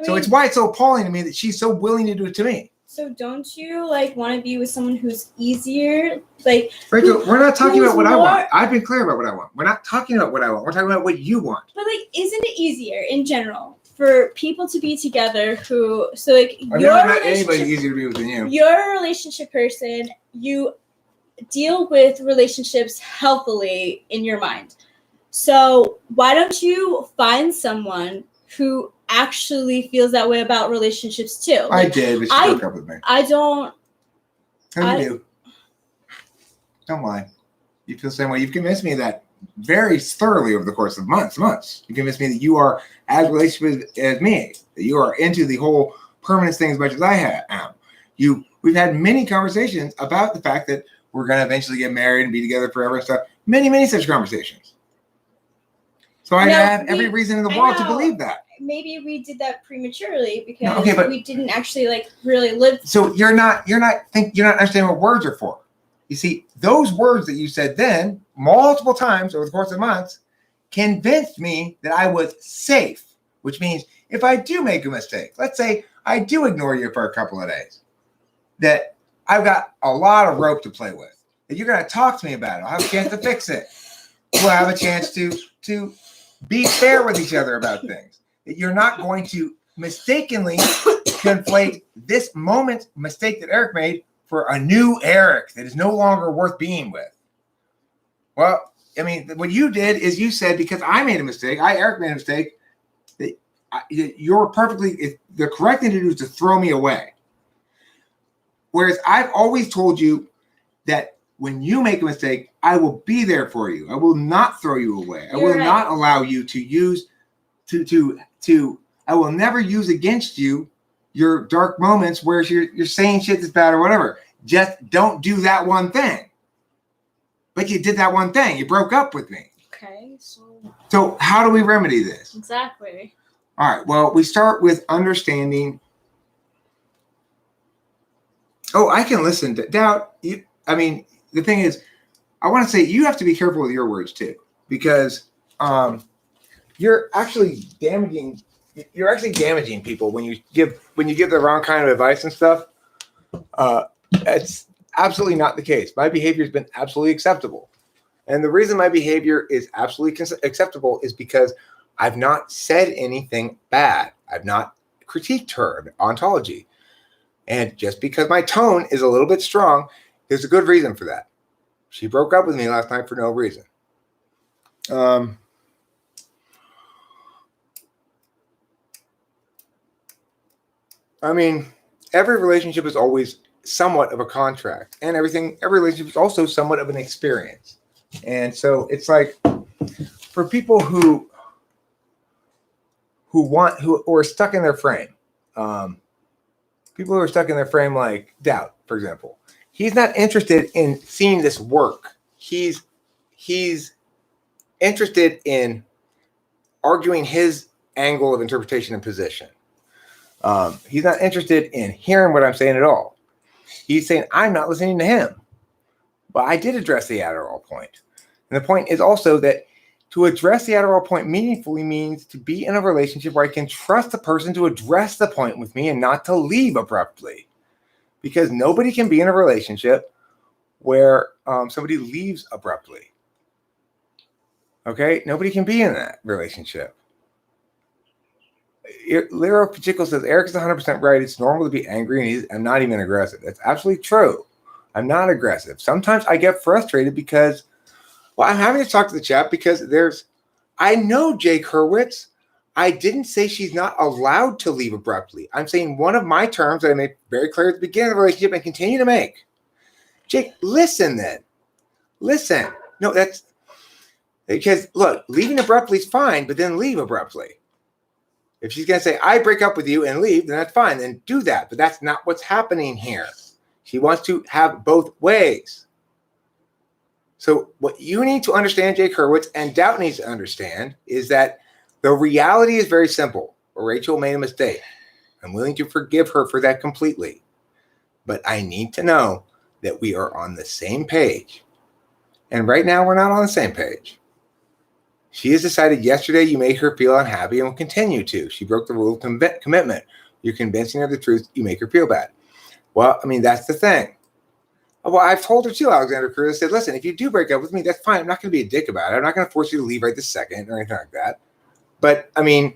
So it's why it's so appalling to me that she's so willing to do it to me. So don't you want to be with someone who's easier? Like, Rachel, we're not talking about what I want. I've been clear about what I want. We're not talking about what I want. We're talking about what you want. But isn't it easier in general for people to be together I've never met anybody easier to be with than you. You're a relationship person. You deal with relationships healthily in your mind. So why don't you find someone who actually feels that way about relationships too? I did, but she broke up with me. I don't. How do you do? Don't lie. You feel the same way. You've convinced me of that very thoroughly over the course of months. You convinced me that you are as relationship as me, that you are into the whole permanence thing as much as I am. We've had many conversations about the fact that we're going to eventually get married and be together forever and stuff. Many, many such conversations. So I No, have every reason in the I world to know. believe that. Maybe we did that prematurely because No, okay, but- we didn't actually like really live. So you're not understanding what words are for. You see, those words that you said then multiple times over the course of months convinced me that I was safe, which means if I do make a mistake, let's say I do ignore you for a couple of days, that I've got a lot of rope to play with. That you're going to talk to me about it. I'll have a chance to fix it. We'll have a chance to be fair with each other about things. That you're not going to mistakenly conflate this moment mistake that Eric made for a new Eric that is no longer worth being with. Well, I mean, what you did is you said, because I made a mistake, Eric made a mistake, that you're perfectly, the correct thing to do is to throw me away. Whereas I've always told you that when you make a mistake, I will be there for you. I will not throw you away. I will not allow you to use, I will never use against you your dark moments where you're saying shit that's bad or whatever. Just don't do that one thing. But you did that one thing. You broke up with me. Okay, so how do we remedy this? Exactly. All right. Well, we start with understanding. Oh, I can listen to doubt. I mean, the thing is, I want to say you have to be careful with your words too, because you're actually damaging. You're actually damaging people when you give the wrong kind of advice and stuff. It's absolutely not the case. My behavior has been absolutely acceptable. And the reason my behavior is absolutely acceptable is because I've not said anything bad. I've not critiqued her ontology. And just because my tone is a little bit strong, there's a good reason for that. She broke up with me last night for no reason. I mean, every relationship is always somewhat of a contract, and every relationship is also somewhat of an experience. And so it's like, for people who are stuck in their frame, people who are stuck in their frame, like Doubt, for example, he's not interested in seeing this work. He's interested in arguing his angle of interpretation and position. He's not interested in hearing what I'm saying at all. He's saying, I'm not listening to him. But I did address the Adderall point. And the point is also that to address the Adderall point meaningfully means to be in a relationship where I can trust the person to address the point with me and not to leave abruptly. Because nobody can be in a relationship where somebody leaves abruptly. Okay? Nobody can be in that relationship. Lero Pacheco says, Eric is 100% right. It's normal to be angry, and I'm not even aggressive. That's absolutely true. I'm not aggressive. Sometimes I get frustrated because, well, I'm having to talk to the chat because I know Jake Hurwitz. I didn't say she's not allowed to leave abruptly. I'm saying one of my terms that I made very clear at the beginning of the relationship and continue to make. Jake, listen then. Listen. No, that's because, look, leaving abruptly is fine, but then leave abruptly. If she's going to say, I break up with you and leave, then that's fine. Then do that. But that's not what's happening here. She wants to have both ways. So what you need to understand, Jake Hurwitz, and Doubt needs to understand, is that the reality is very simple. Rachel made a mistake. I'm willing to forgive her for that completely. But I need to know that we are on the same page. And right now, we're not on the same page. She has decided yesterday you made her feel unhappy and will continue to. She broke the rule of commitment. You're convincing her of the truth. You make her feel bad. Well, I mean, that's the thing. Well, I've told her too, Alexander Cruz. I said, listen, if you do break up with me, that's fine. I'm not going to be a dick about it. I'm not going to force you to leave right this second or anything like that. But, I mean,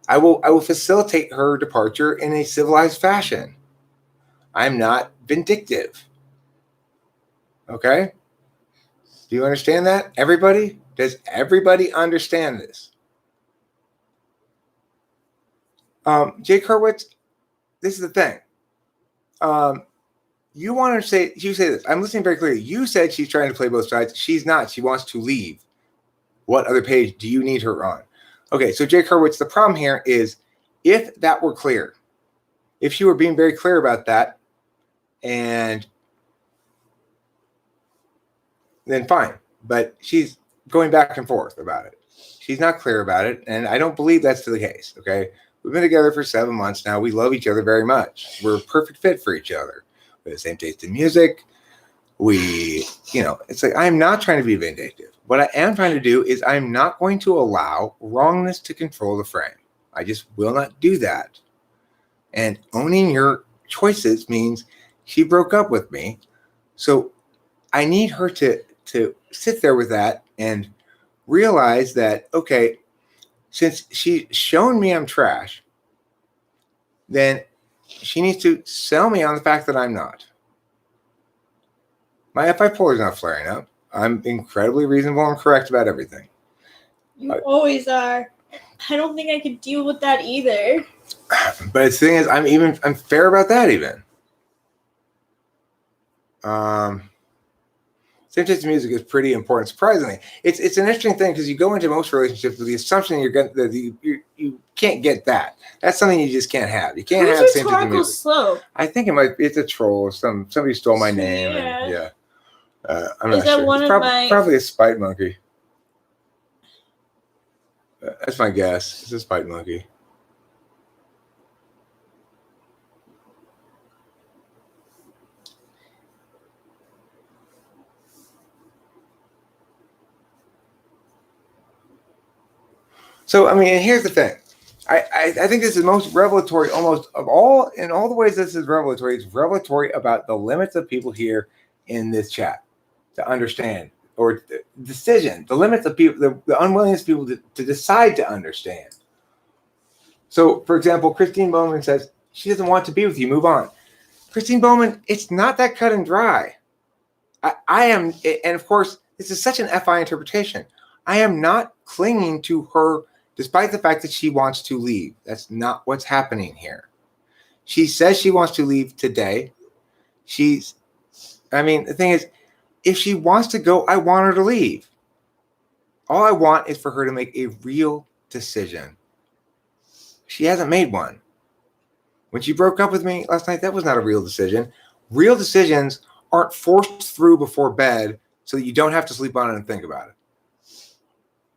I will facilitate her departure in a civilized fashion. I'm not vindictive. Okay? Do you understand that, everybody? Does everybody understand this? Jake Hurwitz, this is the thing. You want to say, you say this. I'm listening very clearly. You said she's trying to play both sides. She's not. She wants to leave. What other page do you need her on? Okay, so Jake Hurwitz, the problem here is if that were clear, if she were being very clear about that, and then fine. But she's going back and forth about it. She's not clear about it, and I don't believe that's the case. Okay, we've been together for 7 months now. We love each other very much. We're a perfect fit for each other. We have the same taste in music. It's like, I'm not trying to be vindictive. What I am trying to do is I'm not going to allow wrongness to control the frame. I just will not do that. And owning your choices means she broke up with me. So I need her to sit there with that and realize that, okay, since she's shown me I'm trash, then she needs to sell me on the fact that I'm not. My F5 is not flaring up. I'm incredibly reasonable and correct about everything. You always are. I don't think I could deal with that either. But the thing is, I'm fair about that even. Same taste in music is pretty important. Surprisingly, it's an interesting thing because you go into most relationships with the assumption you can't get that. That's something you just can't have. You can't have same taste in music. Slope? I think it's a troll. Somebody stole my name. Yeah. And, I'm is not that sure. one It's of my? Probably a spite monkey. That's my guess. It's a spite monkey. So, I mean, here's the thing. I think this is most revelatory almost of all, in all the ways this is revelatory. It's revelatory about the limits of people here in this chat to understand, or decision, the limits of people, the unwillingness of people to decide to understand. So, for example, Christine Bowman says she doesn't want to be with you. Move on. Christine Bowman, it's not that cut and dry. I am, and of course, this is such an FI interpretation. I am not clinging to her despite the fact that she wants to leave. That's not what's happening here. She says she wants to leave today. The thing is, if she wants to go, I want her to leave. All I want is for her to make a real decision. She hasn't made one. When she broke up with me last night, that was not a real decision. Real decisions aren't forced through before bed so that you don't have to sleep on it and think about it.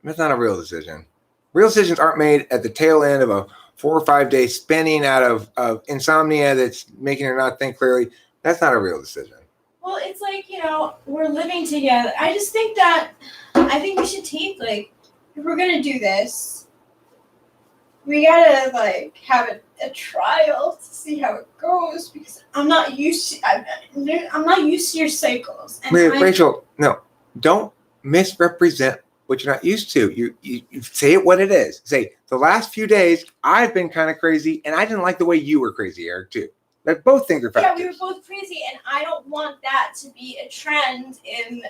That's not a real decision. Real decisions aren't made at the tail end of a 4 or 5 day spinning out of insomnia that's making her not think clearly. That's not a real decision. Well, it's like, we're living together. I just think we should take, if we're going to do this, we got to, have a trial to see how it goes, because I'm not used to your cycles. And Rachel, no, don't misrepresent what you're not used to. You say it what it is. Say, the last few days, I've been kind of crazy, and I didn't like the way you were crazy, Eric, too. Like, both things are factors. Yeah, we were both crazy, and I don't want that to be a trend in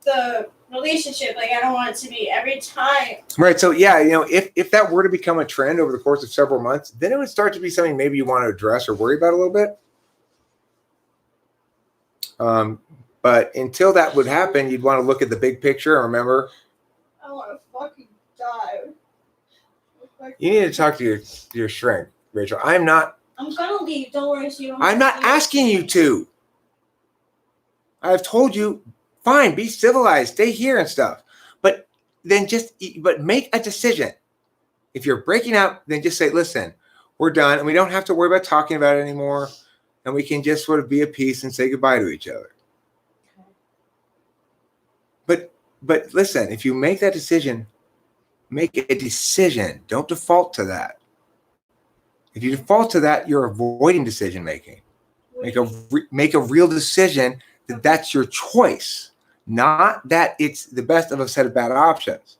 the relationship. I don't want it to be every time. Right. So, yeah, if that were to become a trend over the course of several months, then it would start to be something maybe you want to address or worry about a little bit. But until that would happen, you'd want to look at the big picture and remember. I want to fucking die. You need to talk to your shrink, Rachel. I'm gonna leave. Don't worry. So you don't. I'm not asking you to. I've told you, fine, be civilized, stay here and stuff. But then but make a decision. If you're breaking up, then just say, listen, we're done, and we don't have to worry about talking about it anymore, and we can just sort of be at peace and say goodbye to each other. But listen, if you make that decision, make a decision. Don't default to that. If you default to that, you're avoiding decision making. Make a real decision that that's your choice, not that it's the best of a set of bad options.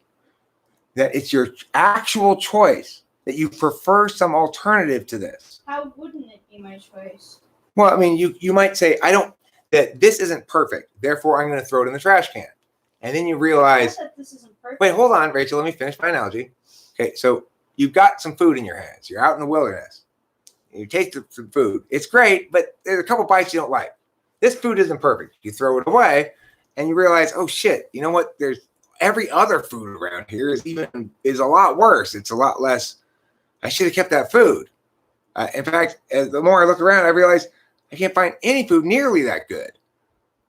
That it's your actual choice, that you prefer some alternative to this. How wouldn't it be my choice? Well, I mean, you might say, that this isn't perfect, therefore I'm going to throw it in the trash can. And then you realize, that this isn't perfect. Wait, hold on, Rachel, let me finish my analogy. Okay, so you've got some food in your hands. You're out in the wilderness. You taste some food. It's great, but there's a couple bites you don't like. This food isn't perfect. You throw it away, and you realize, oh shit, you know what? There's every other food around here is a lot worse. It's a lot less. I should have kept that food. In fact, the more I look around, I realize I can't find any food nearly that good.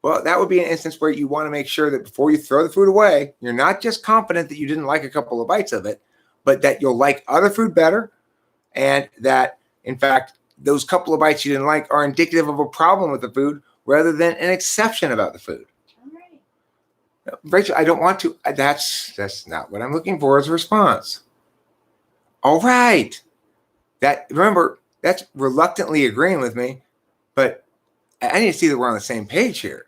Well, that would be an instance where you want to make sure that before you throw the food away, you're not just confident that you didn't like a couple of bites of it, but that you'll like other food better, and that, in fact, those couple of bites you didn't like are indicative of a problem with the food rather than an exception about the food. All right. Rachel, I don't want to. That's not what I'm looking for as a response. All right. Remember, that's reluctantly agreeing with me, but I need to see that we're on the same page here.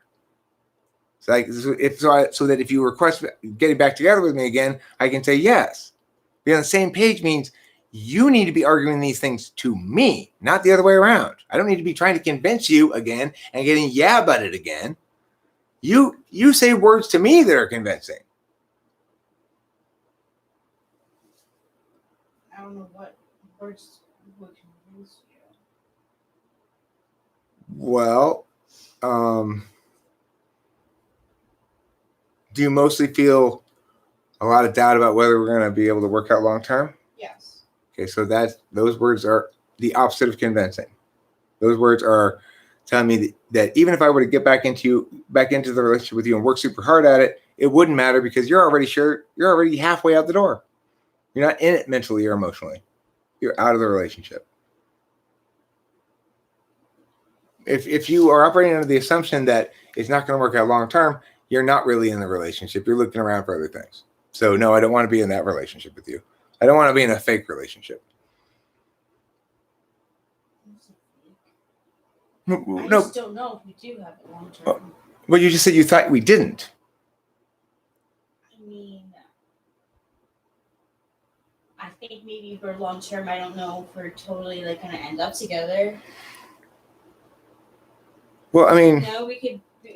So that if you request getting back together with me again, I can say yes. Being on the same page means you need to be arguing these things to me, not the other way around. I don't need to be trying to convince you again and getting yeah butted again. You say words to me that are convincing. I don't know what words would convince you. Well, do you mostly feel a lot of doubt about whether we're going to be able to work out long term? Yes. Okay, so those words are the opposite of convincing. Those words are telling me that even if I were to get back into the relationship with you and work super hard at it, it wouldn't matter because you're already halfway out the door. You're not in it mentally or emotionally. You're out of the relationship. If you are operating under the assumption that it's not going to work out long term, you're not really in the relationship. You're looking around for other things. So no, I don't want to be in that relationship with you. I don't want to be in a fake relationship. I just don't know if we do have it long term. Well, you just said you thought we didn't. I mean, I think maybe for long term, I don't know if we're totally like gonna end up together. Well, I mean, No,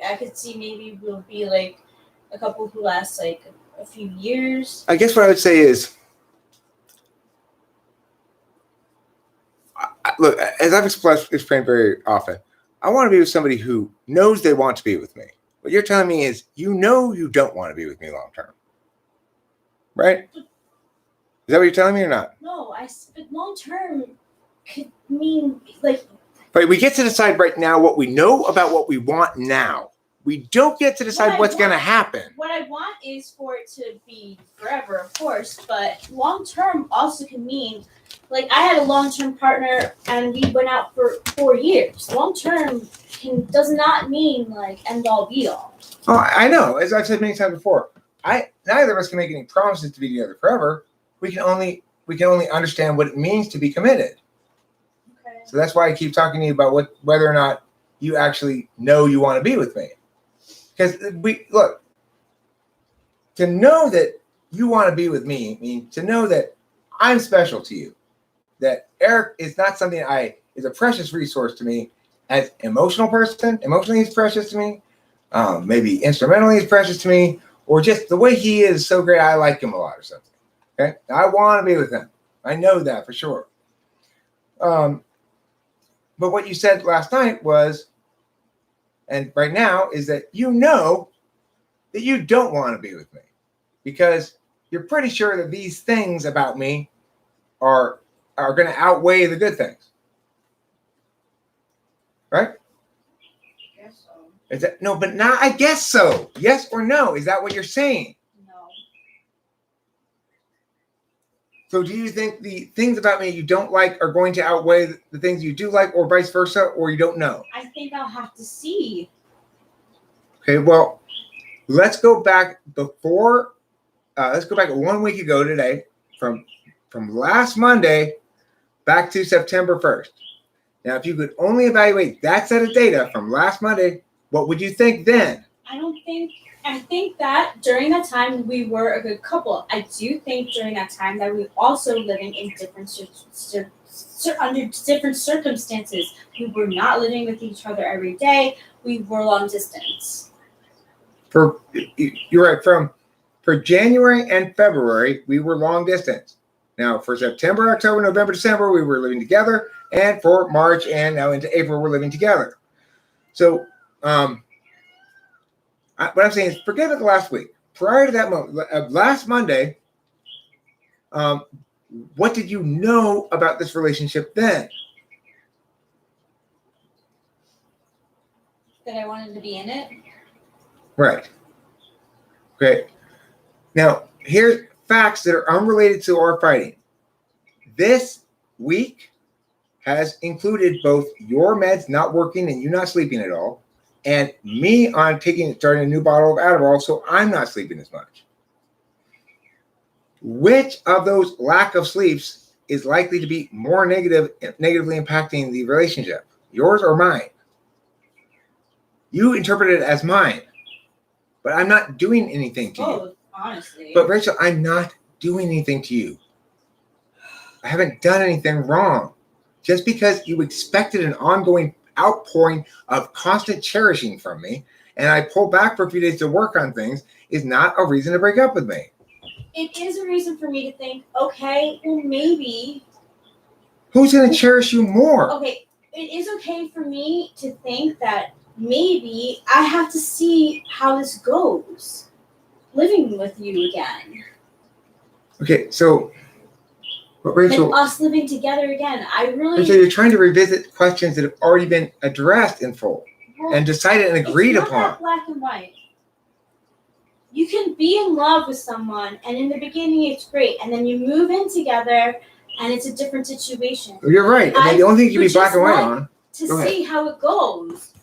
I could see maybe we'll be like a couple who lasts like a few years. I guess what I would say is, look, as I've explained very often, I want to be with somebody who knows they want to be with me. What you're telling me is, you don't want to be with me long term, right? Is that what you're telling me or not? No, but long term could mean like. Right, we get to decide right now what we know about what we want now. We don't get to decide what's going to happen. What I want is for it to be forever, of course, but long term also can mean, like, I had a long term partner and we went out for 4 years. Long term does not mean like end all be all. Oh, I know. As I've said many times before, neither of us can make any promises to be together forever. We can only understand what it means to be committed. Okay. So that's why I keep talking to you about whether or not you actually know you want to be with me. Because to know that you want to be with me means to know that I'm special to you. That Eric is not something is a precious resource to me as emotional person. Emotionally, he's precious to me. Maybe instrumentally, he's precious to me, or just the way he is so great. I like him a lot or something. Okay, I want to be with him. I know that for sure. But what you said last night was, and right now, is that you know that you don't want to be with me because you're pretty sure that these things about me are going to outweigh the good things. Right? I guess so. Is that no? But now I guess so. Yes or no? Is that what you're saying? No. So do you think the things about me you don't like are going to outweigh the things you do like, or vice versa, or you don't know? I think I'll have to see. Okay, well, let's go back before. Let's go back 1 week ago today, from last Monday back to September 1st. Now, if you could only evaluate that set of data from last Monday, what would you think then? I think that during that time we were a good couple. I do think during that time that we were also living in under different circumstances. We were not living with each other every day. We were long distance. You're right. For January and February, we were long distance. Now, for September, October, November, December, we were living together. And for March and now into April, we're living together. So, what I'm saying is, forget it last week. Prior to that moment, last Monday, what did you know about this relationship then? That I wanted to be in it. Right. Okay. Now, here's facts that are unrelated to our fighting. This week has included both your meds not working and you not sleeping at all, and me starting a new bottle of Adderall, so I'm not sleeping as much. Which of those lack of sleeps is likely to be more negatively impacting the relationship? Yours or mine? You interpret it as mine, but I'm not doing anything to you. Both, honestly. But Rachel, I'm not doing anything to you. I haven't done anything wrong. Just because you expected an ongoing outpouring of constant cherishing from me, and I pull back for a few days to work on things, is not a reason to break up with me. It is a reason for me to think, okay, well, maybe. Who's going to cherish you more? Okay, it is okay for me to think that maybe I have to see how this goes, living with you again. Okay, so, but Rachel, like us living together again. Rachel, you're trying to revisit questions that have already been addressed in full and decided and agreed upon. It's not that black and white. You can be in love with someone, and in the beginning it's great, and then you move in together, and it's a different situation. You're right. I mean, the only thing you can be black and white on. To see how it goes.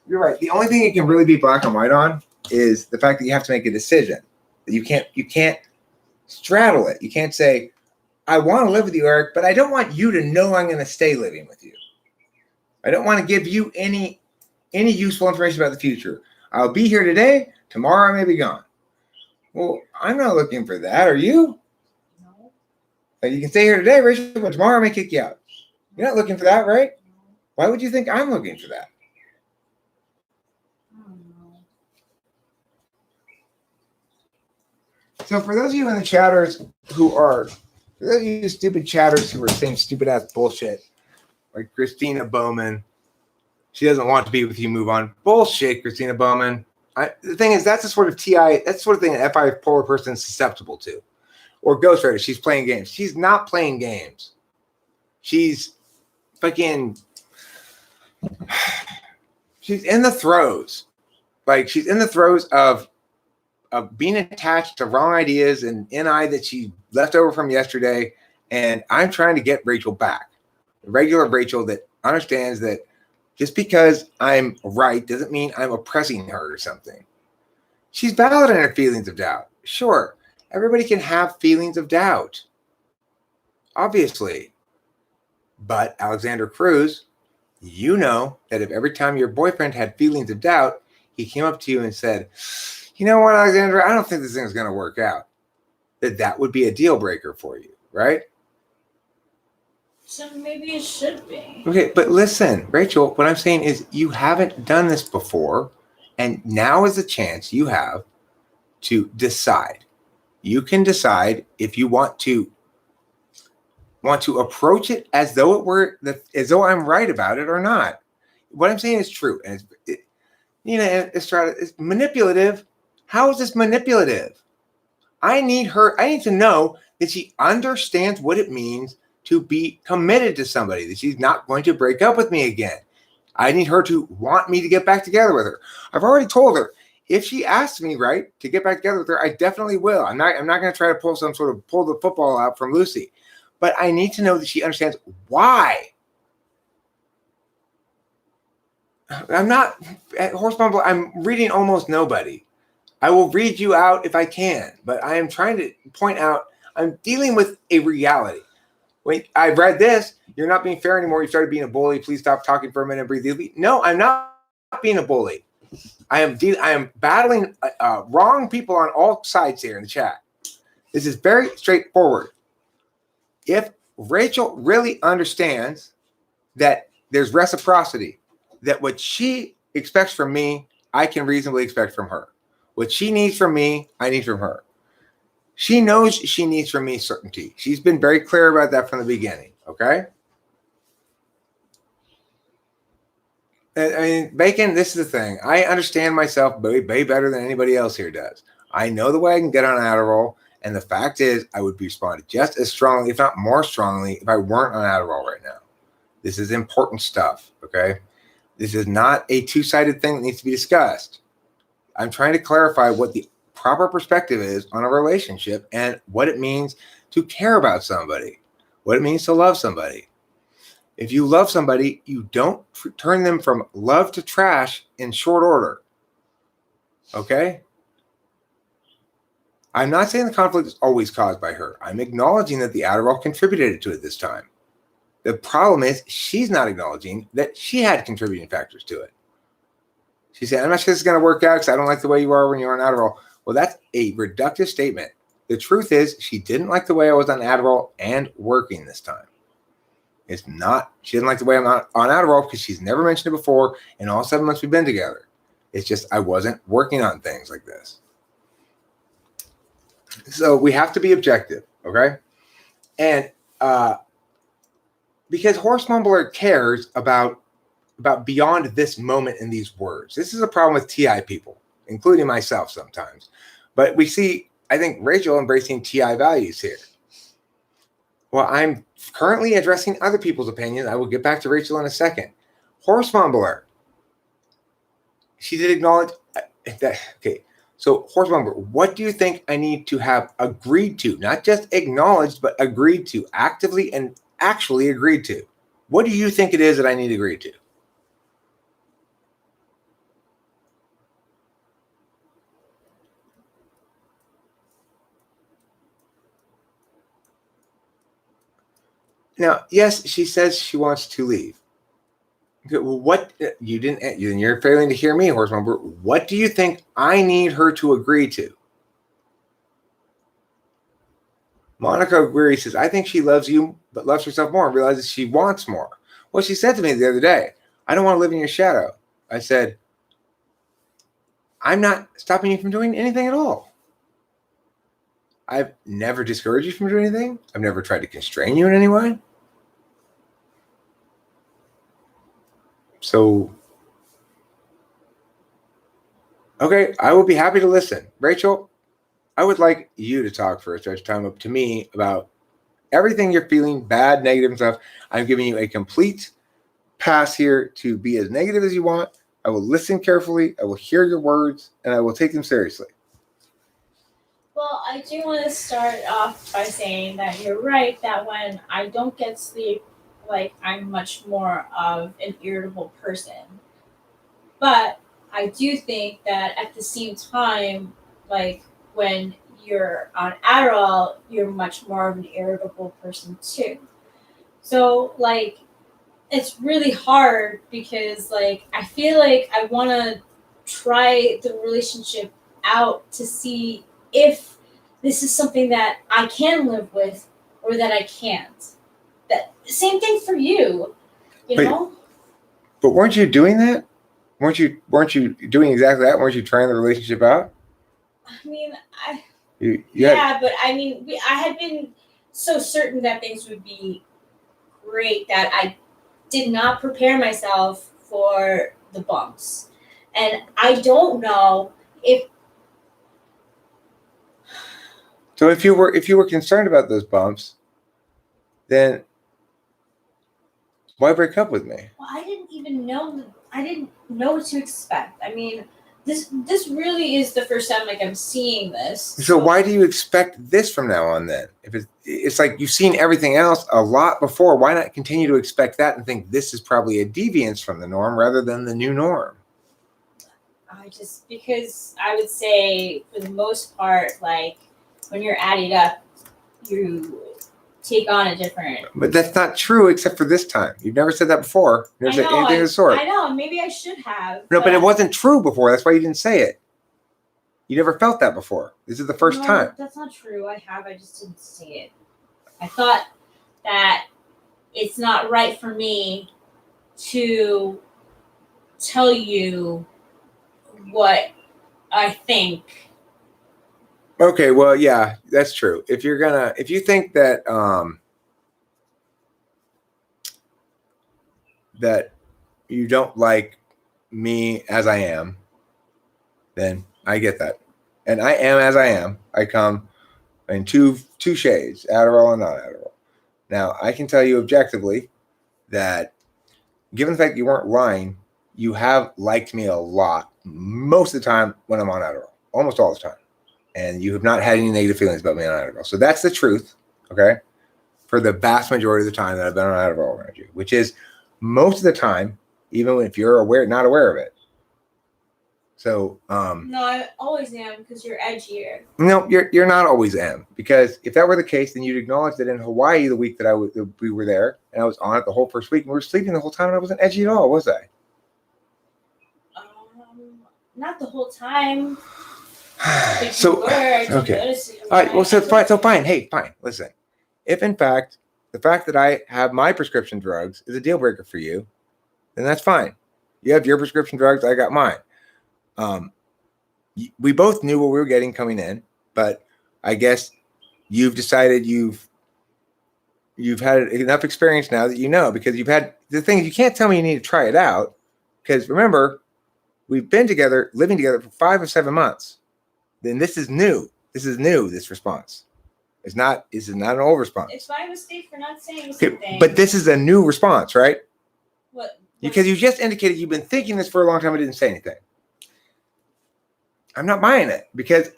You're right. The only thing you can really be black and white on is the fact that you have to make a decision. You can't straddle it. You can't say, I want to live with you, Eric, but I don't want you to know I'm going to stay living with you. I don't want to give you any useful information about the future. I'll be here today. Tomorrow I may be gone. Well, I'm not looking for that. Are you? No. You can stay here today, Rachel, but tomorrow I may kick you out. You're not looking for that, right? Why would you think I'm looking for that? I don't know. So for those of you in the chatters for those of you stupid chatters who are saying stupid ass bullshit, like Christina Bowman, she doesn't want to be with you, move on. Bullshit, Christina Bowman. The thing is, that's the sort of thing an FI polar person is susceptible to. Or Ghost Rider, she's playing games. She's not playing games. She's fucking, she's in the throes. Like, she's in the throes of being attached to wrong ideas and NI that she left over from yesterday. And I'm trying to get Rachel back. Regular Rachel that understands that just because I'm right doesn't mean I'm oppressing her or something. She's valid in her feelings of doubt. Sure, everybody can have feelings of doubt. Obviously. But Alexander Cruz, you know that if every time your boyfriend had feelings of doubt, he came up to you and said, you know what, Alexander, I don't think this thing's going to work out. That would be a deal breaker for you, right? So maybe it should be. Okay, but listen, Rachel, what I'm saying is you haven't done this before, and now is the chance you have to decide. You can decide if you want to approach it as though I'm right about it or not. What I'm saying is true, and it's manipulative. How is this manipulative? I need to know that she understands what it means to be committed to somebody, that she's not going to break up with me again. I need her to want me to get back together with her. I've already told her if she asks me, right, to get back together with her, I definitely will. I'm not going to try to pull the football out from Lucy, but I need to know that she understands why. I'm not at Horsebumble. I'm reading almost nobody. I will read you out if I can, but I am trying to point out I'm dealing with a reality. When I read this, you're not being fair anymore. You started being a bully. Please stop talking for a minute and breathe deeply. No, I'm not being a bully. I am battling wrong people on all sides here in the chat. This is very straightforward. If Rachel really understands that there's reciprocity, that what she expects from me, I can reasonably expect from her. What she needs from me, I need from her. She knows she needs from me certainty. She's been very clear about that from the beginning, okay? I mean, Bacon, this is the thing. I understand myself way better than anybody else here does. I know the way I can get on Adderall, and the fact is I would be responding just as strongly, if not more strongly, if I weren't on Adderall right now. This is important stuff, okay? This is not a two-sided thing that needs to be discussed. I'm trying to clarify what the proper perspective is on a relationship and what it means to care about somebody, what it means to love somebody. If you love somebody, you don't turn them from love to trash in short order. Okay? I'm not saying the conflict is always caused by her. I'm acknowledging that the Adderall contributed to it this time. The problem is she's not acknowledging that she had contributing factors to it. She said, I'm not sure this is going to work out because I don't like the way you are when you're on Adderall. Well, that's a reductive statement. The truth is she didn't like the way I was on Adderall and working this time. It's not, she didn't like the way I'm on Adderall because she's never mentioned it before in all 7 months we've been together. It's just I wasn't working on things like this. So we have to be objective, okay? And because Horse Mumbler cares about beyond this moment in these words. This is a problem with TI people, including myself sometimes. But we see, I think, Rachel embracing TI values here. Well, I'm currently addressing other people's opinions. I will get back to Rachel in a second. Horse Mumbler. She did acknowledge that. Okay, so Horse Mumbler, what do you think I need to have agreed to? Not just acknowledged, but agreed to, actively and actually agreed to. What do you think it is that I need to agree to? Now, yes, she says she wants to leave. Okay, well, what you're failing to hear me, Horse Member. What do you think I need her to agree to? Monica Weary says, I think she loves you, but loves herself more and realizes she wants more. Well, she said to me the other day, I don't want to live in your shadow. I said, I'm not stopping you from doing anything at all. I've never discouraged you from doing anything. I've never tried to constrain you in any way. So, okay, I will be happy to listen. Rachel, I would like you to talk for a stretch of time up to me about everything you're feeling, bad, negative and stuff. I'm giving you a complete pass here to be as negative as you want. I will listen carefully. I will hear your words, and I will take them seriously. Well, I do want to start off by saying that you're right that when I don't get sleep, like I'm much more of an irritable person. But I do think that at the same time, like when you're on Adderall, you're much more of an irritable person too. So like it's really hard because like I feel like I want to try the relationship out to see if this is something that I can live with or that I can't. That same thing for you, you know? But weren't you doing that? Weren't you doing exactly that? Weren't you trying the relationship out? I mean, But I mean, I had been so certain that things would be great that I did not prepare myself for the bumps. And I don't know if So if you were concerned about those bumps, then why break up with me? well, I didn't even know I didn't know what to expect. I mean, this really is the first time like I'm seeing this. So why do you expect this from now on then? If it's like you've seen everything else a lot before, why not continue to expect that and think this is probably a deviance from the norm rather than the new norm? Because I would say for the most part, like when you're adding up, you take on a different. But that's not true except for this time. You've never said that before. You never said anything of the sort. I know, maybe I should have. No, but it wasn't true before. That's why you didn't say it. You never felt that before. This is the first time. That's not true. I just didn't say it. I thought that it's not right for me to tell you what I think. Okay, well, yeah, that's true. If you think that that you don't like me as I am, then I get that. And I am as I am. I come in two shades, Adderall and non-Adderall. Now, I can tell you objectively that given the fact you weren't lying, you have liked me a lot most of the time when I'm on Adderall, almost all the time. And you have not had any negative feelings about me on Adderall. So that's the truth, okay? For the vast majority of the time that I've been on Adderall around you, which is most of the time, even if you're not aware of it. So no, I always am because you're edgier. No, you're not always am, because if that were the case, then you'd acknowledge that in Hawaii the week that we were there and I was on it the whole first week and we were sleeping the whole time and I wasn't edgy at all, was I? Not the whole time. So okay, all right. Well, so fine. So fine. Hey, fine. Listen, if in fact the fact that I have my prescription drugs is a deal breaker for you, then that's fine. You have your prescription drugs. I got mine. We both knew what we were getting coming in, but I guess you've decided you've had enough experience now that you know, because you've had the thing. You can't tell me you need to try it out, because remember, we've been together, living together for 5 or 7 months. Then this is new. This is new. This response. This is not an old response. It's my mistake for not saying something. But this is a new response, right? What? Because you just indicated you've been thinking this for a long time and didn't say anything. I'm not buying it, because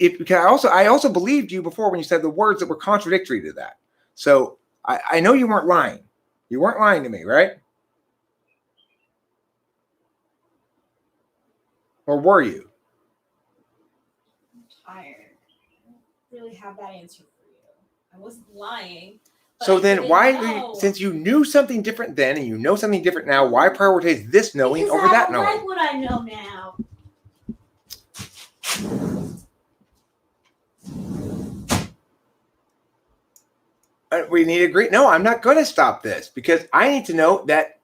I also believed you before when you said the words that were contradictory to that. So I know you weren't lying. You weren't lying to me, right? Or were you? Tired. I don't really have that answer for you. I wasn't lying. So then why, since you knew something different then and you know something different now, why prioritize this knowing over that knowing? I like what I know now. We need to agree. No, I'm not going to stop this, because I need to know that.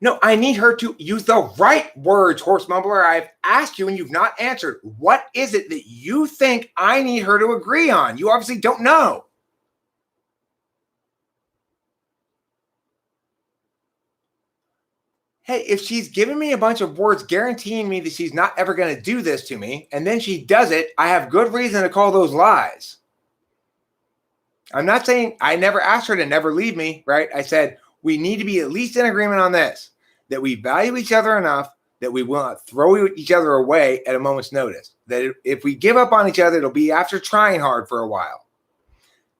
No, I need her to use the right words, horse mumbler. I've asked you and you've not answered. What is it that you think I need her to agree on? You obviously don't know. Hey, if she's giving me a bunch of words guaranteeing me that she's not ever going to do this to me, and then she does it, I have good reason to call those lies. I'm not saying I never asked her to never leave me, right? I said, we need to be at least in agreement on this, that we value each other enough that we will not throw each other away at a moment's notice. That if we give up on each other, it'll be after trying hard for a while.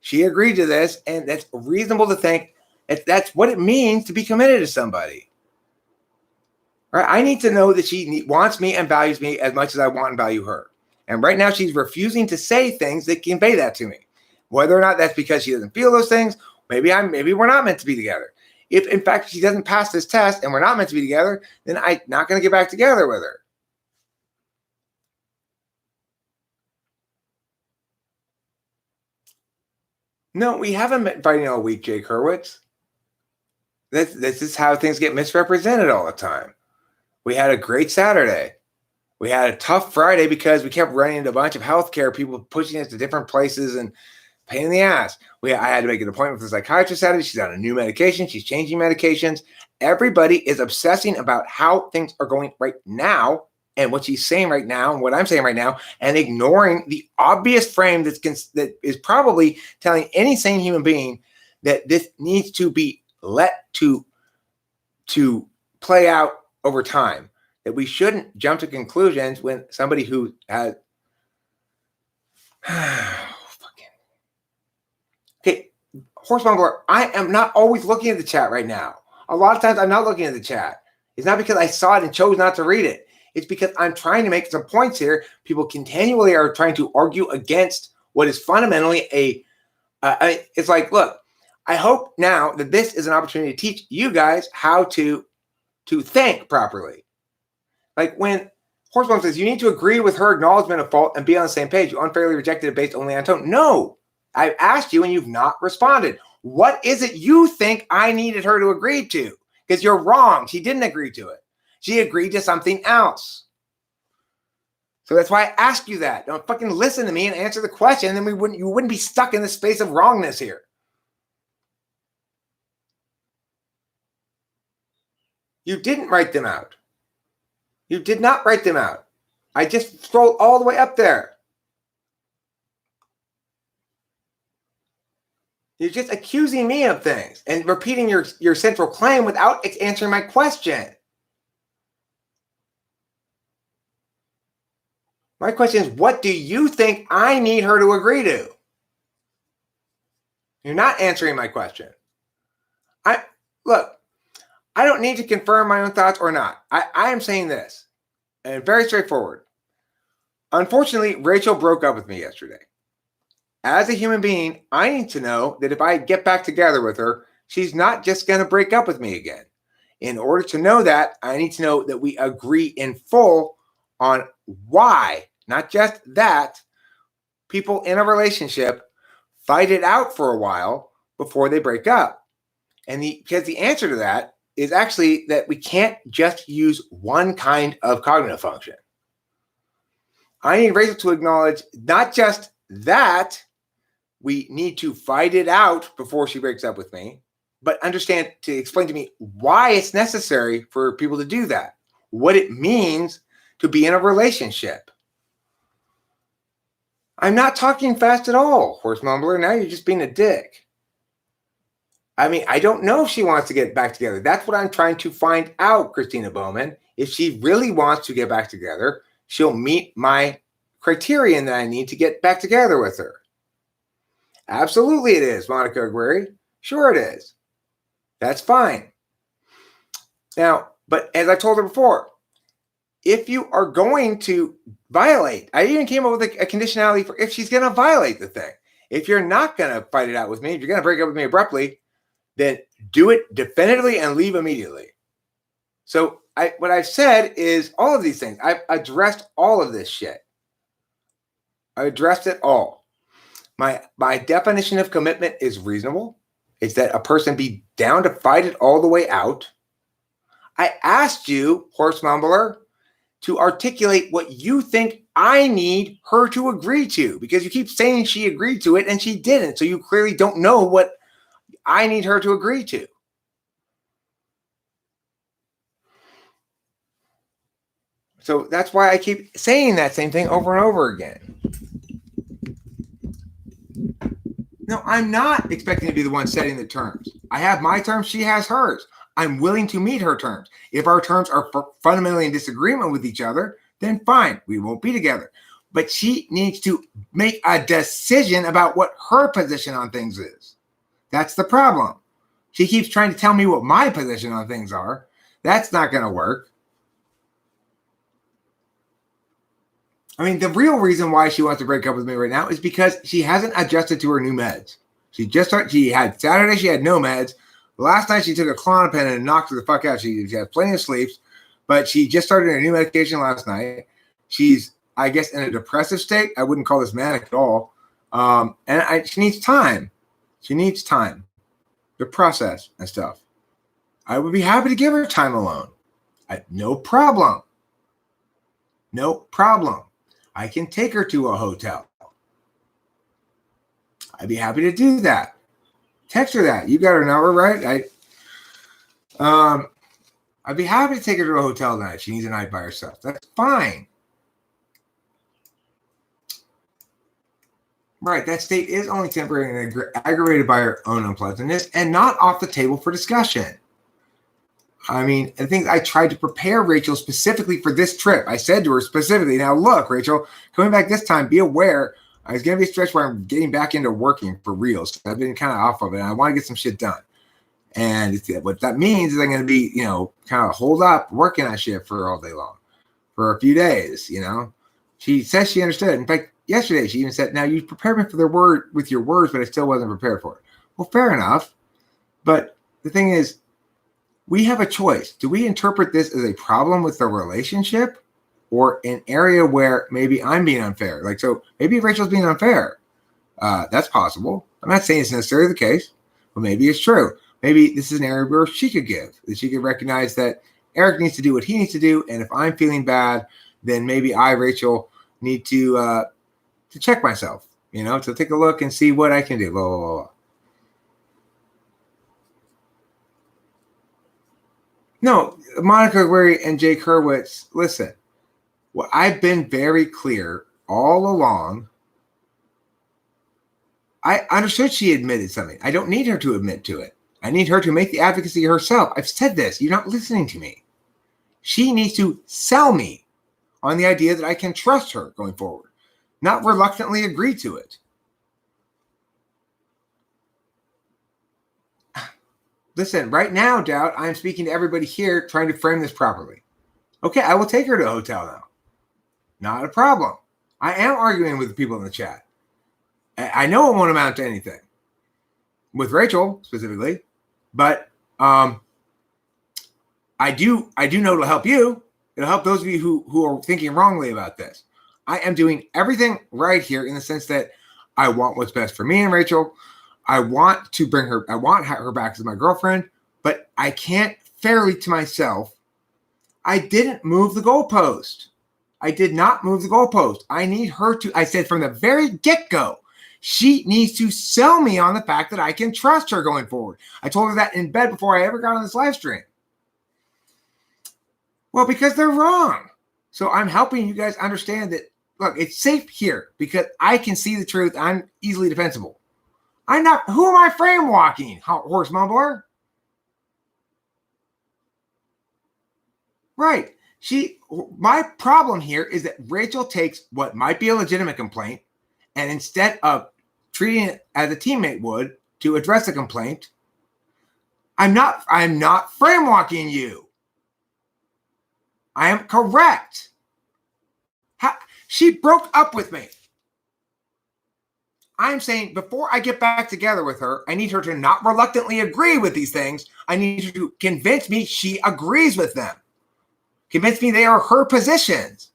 She agreed to this, and that's reasonable to think that's what it means to be committed to somebody. Right? I need to know that she wants me and values me as much as I want and value her. And right now she's refusing to say things that convey that to me. Whether or not that's because she doesn't feel those things, maybe we're not meant to be together. If, in fact, she doesn't pass this test and we're not meant to be together, then I'm not going to get back together with her. No, we haven't been fighting all week, Jake Hurwitz. This is how things get misrepresented all the time. We had a great Saturday. We had a tough Friday because we kept running into a bunch of healthcare people pushing us to different places and pain in the ass. I had to make an appointment with a psychiatrist Saturday. She's on a new medication. She's changing medications. Everybody is obsessing about how things are going right now and what she's saying right now and what I'm saying right now, and ignoring the obvious frame that is probably telling any sane human being that this needs to be let to play out over time. That we shouldn't jump to conclusions when somebody who has okay, horse mumbler, I am not always looking at the chat right now. A lot of times I'm not looking at the chat. It's not because I saw it and chose not to read it. It's because I'm trying to make some points here. People continually are trying to argue against what is fundamentally it's like, look, I hope now that this is an opportunity to teach you guys how to think properly. Like when Horseman says, you need to agree with her acknowledgement of fault and be on the same page. You unfairly rejected it based only on tone. No, I've asked you and you've not responded. What is it you think I needed her to agree to? Because you're wrong. She didn't agree to it. She agreed to something else. So that's why I ask you that. Don't fucking listen to me and answer the question. Then you wouldn't be stuck in the space of wrongness here. You didn't write them out. You did not write them out. I just scrolled all the way up there. You're just accusing me of things and repeating your central claim without answering my question. My question is, what do you think I need her to agree to? You're not answering my question. Look, I don't need to confirm my own thoughts or not. I am saying this, and very straightforward. Unfortunately, Rachel broke up with me yesterday. As a human being, I need to know that if I get back together with her, she's not just going to break up with me again. In order to know that, I need to know that we agree in full on why, not just that, people in a relationship fight it out for a while before they break up. And because the answer to that is actually that we can't just use one kind of cognitive function. I need Rachel to acknowledge not just that we need to fight it out before she breaks up with me, but to explain to me why it's necessary for people to do that, what it means to be in a relationship. I'm not talking fast at all, horse mumbler. Now you're just being a dick. I mean, I don't know if she wants to get back together. That's what I'm trying to find out, Christina Bowman. If she really wants to get back together, she'll meet my criterion that I need to get back together with her. Absolutely it is, Monica Aguirre. Sure it is. That's fine. Now, but as I told her before, if you are going to violate, I even came up with a conditionality for if she's going to violate the thing. If you're not going to fight it out with me, if you're going to break up with me abruptly, then do it definitively and leave immediately. So what I've said is all of these things. I've addressed all of this shit. I addressed it all. My definition of commitment is reasonable. It's that a person be down to fight it all the way out. I asked you, horse mumbler, to articulate what you think I need her to agree to, because you keep saying she agreed to it and she didn't. So you clearly don't know what I need her to agree to. So that's why I keep saying that same thing over and over again. No, I'm not expecting to be the one setting the terms. I have my terms. She has hers. I'm willing to meet her terms. If our terms are fundamentally in disagreement with each other, then fine, we won't be together. But she needs to make a decision about what her position on things is. That's the problem. She keeps trying to tell me what my position on things are. That's not going to work. I mean, the real reason why she wants to break up with me right now is because she hasn't adjusted to her new meds. She had Saturday, she had no meds. Last night she took a Klonopin and knocked her the fuck out. She had plenty of sleeps, but she just started a new medication last night. She's, I guess, in a depressive state. I wouldn't call this manic at all. She needs time. She needs time to process and stuff. I would be happy to give her time alone. No problem. No problem. I can take her to a hotel. I'd be happy to do that. Text her that. You got her number, right? I'd be happy to take her to a hotel tonight. She needs a night by herself. That's fine. Right, that state is only temporary and aggravated by her own unpleasantness and not off the table for discussion. I mean, I think I tried to prepare Rachel specifically for this trip. I said to her specifically, now look, Rachel, coming back this time, be aware, it's going to be a stretch where I'm getting back into working for real. So I've been kind of off of it. And I want to get some shit done. And what that means is I'm going to be, kind of hold up working on shit for all day long, for a few days, She says she understood. In fact, yesterday she even said, now you prepared me for with your words, but I still wasn't prepared for it. Well, fair enough. But the thing is, we have a choice. Do we interpret this as a problem with the relationship or an area where maybe I'm being unfair? So maybe Rachel's being unfair. That's possible. I'm not saying it's necessarily the case, but maybe it's true. Maybe this is an area where she could that she could recognize that Eric needs to do what he needs to do. And if I'm feeling bad, then maybe I, Rachel, need to check myself, to take a look and see what I can do, blah, blah, blah, blah. No, Monica Aguirre and Jake Hurwitz, listen, well, I've been very clear all along. I understood she admitted something. I don't need her to admit to it. I need her to make the advocacy herself. I've said this. You're not listening to me. She needs to sell me on the idea that I can trust her going forward, not reluctantly agree to it. Listen, right now, Dowd, I'm speaking to everybody here trying to frame this properly. Okay, I will take her to a hotel now. Not a problem. I am arguing with the people in the chat. I know it won't amount to anything. With Rachel, specifically. But I do know it'll help you. It'll help those of you who are thinking wrongly about this. I am doing everything right here in the sense that I want what's best for me and Rachel. I want to bring her, I want her back as my girlfriend, but I can't fairly to myself. I didn't move the goalpost. I did not move the goalpost. I need her to, I said from the very get-go, she needs to sell me on the fact that I can trust her going forward. I told her that in bed before I ever got on this live stream. Well, because they're wrong. So I'm helping you guys understand that, look, it's safe here because I can see the truth. I'm easily defensible. I'm not, who am I frame walking, horse mumbler? Right. My problem here is that Rachel takes what might be a legitimate complaint and instead of treating it as a teammate would to address a complaint, I'm not frame walking you. I am correct. She broke up with me. I'm saying before I get back together with her, I need her to not reluctantly agree with these things. I need her to convince me she agrees with them. Convince me they are her positions.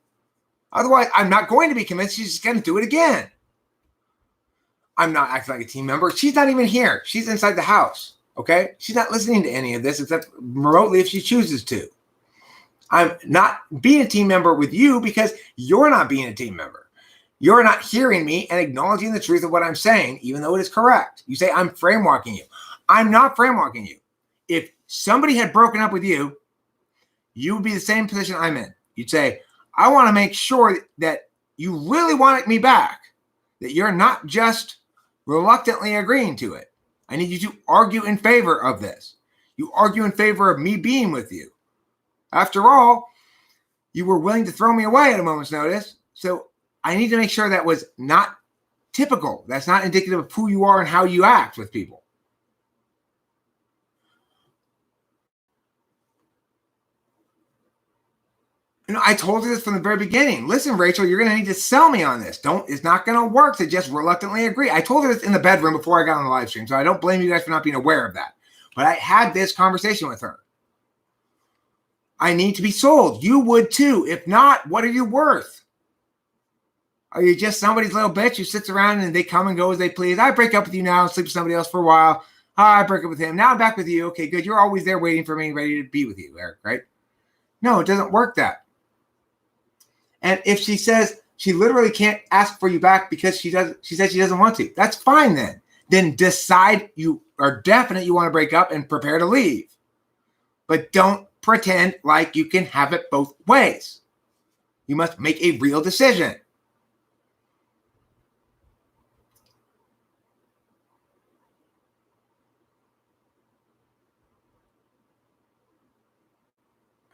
Otherwise, I'm not going to be convinced she's just going to do it again. I'm not acting like a team member. She's not even here. She's inside the house, okay? She's not listening to any of this except remotely if she chooses to. I'm not being a team member with you because you're not being a team member. You're not hearing me and acknowledging the truth of what I'm saying, even though it is correct. You say, I'm frame walking you. I'm not frame walking you. If somebody had broken up with you, you would be the same position I'm in. You'd say, I want to make sure that you really want me back, that you're not just reluctantly agreeing to it. I need you to argue in favor of this. You argue in favor of me being with you. After all, you were willing to throw me away at a moment's notice, so I need to make sure that was not typical. That's not indicative of who you are and how you act with people. You know, I told you this from the very beginning. Listen, Rachel, you're going to need to sell me on this. It's not going to work to just reluctantly agree. I told her this in the bedroom before I got on the live stream, so I don't blame you guys for not being aware of that. But I had this conversation with her. I need to be sold. You would too. If not, what are you worth? Are you just somebody's little bitch who sits around and they come and go as they please? I break up with you now and sleep with somebody else for a while. I break up with him. Now I'm back with you. Okay, good. You're always there waiting for me, ready to be with you, Eric, right? No, it doesn't work that. And if she says she literally can't ask for you back because she said she doesn't want to, that's fine then. Then decide you are definite you want to break up and prepare to leave. But don't pretend like you can have it both ways. You must make a real decision.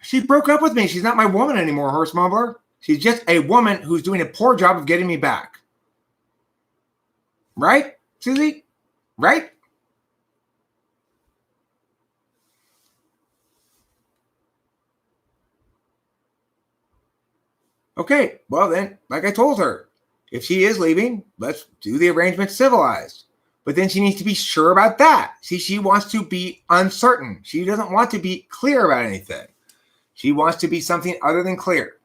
She broke up with me. She's not my woman anymore, horse mumbler. She's just a woman who's doing a poor job of getting me back. Right, Susie? Right? Okay, well then, like I told her, if she is leaving, let's do the arrangement civilized. But then she needs to be sure about that. See, she wants to be uncertain. She doesn't want to be clear about anything. She wants to be something other than clear.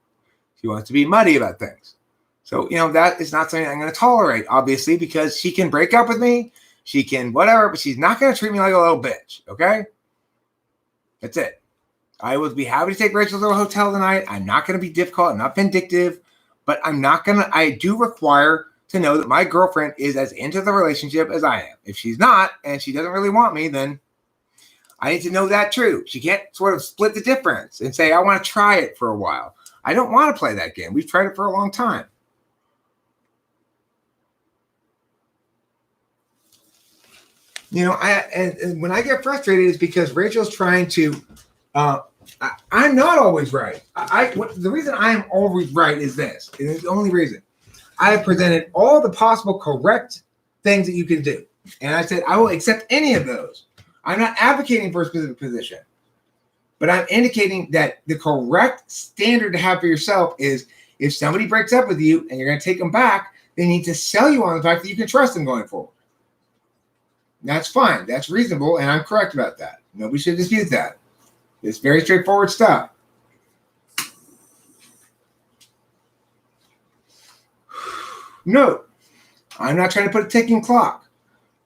She wants to be muddy about things. So, that is not something I'm going to tolerate, obviously, because she can break up with me. She can whatever, but she's not going to treat me like a little bitch, okay? That's it. I would be happy to take Rachel to a hotel tonight. I'm not going to be difficult. I'm not vindictive, but I do require to know that my girlfriend is as into the relationship as I am. If she's not, and she doesn't really want me, then I need to know that too. She can't sort of split the difference and say, I want to try it for a while. I don't want to play that game. We've tried it for a long time. And when I get frustrated, it's because Rachel's trying to I'm not always right. The reason I am always right is this. It is the only reason. I have presented all the possible correct things that you can do. And I said, I will accept any of those. I'm not advocating for a specific position, but I'm indicating that the correct standard to have for yourself is if somebody breaks up with you and you're going to take them back, they need to sell you on the fact that you can trust them going forward. That's fine. That's reasonable. And I'm correct about that. Nobody should dispute that. It's very straightforward stuff. Note, I'm not trying to put a ticking clock.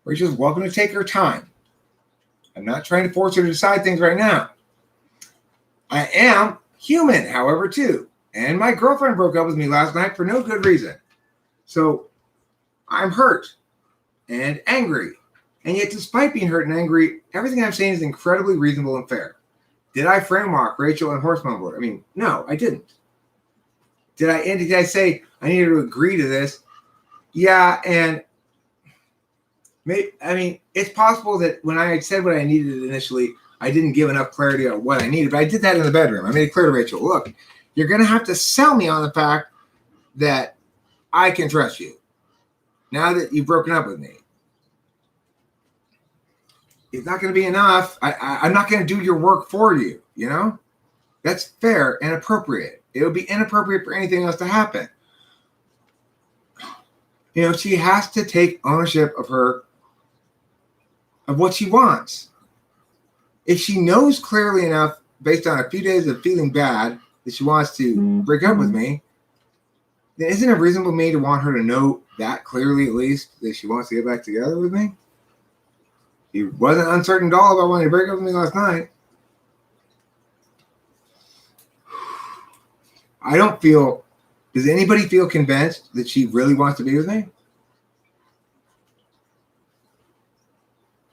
Rachel's welcome to take her time. I'm not trying to force her to decide things right now. I am human, however, too. And my girlfriend broke up with me last night for no good reason. So I'm hurt and angry. And yet, despite being hurt and angry, everything I'm saying is incredibly reasonable and fair. Did I frame walk Rachel and horse mumbler? I mean, no, I didn't. Did I say I needed to agree to this? Yeah, and it's possible that when I had said what I needed initially, I didn't give enough clarity on what I needed, but I did that in the bedroom. I made it clear to Rachel, look, you're going to have to sell me on the fact that I can trust you now that you've broken up with me. It's not going to be enough. I'm not going to do your work for you, you know? That's fair and appropriate. It would be inappropriate for anything else to happen. You know, she has to take ownership of what she wants. If she knows clearly enough, based on a few days of feeling bad, that she wants to break up with me, then isn't it reasonable for me to want her to know that clearly, at least, that she wants to get back together with me? She wasn't uncertain at all about wanting to break up with me last night. I don't feel. Does anybody feel convinced that she really wants to be with me?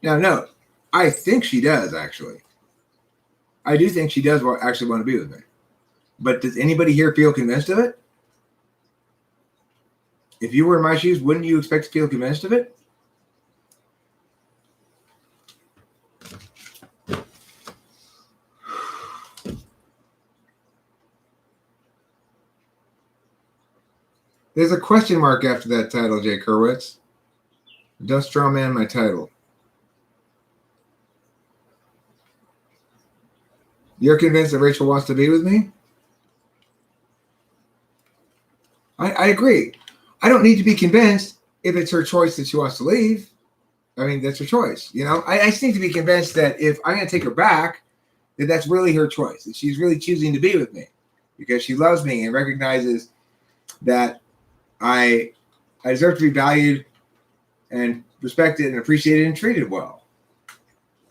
Now, no, I think she does, actually. I do think she does actually want to be with me. But does anybody here feel convinced of it? If you were in my shoes, wouldn't you expect to feel convinced of it? There's a question mark after that title, Jay Kerwitz. Don't straw man my title. You're convinced that Rachel wants to be with me? I agree. I don't need to be convinced if it's her choice that she wants to leave. I mean, that's her choice. You know, I just need to be convinced that if I'm going to take her back, that that's really her choice. That she's really choosing to be with me because she loves me and recognizes that I deserve to be valued and respected and appreciated and treated well.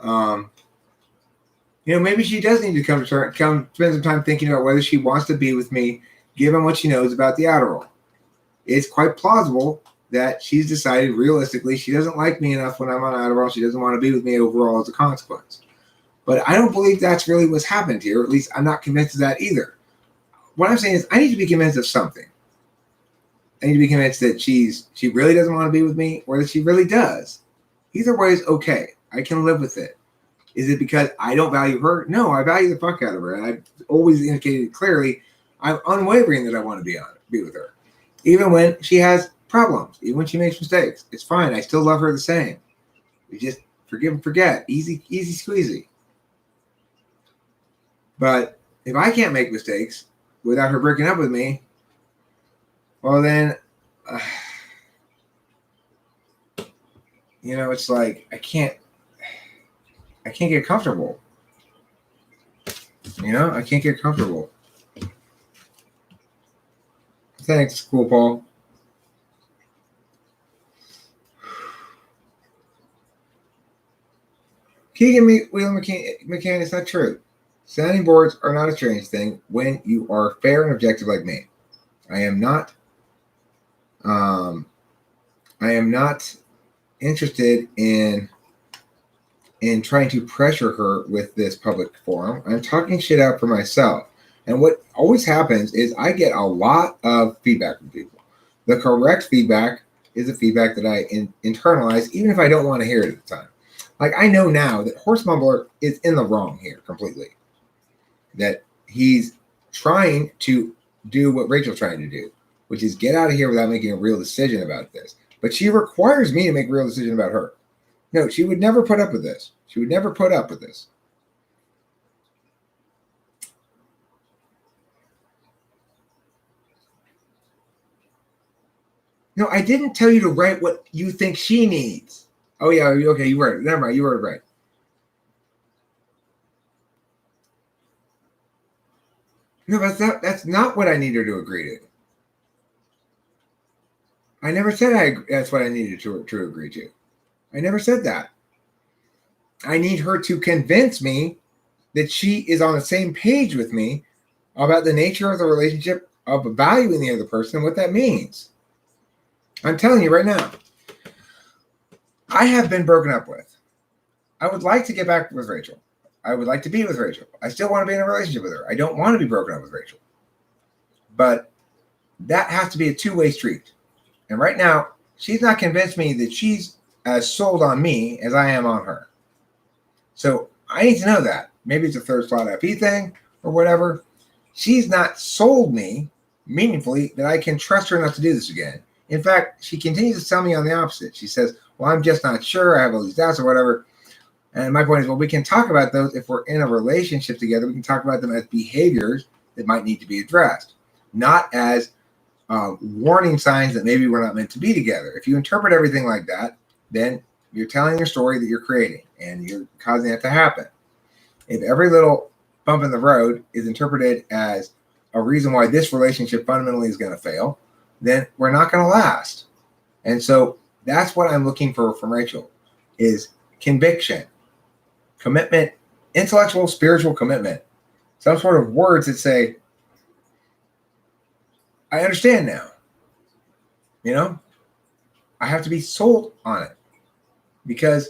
You know, maybe she does need to come spend some time thinking about whether she wants to be with me, given what she knows about the Adderall. It's quite plausible that she's decided realistically she doesn't like me enough when I'm on Adderall. She doesn't want to be with me overall as a consequence. But I don't believe that's really what's happened here. At least I'm not convinced of that either. What I'm saying is I need to be convinced of something. I need to be convinced that she really doesn't want to be with me or that she really does. Either way is okay. I can live with it. Is it because I don't value her? No, I value the fuck out of her. And I've always indicated clearly I'm unwavering that I want to be with her. Even when she has problems, even when she makes mistakes. It's fine. I still love her the same. We just forgive and forget. Easy squeezy. But if I can't make mistakes without her breaking up with me, well then, you know, it's like I can't get comfortable. You know, I can't get comfortable. Thanks, Cool Paul. Keegan Wheel McCann, it's not true. Sounding boards are not a strange thing when you are fair and objective like me. I am not interested in trying to pressure her with this public forum. I'm talking shit out for myself. And what always happens is I get a lot of feedback from people. The correct feedback is the feedback that I internalize, even if I don't want to hear it at the time. Like I know now that Horse Mumbler is in the wrong here completely. that he's trying to do what Rachel's trying to do, which is get out of here without making a real decision about this. But she requires me to make a real decision about her. No, she would never put up with this. She would never put up with this. No, I didn't tell you to write what you think she needs. Oh, yeah, okay, you were. Never mind, you were right. No, that's not what I need her to agree to. I never said that's what I needed to agree to. I never said that. I need her to convince me that she is on the same page with me about the nature of the relationship, of valuing the other person, and what that means. I'm telling you right now, I have been broken up with. I would like to get back with Rachel. I would like to be with Rachel. I still want to be in a relationship with her. I don't want to be broken up with Rachel. But that has to be a two-way street. And right now, she's not convinced me that she's as sold on me as I am on her. So I need to know that. Maybe it's a third slot IP thing or whatever. She's not sold me meaningfully that I can trust her enough to do this again. In fact, she continues to tell me on the opposite. She says, well, I'm just not sure. I have all these doubts or whatever. And my point is, well, we can talk about those if we're in a relationship together. We can talk about them as behaviors that might need to be addressed, not as warning signs that maybe we're not meant to be together. If you interpret everything like that, then you're telling your story that you're creating and you're causing that to happen. If every little bump in the road is interpreted as a reason why this relationship fundamentally is going to fail, then we're not going to last. And so that's what I'm looking for from Rachel is conviction, commitment, intellectual, spiritual commitment, some sort of words that say, I understand now. You know, I have to be sold on it because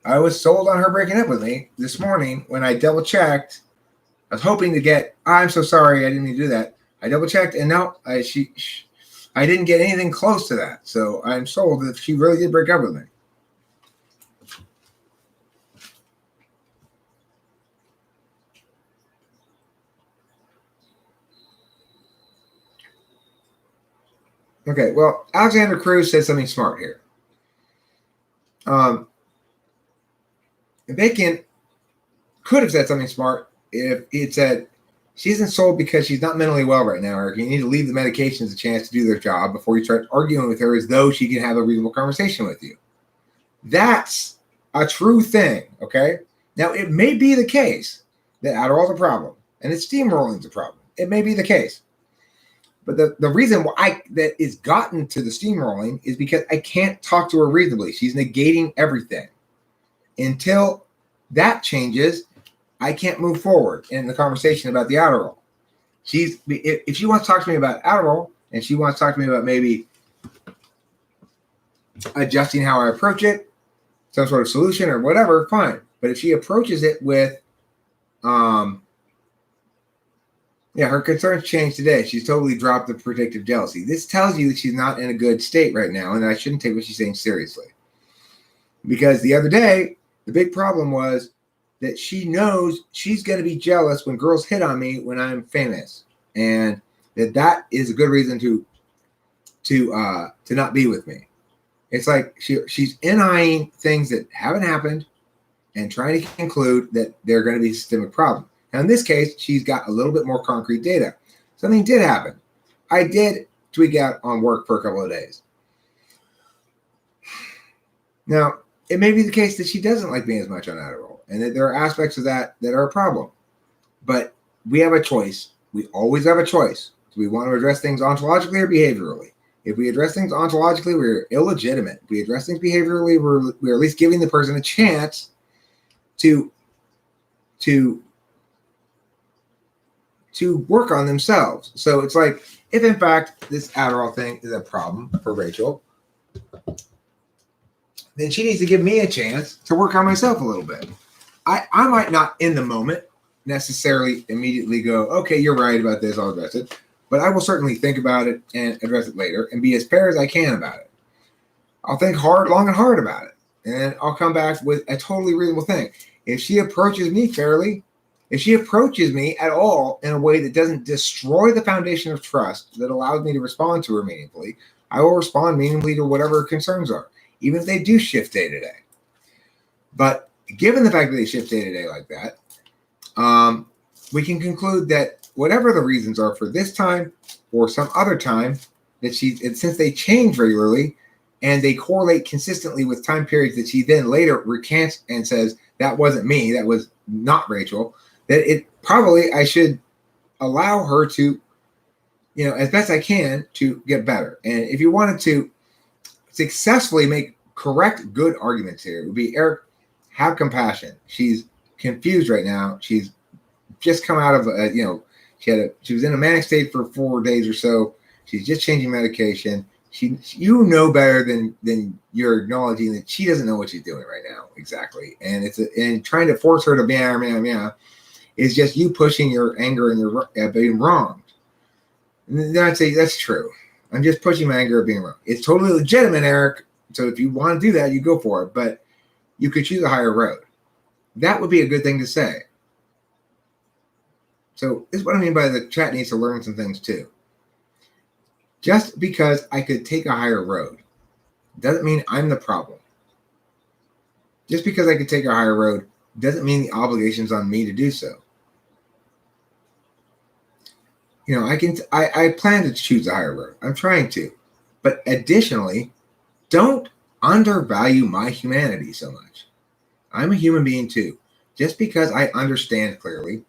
I was sold on her breaking up with me this morning when I double checked. I was hoping to get, I'm so sorry, I didn't mean to do that. I double checked and no, I didn't get anything close to that. So I'm sold that she really did break up with me. Okay, well, Alexander Cruz said something smart here. Bacon could have said something smart if it said, she isn't sold because she's not mentally well right now, Eric. You need to leave the medications a chance to do their job before you start arguing with her as though she can have a reasonable conversation with you. That's a true thing, okay? Now, it may be the case that Adderall's a problem and that steamrolling's a problem. It may be the case. But the reason why that is gotten to the steamrolling is because I can't talk to her reasonably. She's negating everything. Until that changes, I can't move forward in the conversation about the Adderall. If she wants to talk to me about Adderall and she wants to talk to me about maybe adjusting how I approach it, some sort of solution or whatever, fine. But if she approaches it with, her concerns changed today. She's totally dropped the predictive jealousy. This tells you that she's not in a good state right now, and I shouldn't take what she's saying seriously. Because the other day, the big problem was that she knows she's going to be jealous when girls hit on me when I'm famous, and that is a good reason to not be with me. It's like she's eyeing things that haven't happened and trying to conclude that they're going to be a systemic problem. Now, in this case, she's got a little bit more concrete data. Something did happen. I did tweak out on work for a couple of days. Now, it may be the case that she doesn't like being as much on Adderall and that there are aspects of that are a problem. But we have a choice. We always have a choice. Do we want to address things ontologically or behaviorally? If we address things ontologically, we're illegitimate. If we address things behaviorally, we're at least giving the person a chance to work on themselves. So it's like, if in fact this Adderall thing is a problem for Rachel, then she needs to give me a chance to work on myself a little bit. I might not in the moment necessarily immediately go, okay, you're right about this, I'll address it. But I will certainly think about it and address it later and be as fair as I can about it. I'll think long and hard about it. And then I'll come back with a totally reasonable thing. If she approaches me fairly If she approaches me at all in a way that doesn't destroy the foundation of trust that allows me to respond to her meaningfully, I will respond meaningfully to whatever her concerns are, even if they do shift day to day. But given the fact that they shift day to day like that, we can conclude that whatever the reasons are for this time or some other time, that since they change regularly and they correlate consistently with time periods that she then later recants and says, that wasn't me, that was not Rachel, that it probably I should allow her to, as best I can, to get better. And if you wanted to successfully make correct, good arguments here, it would be, Eric, have compassion. She's confused right now. She's just come out of, she was in a manic state for 4 days or so. She's just changing medication. You know better than you're acknowledging that she doesn't know what she's doing right now exactly, and trying to force her to meow is just you pushing your anger and your being wronged. And then I'd say that's true. I'm just pushing my anger at being wrong. It's totally legitimate, Eric. So if you want to do that, you go for it. But you could choose a higher road. That would be a good thing to say. So this is what I mean by the chat needs to learn some things too. Just because I could take a higher road doesn't mean I'm the problem. Just because I could take a higher road doesn't mean the obligation's on me to do so. I plan to choose a higher road. I'm trying to. But additionally, don't undervalue my humanity so much. I'm a human being too. Just because I understand clearly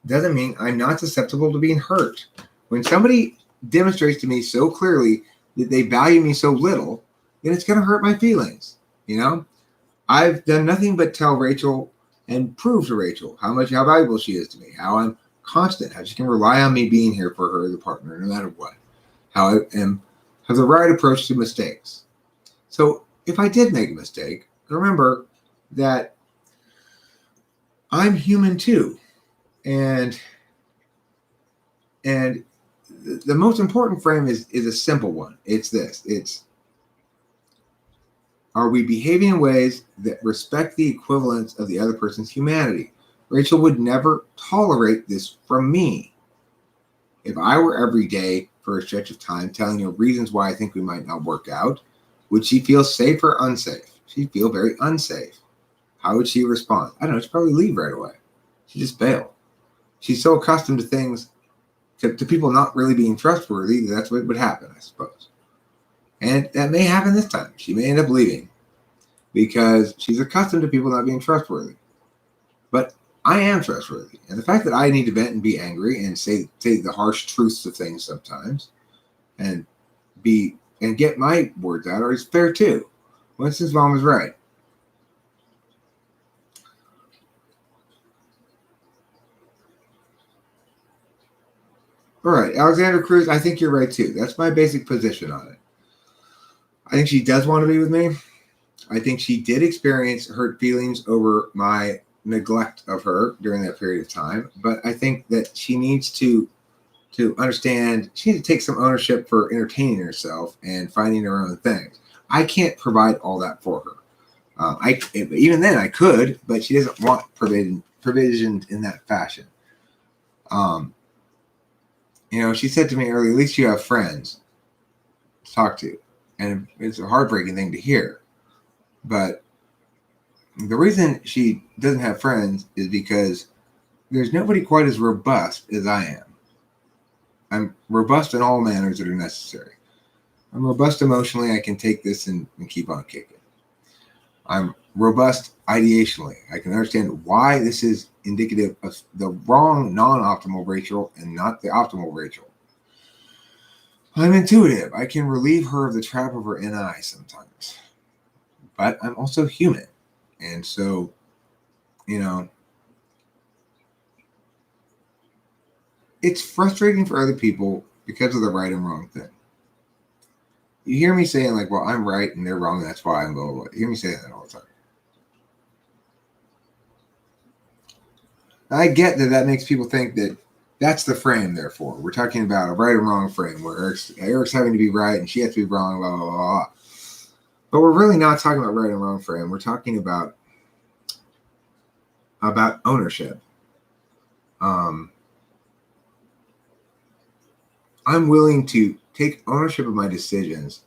doesn't mean I'm not susceptible to being hurt. When somebody demonstrates to me so clearly that they value me so little, then it's going to hurt my feelings. I've done nothing but tell Rachel and prove to Rachel how valuable she is to me, how I'm constant, how she can rely on me being here for her as a partner no matter what, how I have the right approach to mistakes. So if I did make a mistake, remember that I'm human too. And the most important frame is a simple one. It's this. Are we behaving in ways that respect the equivalence of the other person's humanity? Rachel would never tolerate this from me. If I were every day for a stretch of time telling her reasons why I think we might not work out, would she feel safe or unsafe? She'd feel very unsafe. How would she respond? I don't know. She'd probably leave right away. She'd just bail. She's so accustomed to things, to people not really being trustworthy, that's what would happen, I suppose. And that may happen this time. She may end up leaving because she's accustomed to people not being trustworthy. But I am trustworthy. And the fact that I need to vent and be angry and say the harsh truths of things sometimes and get my words out is fair too. Winston's mom is right. All right, Alexander Cruz, I think you're right too. That's my basic position on it. I think she does want to be with me. I think she did experience hurt feelings over my neglect of her during that period of time. But I think that she needs to understand, she needs to take some ownership for entertaining herself and finding her own things. I can't provide all that for her. Even then I could, but she doesn't want provision in that fashion. She said to me earlier, at least you have friends to talk to. And it's a heartbreaking thing to hear. But the reason she doesn't have friends is because there's nobody quite as robust as I am. I'm robust in all manners that are necessary. I'm robust emotionally. I can take this and keep on kicking. I'm robust ideationally. I can understand why this is indicative of the wrong, non-optimal Rachel and not the optimal Rachel. I'm intuitive. I can relieve her of the trap of her NI sometimes. But I'm also human. And so, it's frustrating for other people because of the right and wrong thing. You hear me saying like, well, I'm right and they're wrong. And that's why I'm blah, blah, blah. You hear me say that all the time. I get that makes people think that that's the frame, therefore. We're talking about a right and wrong frame where Eric's having to be right and she has to be wrong, blah, blah, blah. But we're really not talking about right and wrong frame. We're talking about ownership. I'm willing to take ownership of my decisions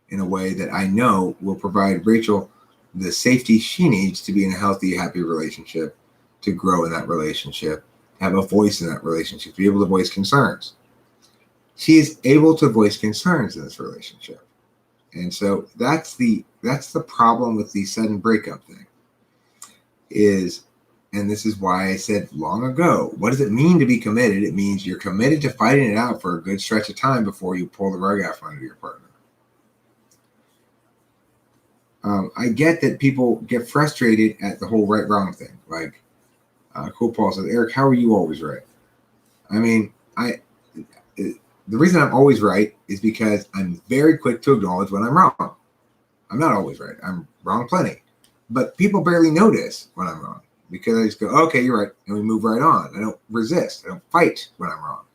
in a way that I know will provide Rachel the safety she needs to be in a healthy, happy relationship, to grow in that relationship, have a voice in that relationship, to be able to voice concerns. She is able to voice concerns in this relationship. And so that's the problem with the sudden breakup thing is, and this is why I said long ago, what does it mean to be committed? It means you're committed to fighting it out for a good stretch of time before you pull the rug out from under your partner. I get that people get frustrated at the whole right-wrong thing. Like, Cool Paul says, Eric, how are you always right? I mean, the reason I'm always right is because I'm very quick to acknowledge when I'm wrong. I'm not always right. I'm wrong plenty. But people barely notice when I'm wrong because I just go, okay, you're right. And we move right on. I don't resist. I don't fight when I'm wrong.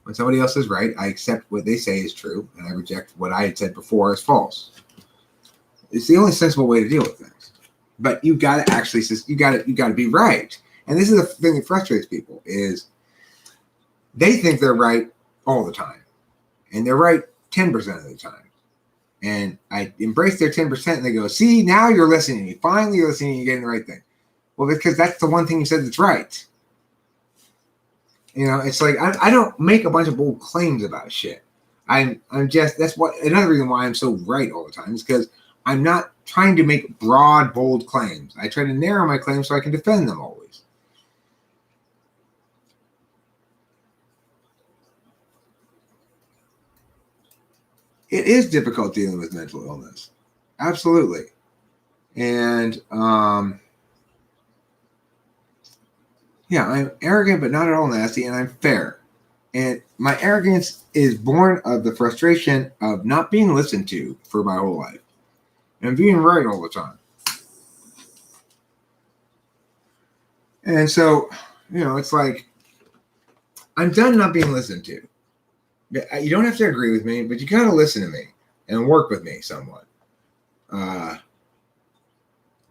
When somebody else is right, I accept what they say is true and I reject what I had said before as false. It's the only sensible way to deal with things. But you got to actually, you got to be right. And this is the thing that frustrates people is they think they're right all the time. And they're right 10% of the time. And I embrace their 10% and they go, see, now you're listening to me. Finally, you're listening and you're getting the right thing. Well, because that's the one thing you said that's right. You know, it's like, I don't make a bunch of bold claims about shit. I'm just, that's what, another reason why I'm so right all the time is because I'm not trying to make broad, bold claims. I try to narrow my claims so I can defend them always. It is difficult dealing with mental illness. Absolutely. And yeah, I'm arrogant, but not at all nasty, and I'm fair. And my arrogance is born of the frustration of not being listened to for my whole life and being right all the time. And so, you know, it's like, I'm done not being listened to. You don't have to agree with me, but you got to listen to me and work with me somewhat.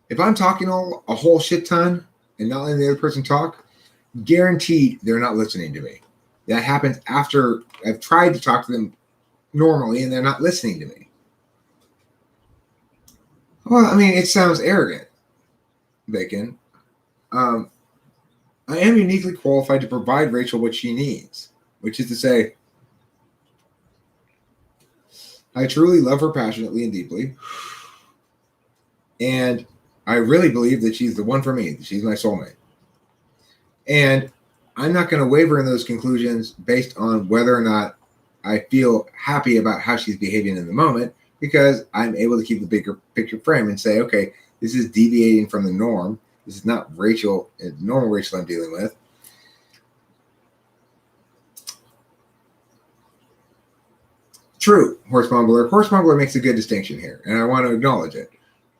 If I'm talking a whole shit ton and not letting the other person talk, guaranteed they're not listening to me. That happens after I've tried to talk to them normally and they're not listening to me. Well, I mean, it sounds arrogant, Bacon. I am uniquely qualified to provide Rachel what she needs, which is to say, I truly love her passionately and deeply. And I really believe that she's the one for me. She's my soulmate. And I'm not going to waver in those conclusions based on whether or not I feel happy about how she's behaving in the moment, because I'm able to keep the bigger picture frame and say, okay, this is deviating from the norm. This is not Rachel, normal Rachel I'm dealing with. True, Horse Mumbler. Horse Mumbler makes a good distinction here, and I want to acknowledge it.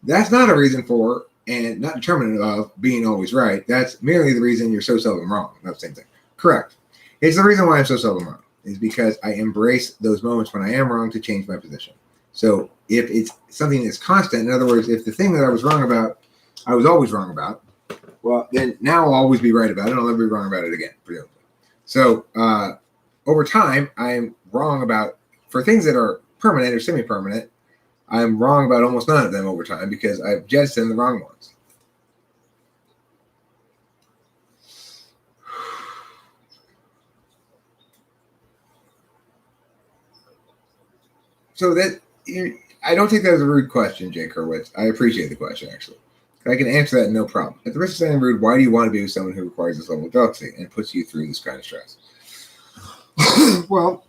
That's not a reason for, and not determinant of, being always right. That's merely the reason you're so seldom wrong. Not the same thing. Correct. It's the reason why I'm so seldom wrong, is because I embrace those moments when I am wrong to change my position. So if it's something that's constant, in other words, if the thing that I was wrong about, I was always wrong about, well, then now I'll always be right about it. I'll never be wrong about it again, presumably. So over time, I'm wrong about, for things that are permanent or semi-permanent, I'm wrong about almost none of them over time because I've jettisoned the wrong ones. So that, I don't take that as a rude question, Jake Hurwitz. I appreciate the question, actually. I can answer that no problem. At the risk of sounding rude, why do you want to be with someone who requires this level of jealousy and puts you through this kind of stress? Well,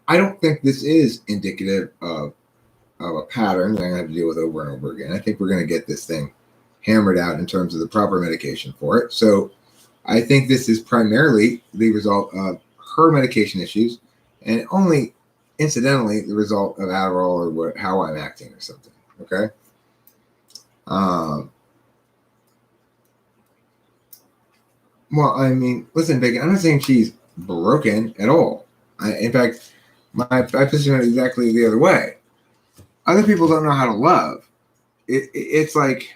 I don't think this is indicative of a pattern that I'm going to have to deal with over and over again. I think we're going to get this thing hammered out in terms of the proper medication for it. So I think this is primarily the result of her medication issues and only incidentally the result of Adderall or how I'm acting or something. Okay. Well, I mean, listen, Bacon, I'm not saying she's broken at all. In fact, I position it exactly the other way. Other people don't know how to love. It's like,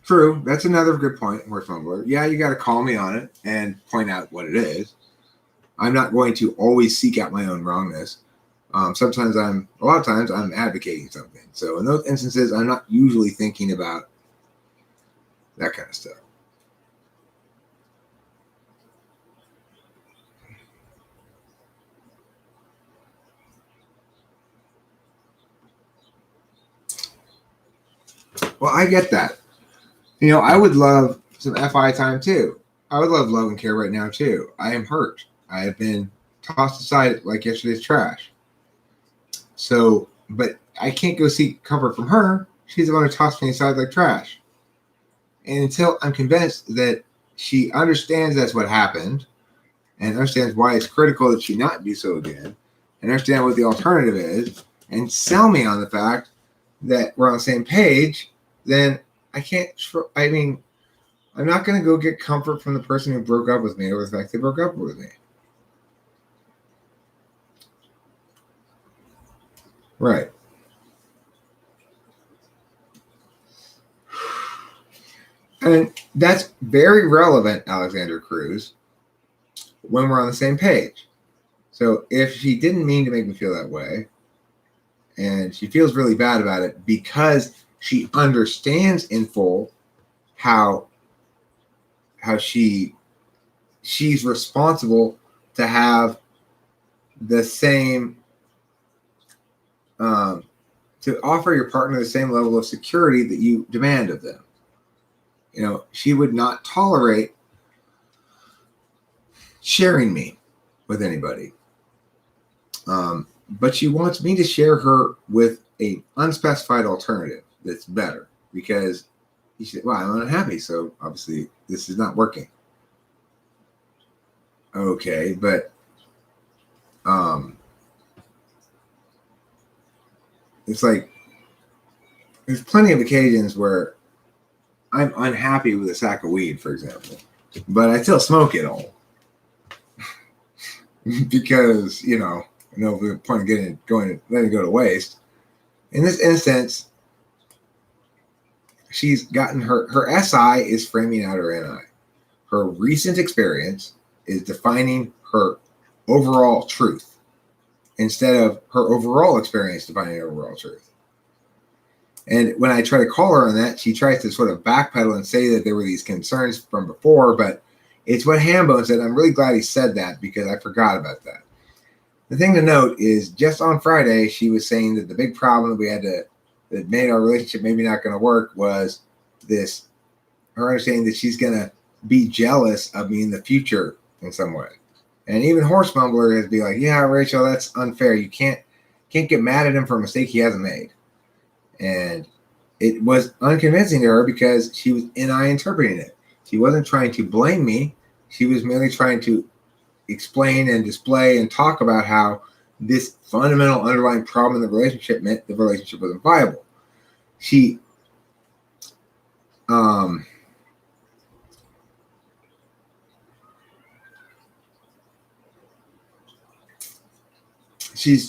True. That's another good point, horse mumbler. Yeah, you got to call me on it and point out what it is. I'm not going to always seek out my own wrongness. A lot of times I'm advocating something. So in those instances, I'm not usually thinking about that kind of stuff. Well, I get that. I would love some FI time too. I would love love and care right now too. I am hurt. I have been tossed aside like yesterday's trash. So, but I can't go seek comfort from her. She's the one who tossed me aside like trash. And until I'm convinced that she understands that's what happened and understands why it's critical that she not do so again and understand what the alternative is and sell me on the fact that we're on the same page, then I can't. I'm not going to go get comfort from the person who broke up with me over the fact they broke up with me. Right. And that's very relevant, Alexander Cruz, when we're on the same page. So if she didn't mean to make me feel that way, and she feels really bad about it because she understands in full how she's responsible to have the same to offer your partner the same level of security that you demand of them. She would not tolerate sharing me with anybody. But she wants me to share her with an unspecified alternative that's better because she said, well, I'm unhappy, so obviously this is not working. Okay, but it's like there's plenty of occasions where I'm unhappy with a sack of weed, for example, but I still smoke it all because the point of letting it go to waste. In this instance, she's gotten her SI is framing out her NI. Her recent experience is defining her overall truth instead of her overall experience defining her overall truth. And when I try to call her on that, she tries to sort of backpedal and say that there were these concerns from before, but it's what Hambone said. I'm really glad he said that because I forgot about that. The thing to note is just on Friday, she was saying that the big problem that made our relationship maybe not going to work was her understanding that she's going to be jealous of me in the future in some way. And even Horse Mumbler has been like, yeah, Rachel, that's unfair. You can't get mad at him for a mistake he hasn't made. And it was unconvincing to her because she was interpreting it. She wasn't trying to blame me. She was merely trying to explain and display and talk about how this fundamental underlying problem in the relationship meant the relationship wasn't viable. She's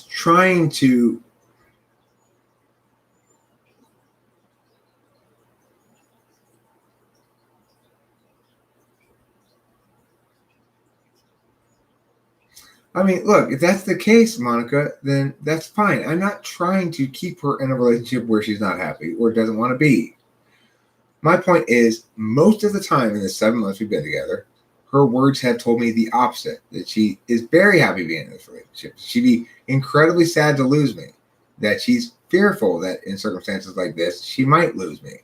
trying to look, if that's the case, Monica, then that's fine. I'm not trying to keep her in a relationship where she's not happy or doesn't want to be. My point is, most of the time in the 7 months we've been together, her words have told me the opposite, that she is very happy being in this relationship. She'd be incredibly sad to lose me, that she's fearful that in circumstances like this, she might lose me.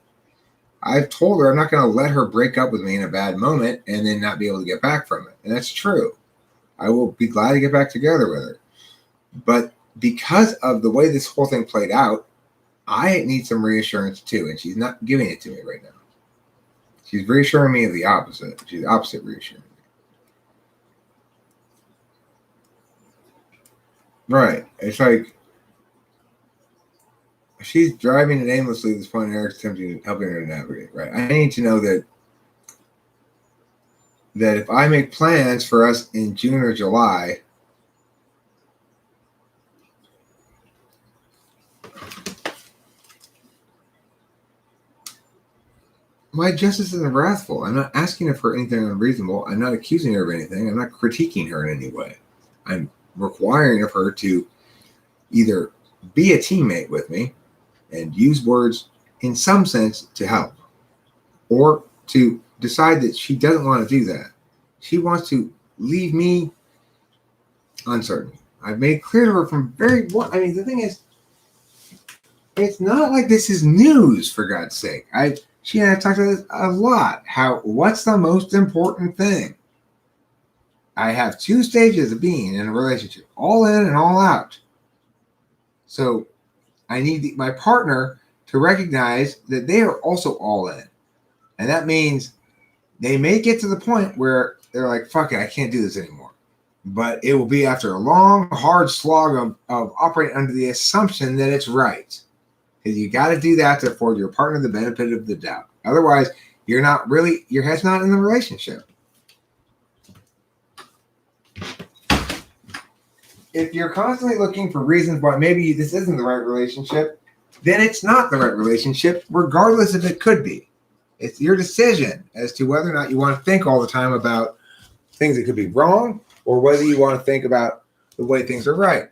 I've told her I'm not going to let her break up with me in a bad moment and then not be able to get back from it. And that's true. I will be glad to get back together with her. But because of the way this whole thing played out, I need some reassurance too, and she's not giving it to me right now. She's reassuring me of the opposite. She's the opposite reassuring me. Right. It's like she's driving it aimlessly at this point, and Eric's helping her to navigate. Right. I need to know that if I make plans for us in June or July, my justice isn't wrathful. I'm not asking her for anything unreasonable. I'm not accusing her of anything. I'm not critiquing her in any way. I'm requiring of her to either be a teammate with me and use words in some sense to help, or to decide that she doesn't want to do that. She wants to leave me uncertain. I've made clear to her from the thing is, it's not like this is news, for God's sake. She and I talked about this a lot. What's the most important thing? I have two stages of being in a relationship, all in and all out. So I need my partner to recognize that they are also all in. And that means they may get to the point where they're like, fuck it, I can't do this anymore. But it will be after a long, hard slog of operating under the assumption that it's right. Because you got to do that to afford your partner the benefit of the doubt. Otherwise, your head's not in the relationship. If you're constantly looking for reasons why maybe this isn't the right relationship, then it's not the right relationship, regardless if it could be. It's your decision as to whether or not you want to think all the time about things that could be wrong, or whether you want to think about the way things are right.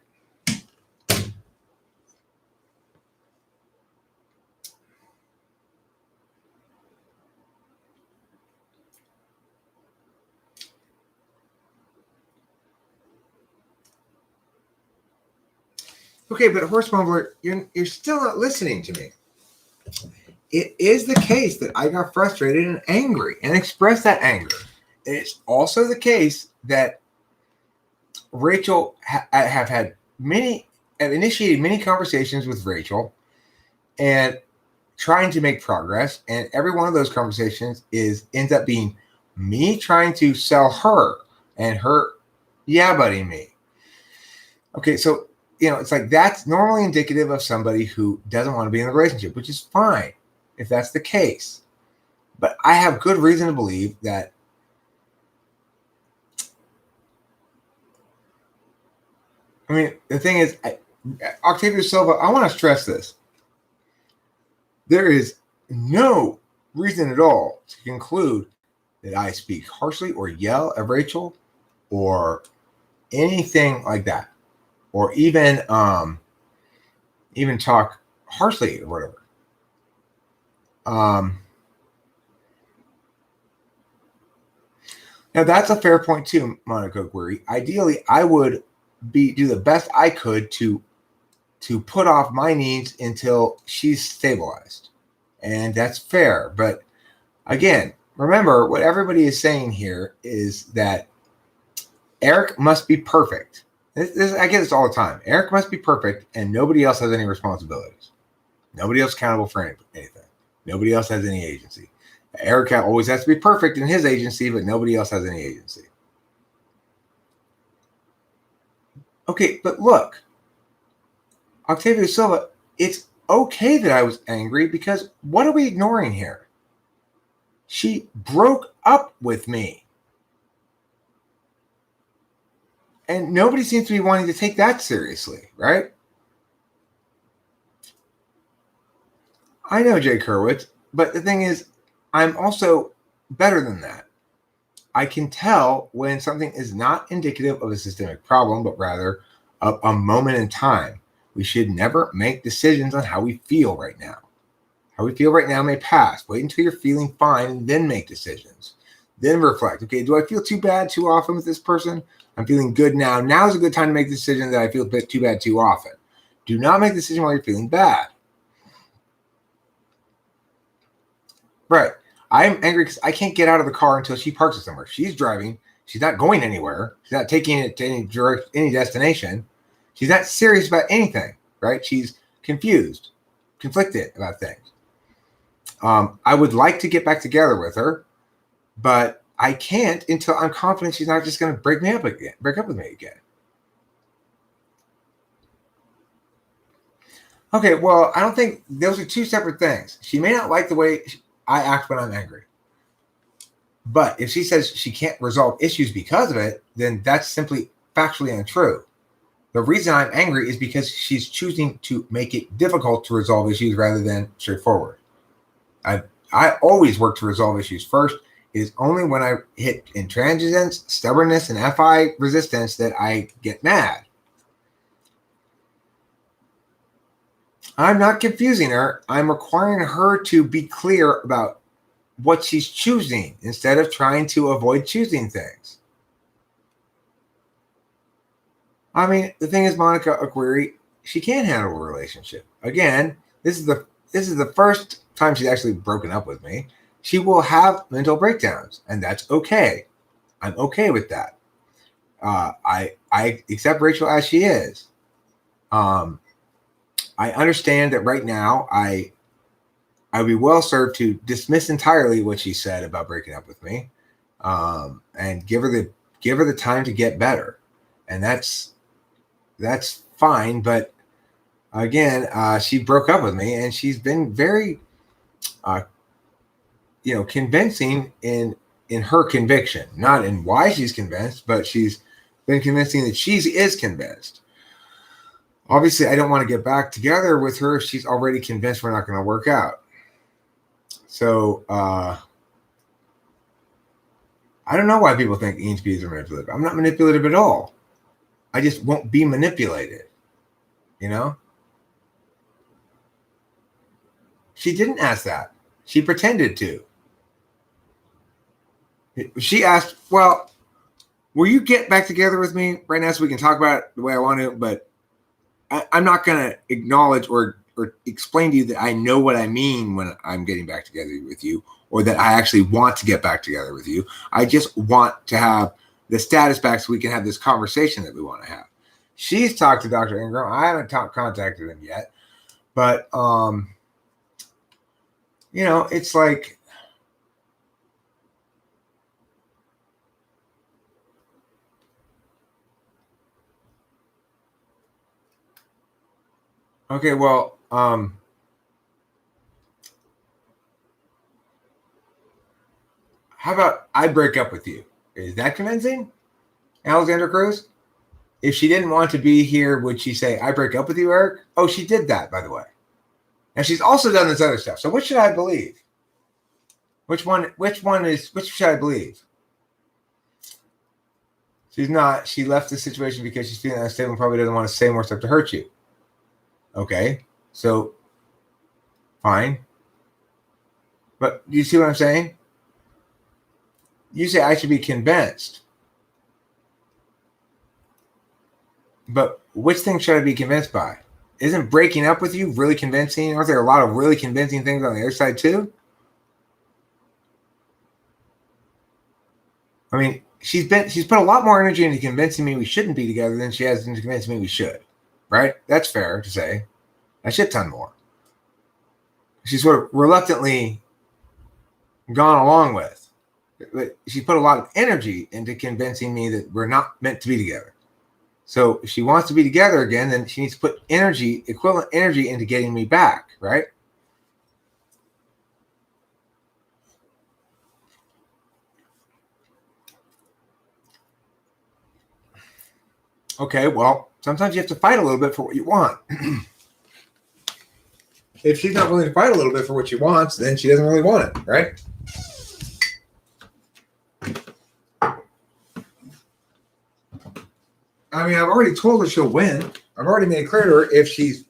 Okay, but Horse Mumbler, you're still not listening to me. It is the case that I got frustrated and angry and expressed that anger. It's also the case that Rachel have initiated many conversations with Rachel and trying to make progress. And every one of those conversations ends up being me trying to sell her and her yeah-buddying me. Okay, so it's like that's normally indicative of somebody who doesn't want to be in a relationship, which is fine if that's the case. But I have good reason to believe that the thing is, Octavia Silva, I want to stress this. There is no reason at all to conclude that I speak harshly or yell at Rachel or anything like that. Or even talk harshly or whatever. Now that's a fair point too, Monica Query. Ideally, I would do the best I could to put off my needs until she's stabilized, and that's fair. But again, remember what everybody is saying here is that Eric must be perfect. I get this all the time. Eric must be perfect, and nobody else has any responsibilities. Nobody else accountable for anything. Nobody else has any agency. Eric always has to be perfect in his agency, but nobody else has any agency. Okay, but look, Octavia Silva, it's okay that I was angry because what are we ignoring here? She broke up with me. And nobody seems to be wanting to take that seriously, right? I know Jay Kerwitz, but the thing is, I'm also better than that. I can tell when something is not indicative of a systemic problem, but rather of a moment in time. We should never make decisions on how we feel right now. How we feel right now may pass. Wait until you're feeling fine and then make decisions. Then reflect. Okay, do I feel too bad too often with this person? I'm feeling good now. Now is a good time to make the decision that I feel a bit too bad too often. Do not make the decision while you're feeling bad. Right. I'm angry because I can't get out of the car until she parks it somewhere. She's driving. She's not going anywhere. She's not taking it to any destination. She's not serious about anything, right? She's confused, conflicted about things. I would like to get back together with her, but I can't until I'm confident she's not just going to break up with me again. Okay, well, I don't think those are two separate things. She may not like the way I act when I'm angry. But if she says she can't resolve issues because of it, then that's simply factually untrue. The reason I'm angry is because she's choosing to make it difficult to resolve issues rather than straightforward. I always work to resolve issues first. It is only when I hit intransigence, stubbornness, and FI resistance that I get mad. I'm not confusing her. I'm requiring her to be clear about what she's choosing instead of trying to avoid choosing things. I mean, the thing is, Monica Aquiri, she can't handle a relationship. Again, this is the first time she's actually broken up with me. She will have mental breakdowns, and that's okay. I'm okay with that. I accept Rachel as she is. I understand that right now I would be well served to dismiss entirely what she said about breaking up with me, and give her the time to get better, and that's fine. But again, she broke up with me, and she's been very, convincing in her conviction, not in why she's convinced, but she's been convincing that she is convinced. Obviously, I don't want to get back together with her if she's already convinced we're not going to work out. So I don't know why people think ENTPs are manipulative. I'm not manipulative at all. I just won't be manipulated. She didn't ask that. She pretended to. She asked, well, will you get back together with me right now so we can talk about it the way I want to? But I'm not going to acknowledge or explain to you that I know what I mean when I'm getting back together with you, or that I actually want to get back together with you. I just want to have the status back so we can have this conversation that we want to have. She's talked to Dr. Ingram. I haven't contacted him yet, but it's like, okay, well, how about I break up with you? Is that convincing, Alexander Cruz? If she didn't want to be here, would she say, I break up with you, Eric? Oh, she did that, by the way. And she's also done this other stuff. So which should I believe? Which should I believe? She's not. She left the situation because she's feeling unstable and probably doesn't want to say more stuff to hurt you. Okay, so fine. But do you see what I'm saying? You say I should be convinced. But which thing should I be convinced by? Isn't breaking up with you really convincing? Aren't there a lot of really convincing things on the other side too? I mean, she's put a lot more energy into convincing me we shouldn't be together than she has into convincing me we should. Right? That's fair to say. A shit ton more. She's sort of reluctantly gone along with. But she put a lot of energy into convincing me that we're not meant to be together. So if she wants to be together again, then she needs to put equivalent energy into getting me back, right? Okay, well, sometimes you have to fight a little bit for what you want. If she's not willing to fight a little bit for what she wants, then she doesn't really want it, right? I mean, I've already told her she'll win. I've already made it clear to her if she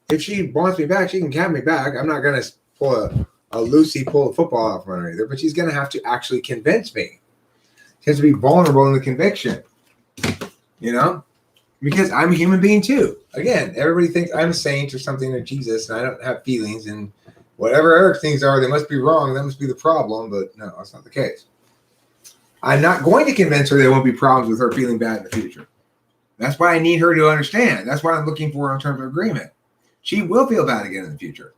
wants me back, she can have me back. I'm not going to pull a Lucy pull a football out from her either, but she's going to have to actually convince me. She has to be vulnerable in the conviction, because I'm a human being too. Again, everybody thinks I'm a saint or something or Jesus, and I don't have feelings, and whatever Eric's things are, they must be wrong. That must be the problem, but no, that's not the case. I'm not going to convince her there won't be problems with her feeling bad in the future. That's what I need her to understand. That's what I'm looking for in terms of agreement. She will feel bad again in the future.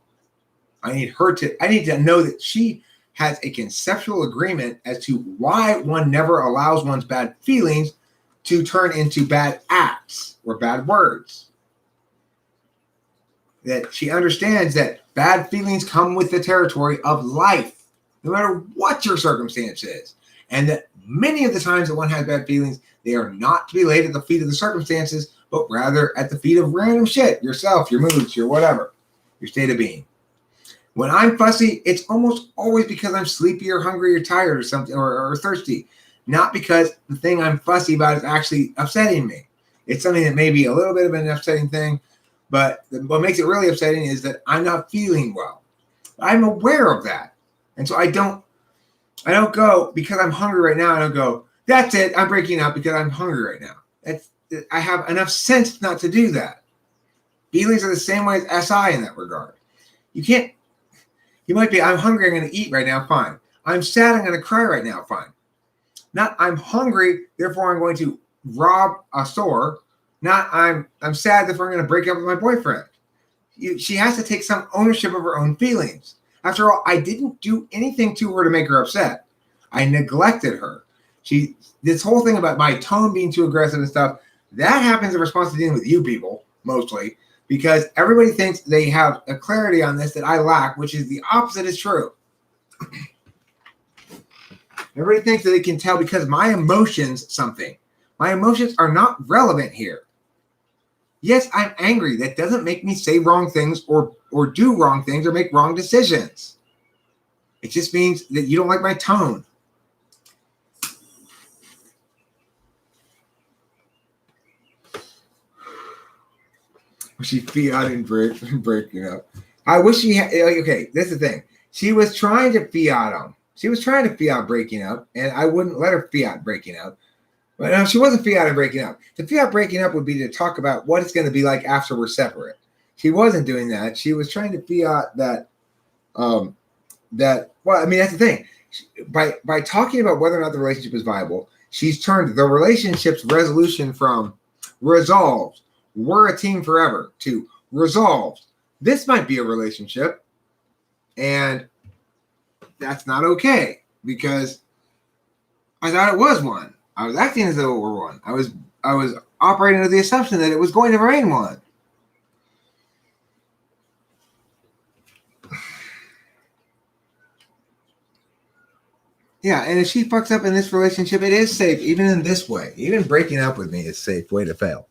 I need to know that she has a conceptual agreement as to why one never allows one's bad feelings to turn into bad acts or bad words. That she understands that bad feelings come with the territory of life, no matter what your circumstance is. And that many of the times that one has bad feelings, they are not to be laid at the feet of the circumstances, but rather at the feet of random shit, yourself, your moods, your whatever, your state of being. When I'm fussy, it's almost always because I'm sleepy or hungry or tired or something or thirsty, not because the thing I'm fussy about is actually upsetting me. It's something that may be a little bit of an upsetting thing, but what makes it really upsetting is that I'm not feeling well. I'm aware of that. And so I don't go because I'm hungry right now. I don't go, that's it, I'm breaking up because I'm hungry right now. I have enough sense not to do that. Feelings are the same way as SI in that regard. You might be, I'm hungry, I'm going to eat right now, fine. I'm sad, I'm going to cry right now, fine. Not I'm hungry, therefore I'm going to rob a store. Not I'm sad, therefore I'm going to break up with my boyfriend. She has to take some ownership of her own feelings. After all, I didn't do anything to her to make her upset. I neglected her. This whole thing about my tone being too aggressive and stuff, that happens in response to dealing with you people, mostly. Because everybody thinks they have a clarity on this that I lack, which is the opposite is true. Everybody thinks that they can tell because my emotions something. My emotions are not relevant here. Yes, I'm angry. That doesn't make me say wrong things or do wrong things or make wrong decisions. It just means that you don't like my tone. She fiat and breaking up. I wish she had. Okay, this is the thing. She was trying to fiat him. She was trying to fiat breaking up, and I wouldn't let her fiat breaking up. But no, she wasn't fiat and breaking up. The fiat breaking up would be to talk about what it's going to be like after we're separate. She wasn't doing that. She was trying to fiat that. Well, I mean, that's the thing. By talking about whether or not the relationship is viable, she's turned the relationship's resolution from resolved. We're a team forever to resolved. This might be a relationship, and that's not okay because I thought it was one. I was acting as though it were one. I was operating under the assumption that it was going to remain one. Yeah, and if she fucks up in this relationship, it is safe, even in this way. Even breaking up with me is a safe way to fail.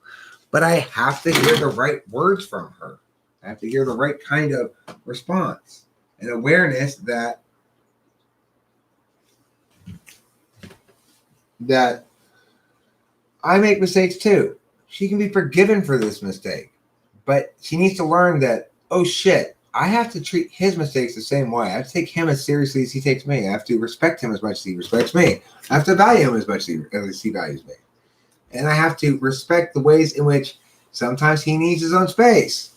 But I have to hear the right words from her. I have to hear the right kind of response and awareness that I make mistakes too. She can be forgiven for this mistake, but she needs to learn that, oh shit, I have to treat his mistakes the same way. I have to take him as seriously as he takes me. I have to respect him as much as he respects me. I have to value him as much as he values me. And I have to respect the ways in which sometimes he needs his own space.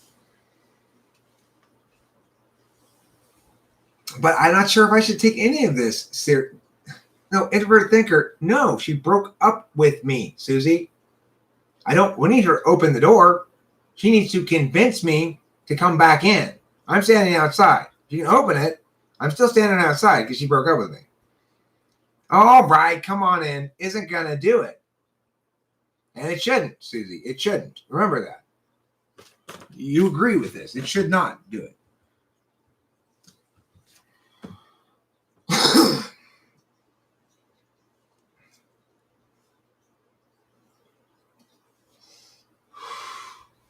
But I'm not sure if I should take any of this seriously. No, introverted thinker. No, she broke up with me, Susie. We need her to open the door. She needs to convince me to come back in. I'm standing outside. She can open it. I'm still standing outside because she broke up with me. All right, come on in. Isn't going to do it. And it shouldn't, Susie. It shouldn't. Remember that. You agree with this. It should not do it.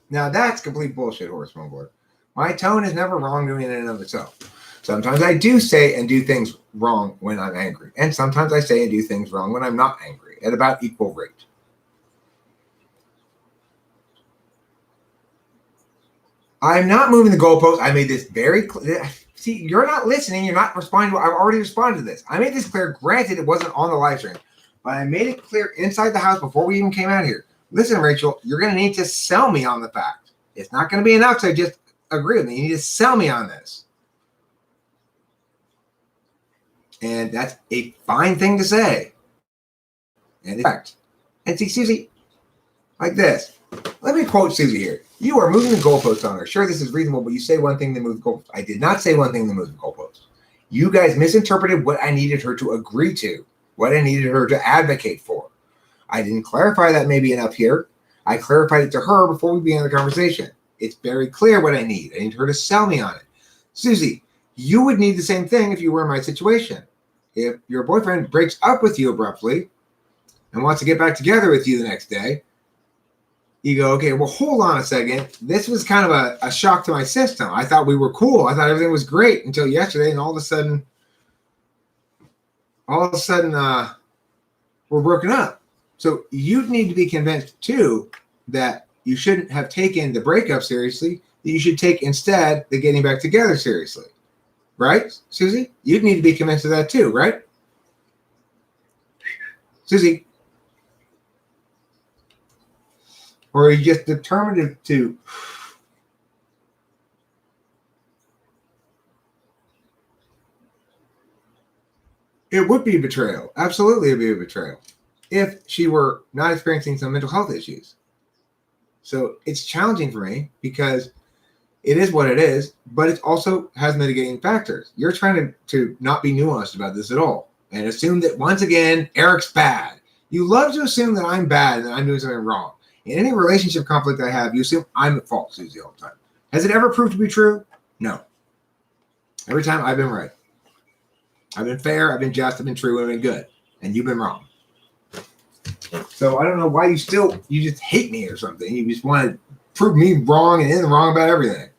Now that's complete bullshit, horse mumbler. My tone is never wrongdoing in and of itself. Sometimes I do say and do things wrong when I'm angry. And sometimes I say and do things wrong when I'm not angry at about equal rate. I'm not moving the goalpost. I made this very clear. See, you're not listening. You're not responding. I've already responded to this. I made this clear. Granted, it wasn't on the live stream, but I made it clear inside the house before we even came out here. Listen, Rachel, you're going to need to sell me on the fact. It's not going to be enough to just agree with me. You need to sell me on this. And that's a fine thing to say. And in fact, and see, Susie, like this. Let me quote Susie here. You are moving the goalposts on her. Sure, this is reasonable, but you say one thing, then move the goalposts. I did not say one thing, then move the goalposts. You guys misinterpreted what I needed her to agree to, what I needed her to advocate for. I didn't clarify that maybe enough here. I clarified it to her before we began the conversation. It's very clear what I need. I need her to sell me on it. Susie, you would need the same thing if you were in my situation. If your boyfriend breaks up with you abruptly and wants to get back together with you the next day, you go, okay, well, hold on a second. This was kind of a shock to my system. I thought we were cool. I thought everything was great until yesterday, and all of a sudden, we're broken up. So you need to be convinced too that you shouldn't have taken the breakup seriously. That you should take instead the getting back together seriously, right, Susie? You'd need to be convinced of that too, right, Susie? Or are you just determined to? It would be betrayal. Absolutely, it would be a betrayal if she were not experiencing some mental health issues. So it's challenging for me because it is what it is, but it also has mitigating factors. You're trying to not be nuanced about this at all and assume that once again, Eric's bad. You love to assume that I'm bad and that I'm doing something wrong. In any relationship conflict I have, you assume I'm at fault, Susie, all the time. Has it ever proved to be true? No. Every time I've been right. I've been fair, I've been just, I've been true, I've been good. And you've been wrong. So I don't know why you just hate me or something. You just want to prove me wrong and in wrong about everything.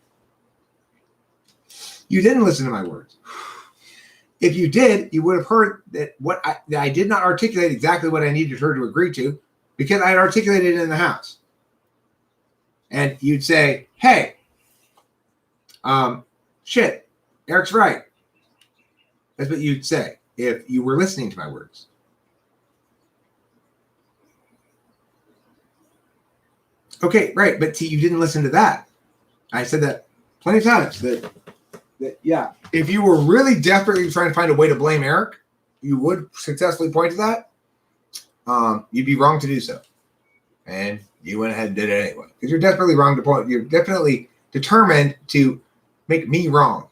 You didn't listen to my words. If you did, you would have heard that that I did not articulate exactly what I needed her to agree to because I had articulated it in the house. And you'd say, hey, shit, Eric's right. That's what you'd say if you were listening to my words. Okay, right, but you didn't listen to that. I said that plenty of times. That yeah, if you were really desperately trying to find a way to blame Eric, you would successfully point to that. You'd be wrong to do so, and you went ahead and did it anyway because you're desperately wrong to point. You're definitely determined to make me wrong.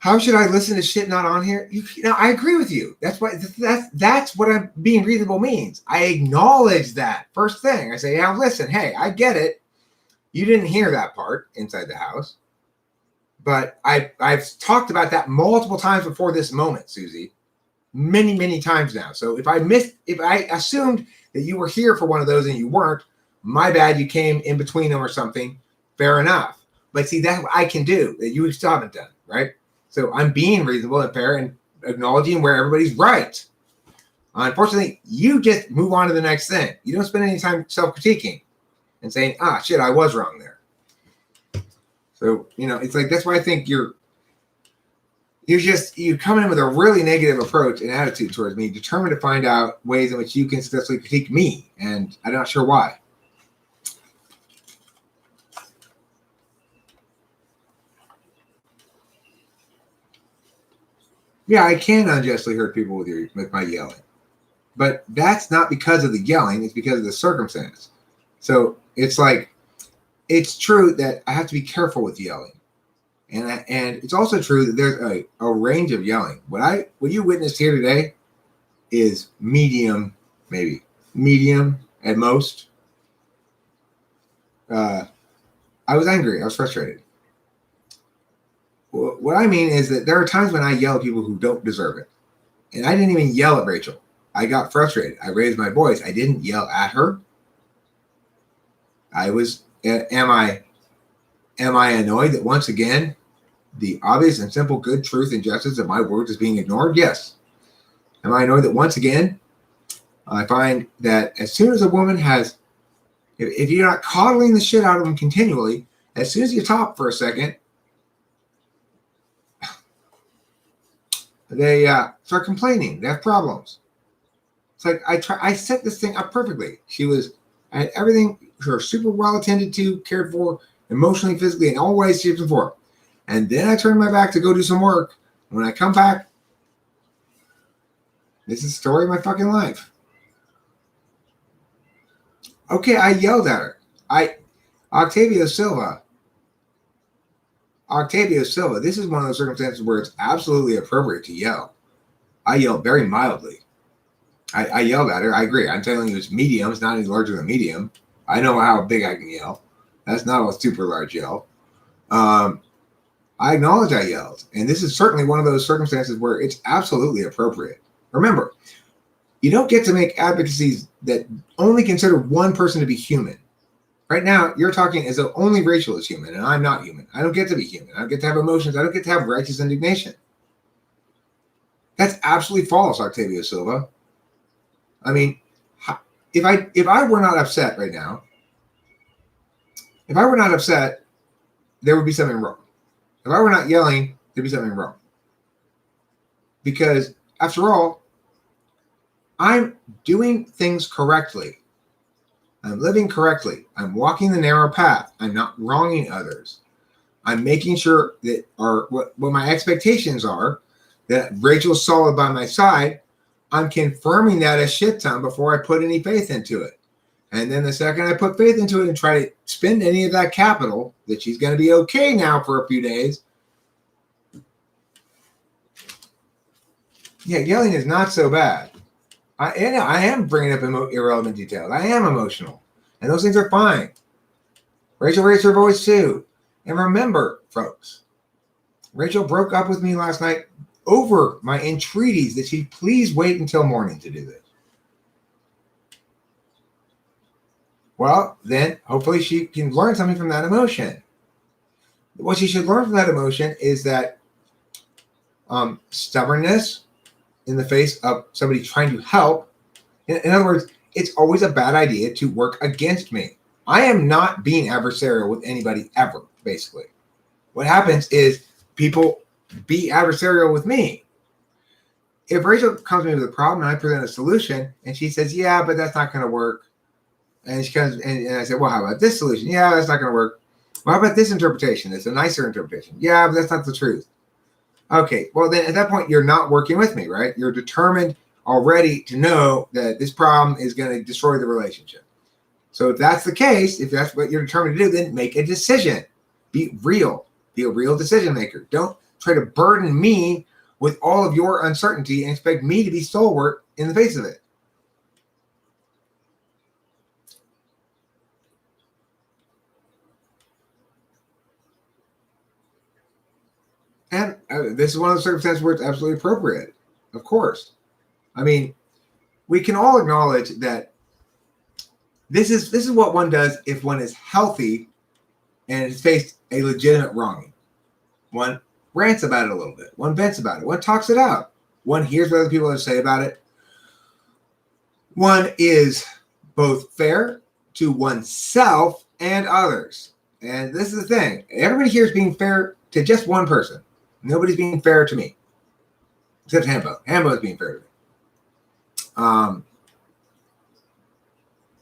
How should I listen to shit not on here? I agree with you. That's what I'm being reasonable means. I acknowledge that first thing. I say, yeah, listen, hey, I get it. You didn't hear that part inside the house, but I've talked about that multiple times before this moment, Susie, many, many times now. So if I assumed that you were here for one of those and you weren't, my bad. You came in between them or something. Fair enough. But see, that's what I can do that you still haven't done, right? So I'm being reasonable and fair and acknowledging where everybody's right. Unfortunately, you just move on to the next thing. You don't spend any time self-critiquing and saying, shit, I was wrong there. So, it's like, that's why I think you're coming in with a really negative approach and attitude towards me, determined to find out ways in which you can successfully critique me. And I'm not sure why. Yeah, I can unjustly hurt people with my yelling. But that's not because of the yelling, it's because of the circumstance. So it's like, it's true that I have to be careful with yelling. And it's also true that there's a range of yelling. What you witnessed here today is medium, maybe. Medium at most. I was angry. I was frustrated. What I mean is that there are times when I yell at people who don't deserve it. And I didn't even yell at Rachel. I got frustrated. I raised my voice. I didn't yell at her. Am I annoyed that once again, the obvious and simple good truth and justice of my words is being ignored? Yes. Am I annoyed that once again, I find that as soon as a woman if you're not coddling the shit out of them continually, as soon as you top for a second, they start complaining. They have problems. It's like I set this thing up perfectly. I had everything. She was super well attended to, cared for, emotionally, physically, in all ways, shapes, and forms. And then I turned my back to go do some work. When I come back, this is the story of my fucking life. Okay, I yelled at her. Octavio Silva. This is one of those circumstances where it's absolutely appropriate to yell. I yelled very mildly. I yelled at her. I agree. I'm telling you, it's medium. It's not any larger than medium. I know how big I can yell. That's not a super large yell. I acknowledge I yelled. And this is certainly one of those circumstances where it's absolutely appropriate. Remember, You don't get to make advocacies that only consider one person to be human. Right now, you're talking as though only Rachel is human, and I'm not human. I don't get to be human. I don't get to have emotions. I don't get to have righteous indignation. That's absolutely false, Octavio Silva. I mean, if I were not upset right now, if I were not upset, there would be something wrong. If I were not yelling, there'd be something wrong. Because after all, I'm doing things correctly. I'm living correctly. I'm walking the narrow path. I'm not wronging others. I'm making sure that what my expectations are, that Rachel's solid by my side. I'm confirming that a shit ton before I put any faith into it. And then the second I put faith into it and try to spend any of that capital, that she's going to be okay now for a few days. Yeah, yelling is not so bad. I am bringing up irrelevant details. I am emotional. And those things are fine. Rachel raised her voice too. And remember, folks, Rachel broke up with me last night over my entreaties that she please wait until morning to do this. Well, then hopefully she can learn something from that emotion. What she should learn from that emotion is that stubbornness in the face of somebody trying to help. In other words, it's always a bad idea to work against me. I am not being adversarial with anybody ever, basically. What happens is people be adversarial with me. If Rachel comes to me with a problem and I present a solution and she says, yeah, but that's not going to work. And she comes and I say, well, how about this solution? Yeah, that's not going to work. Well, how about this interpretation? It's a nicer interpretation. Yeah, but that's not the truth. Okay, well, then at that point, you're not working with me, right? You're determined already to know that this problem is going to destroy the relationship. So if that's the case, if that's what you're determined to do, then make a decision. Be real. Be a real decision maker. Don't try to burden me with all of your uncertainty and expect me to be stalwart in the face of it. And this is one of the circumstances where it's absolutely appropriate, of course. I mean, we can all acknowledge that this is what one does if one is healthy and has faced a legitimate wronging. One rants about it a little bit. One vents about it. One talks it out. One hears what other people have to say about it. One is both fair to oneself and others. And this is the thing. Everybody here is being fair to just one person. Nobody's being fair to me. Except Hambo. Hambo is being fair to me.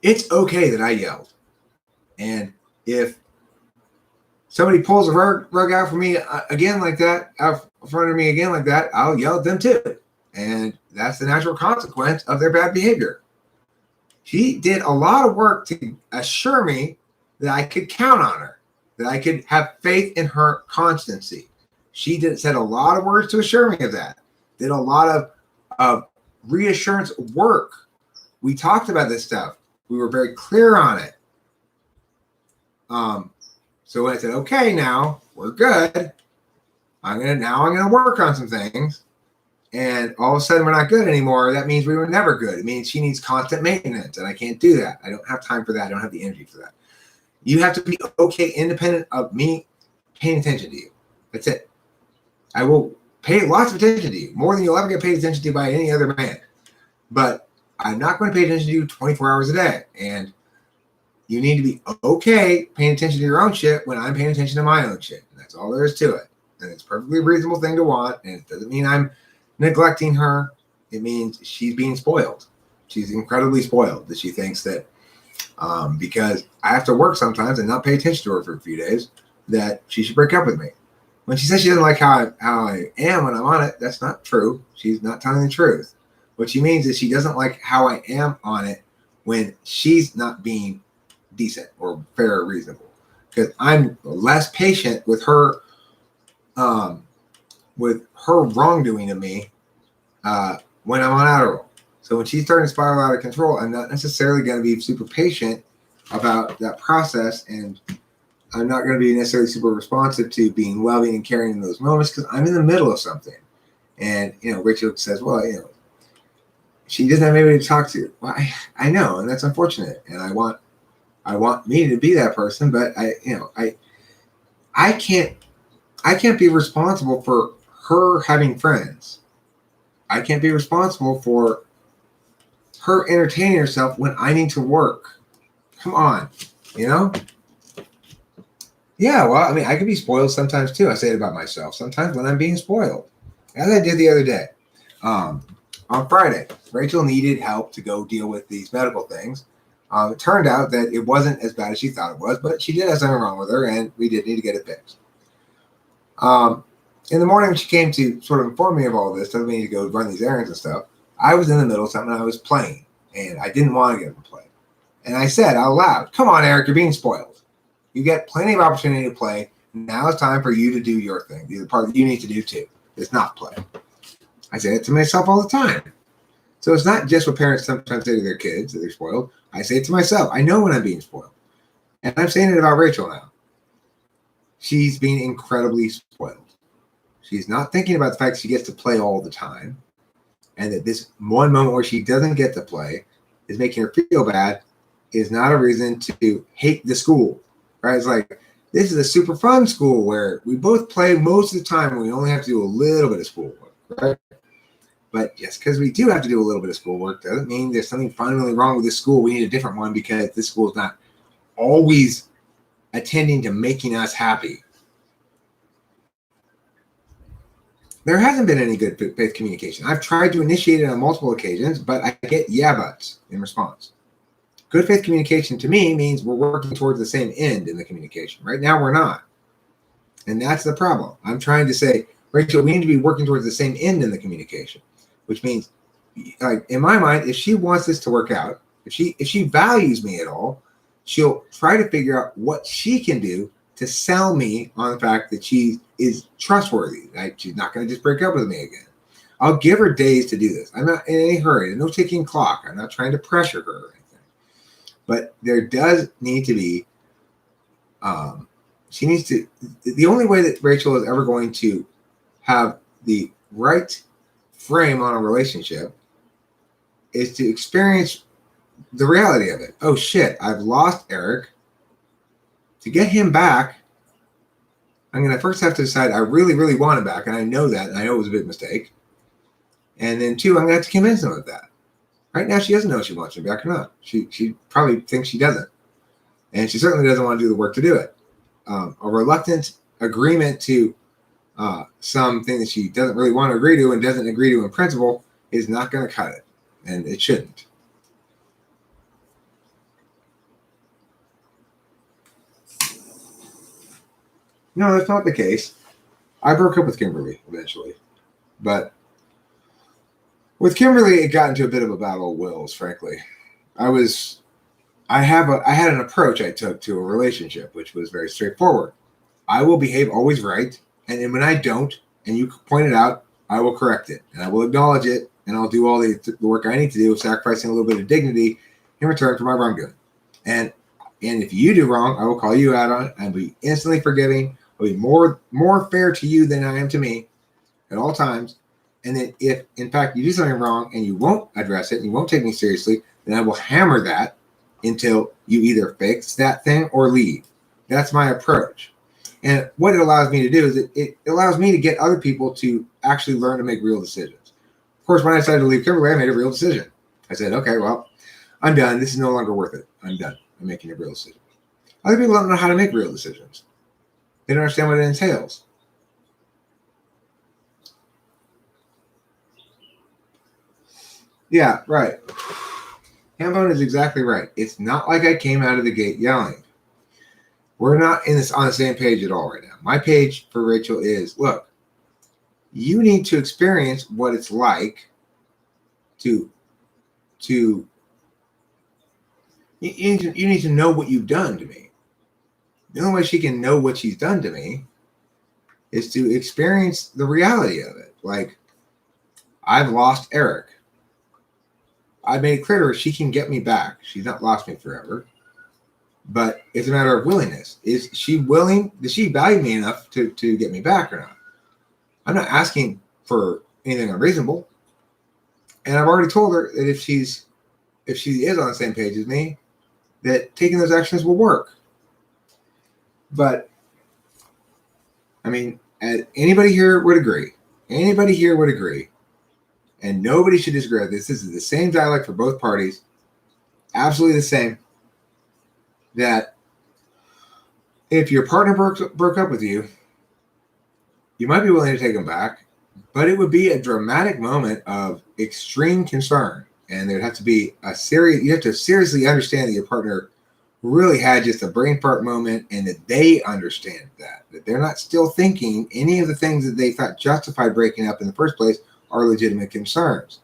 It's okay that I yelled. And if somebody pulls a rug out for me again like that, out in front of me again like that, I'll yell at them too. And that's the natural consequence of their bad behavior. She did a lot of work to assure me that I could count on her, that I could have faith in her constancy. She said a lot of words to assure me of that. Did a lot of reassurance work. We talked about this stuff. We were very clear on it. So when I said, okay, now we're good. I'm gonna work on some things. And all of a sudden we're not good anymore. That means we were never good. It means she needs constant maintenance, and I can't do that. I don't have time for that. I don't have the energy for that. You have to be okay, independent of me paying attention to you. That's it. I will pay lots of attention to you, more than you'll ever get paid attention to by any other man. But I'm not going to pay attention to you 24 hours a day. And you need to be okay paying attention to your own shit when I'm paying attention to my own shit. And that's all there is to it. And it's a perfectly reasonable thing to want. And it doesn't mean I'm neglecting her. It means she's being spoiled. She's incredibly spoiled that she thinks that because I have to work sometimes and not pay attention to her for a few days, that she should break up with me. When she says she doesn't like how I am when I'm on it, that's not true. She's not telling the truth. What she means is she doesn't like how I am on it when she's not being decent or fair or reasonable. Because I'm less patient with her wrongdoing of me when I'm on Adderall. So when she's starting to spiral out of control, I'm not necessarily going to be super patient about that process, and I'm not going to be necessarily super responsive to being loving and caring in those moments because I'm in the middle of something. And, Rachel says, well, she doesn't have anybody to talk to. Well, I know, and that's unfortunate. And I want me to be that person, but I can't be responsible for her having friends. I can't be responsible for her entertaining herself when I need to work. Come on, you know? Yeah, well, I mean, I can be spoiled sometimes too. I say it about myself sometimes when I'm being spoiled, as I did the other day. On Friday, Rachel needed help to go deal with these medical things. It turned out that it wasn't as bad as she thought it was, but she did have something wrong with her, and we did need to get it fixed. In the morning, when she came to sort of inform me of all this, telling me to go run these errands and stuff, I was in the middle of something I was playing, and I didn't want to get up and play. And I said out loud, "Come on, Eric, you're being spoiled. You get plenty of opportunity to play. Now it's time for you to do your thing. The part that you need to do too is not play." I say it to myself all the time. So it's not just what parents sometimes say to their kids that they're spoiled. I say it to myself. I know when I'm being spoiled. And I'm saying it about Rachel now. She's being incredibly spoiled. She's not thinking about the fact she gets to play all the time, and that this one moment where she doesn't get to play is making her feel bad is not a reason to hate the school. Right? It's like, this is a super fun school where we both play most of the time and we only have to do a little bit of schoolwork, right? But just because we do have to do a little bit of schoolwork doesn't mean there's something fundamentally wrong with this school. We need a different one because this school is not always attending to making us happy. There hasn't been any good faith communication. I've tried to initiate it on multiple occasions, but I get yeah buts in response. Good faith communication to me means we're working towards the same end in the communication. Right now, we're not. And that's the problem. I'm trying to say, Rachel, we need to be working towards the same end in the communication, which means, like, in my mind, if she wants this to work out, if she values me at all, she'll try to figure out what she can do to sell me on the fact that she is trustworthy. Right? She's not going to just break up with me again. I'll give her days to do this. I'm not in any hurry. There's no ticking clock. I'm not trying to pressure her or anything. But there does need to be, she needs to, the only way that Rachel is ever going to have the right frame on a relationship is to experience the reality of it. Oh shit, I've lost Eric. To get him back, I'm going to first have to decide I really, really want him back. And I know that. And I know it was a big mistake. And then two, I'm going to have to convince him of that. Right now, she doesn't know if she wants him back or not. She probably thinks she doesn't. And she certainly doesn't want to do the work to do it. A reluctant agreement to something that she doesn't really want to agree to and doesn't agree to in principle is not going to cut it. And it shouldn't. No, that's not the case. I broke up with Kimberly eventually. But with Kimberly, it got into a bit of a battle of wills, frankly. I had an approach I took to a relationship, which was very straightforward. I will behave always right, and then when I don't, and you point it out, I will correct it, and I will acknowledge it, and I'll do all the work I need to do, sacrificing a little bit of dignity in return for my wrongdoing. And if you do wrong, I will call you out on it. I'll be instantly forgiving. I'll be more fair to you than I am to me at all times. And then if, in fact, you do something wrong and you won't address it and you won't take me seriously, then I will hammer that until you either fix that thing or leave. That's my approach. And what it allows me to do is it allows me to get other people to actually learn to make real decisions. Of course, when I decided to leave Kimberly, I made a real decision. I said, okay, well, I'm done. This is no longer worth it. I'm done. I'm making a real decision. Other people don't know how to make real decisions. They don't understand what it entails. Yeah, right. Hambone is exactly right. It's not like I came out of the gate yelling. We're not on the same page at all right now. My page for Rachel is, look, you need to experience what it's like to you need to know what you've done to me. The only way she can know what she's done to me is to experience the reality of it. Like, I've lost Eric. I made it clear to her she can get me back. She's not lost me forever. But it's a matter of willingness. Is she willing? Does she value me enough to get me back or not? I'm not asking for anything unreasonable. And I've already told her that if she is on the same page as me, that taking those actions will work. But I mean, anybody here would agree. Anybody here would agree, and nobody should disagree with this. This is the same dialect for both parties, absolutely the same. That if your partner broke up with you, you might be willing to take them back, but it would be a dramatic moment of extreme concern, and there'd have to be you have to seriously understand that your partner really had just a brain fart moment, and that they understand that they're not still thinking any of the things that they thought justified breaking up in the first place are legitimate concerns.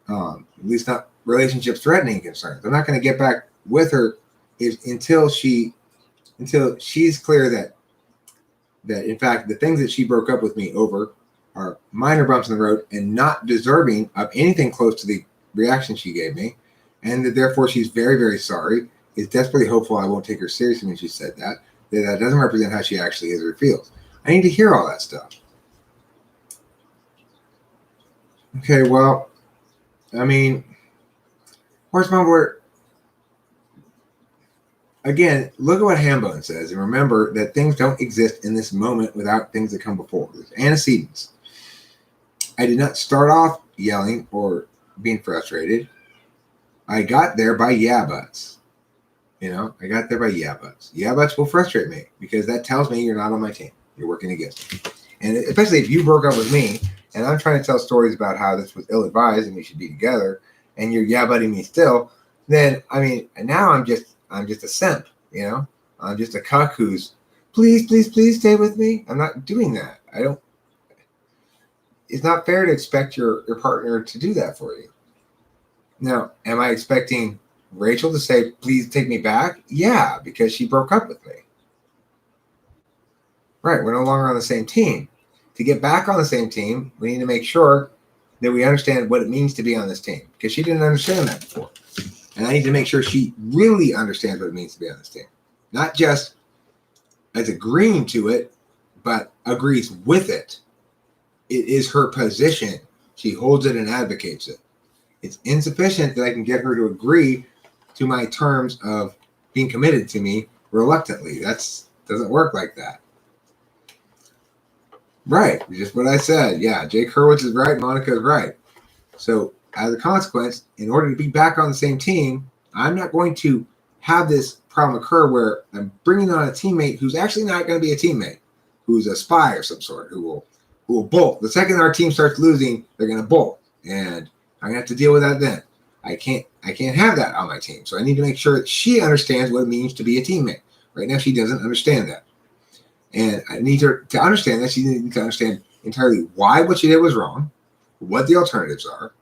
At least not relationship threatening concerns. I'm not going to get back with her until she's clear that in fact the things that she broke up with me over are minor bumps in the road and not deserving of anything close to the reaction she gave me, and that therefore she's very, very sorry, is desperately hopeful I won't take her seriously when she said that doesn't represent how she actually is or feels. I need to hear all that stuff. Okay, well, I mean, horse mom word. Again, look at what Hambone says, and remember that things don't exist in this moment without things that come before. There's antecedents. I did not start off yelling or being frustrated. I got there by yeah buts. I got there by yeah buts. Yeah buts will frustrate me because that tells me you're not on my team. You're working against me. And especially if you broke up with me and I'm trying to tell stories about how this was ill-advised and we should be together, and you're yeah butting me still, then I mean, now I'm just a simp, I'm just a cuck who's please stay with me. I'm not doing that. It's not fair to expect your partner to do that for you. Now, am I expecting Rachel to say, please take me back? Yeah, because she broke up with me. Right, we're no longer on the same team. To get back on the same team, we need to make sure that we understand what it means to be on this team, because she didn't understand that before. And I need to make sure she really understands what it means to be on this team. Not just as agreeing to it, but agrees with it. It is her position. She holds it and advocates it. It's insufficient that I can get her to agree to my terms of being committed to me reluctantly. That doesn't work like that. Right. Just what I said. Yeah, Jake Hurwitz is right. Monica is right. So as a consequence, in order to be back on the same team, I'm not going to have this problem occur where I'm bringing on a teammate who's actually not going to be a teammate, who's a spy of some sort, who will bolt. The second our team starts losing, they're going to bolt. And I'm going to have to deal with that then. I can't have that on my team. So I need to make sure that she understands what it means to be a teammate. Right now, she doesn't understand that. And I need her to understand that. She needs to understand entirely why what she did was wrong, what the alternatives are,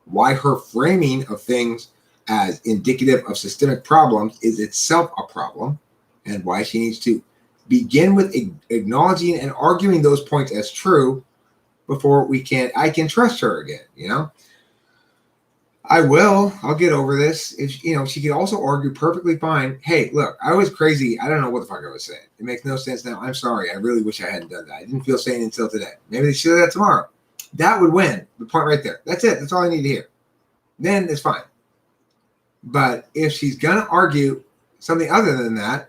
why her framing of things as indicative of systemic problems is itself a problem, and why she needs to begin with acknowledging and arguing those points as true before I can trust her again, I'll get over this. If she could also argue perfectly fine. Hey, look, I was crazy. I don't know what the fuck I was saying. It makes no sense now. I'm sorry. I really wish I hadn't done that. I didn't feel sane until today. Maybe they should do that tomorrow. That would win the point right there. That's it. That's all I need to hear. Then it's fine. But if she's gonna argue something other than that,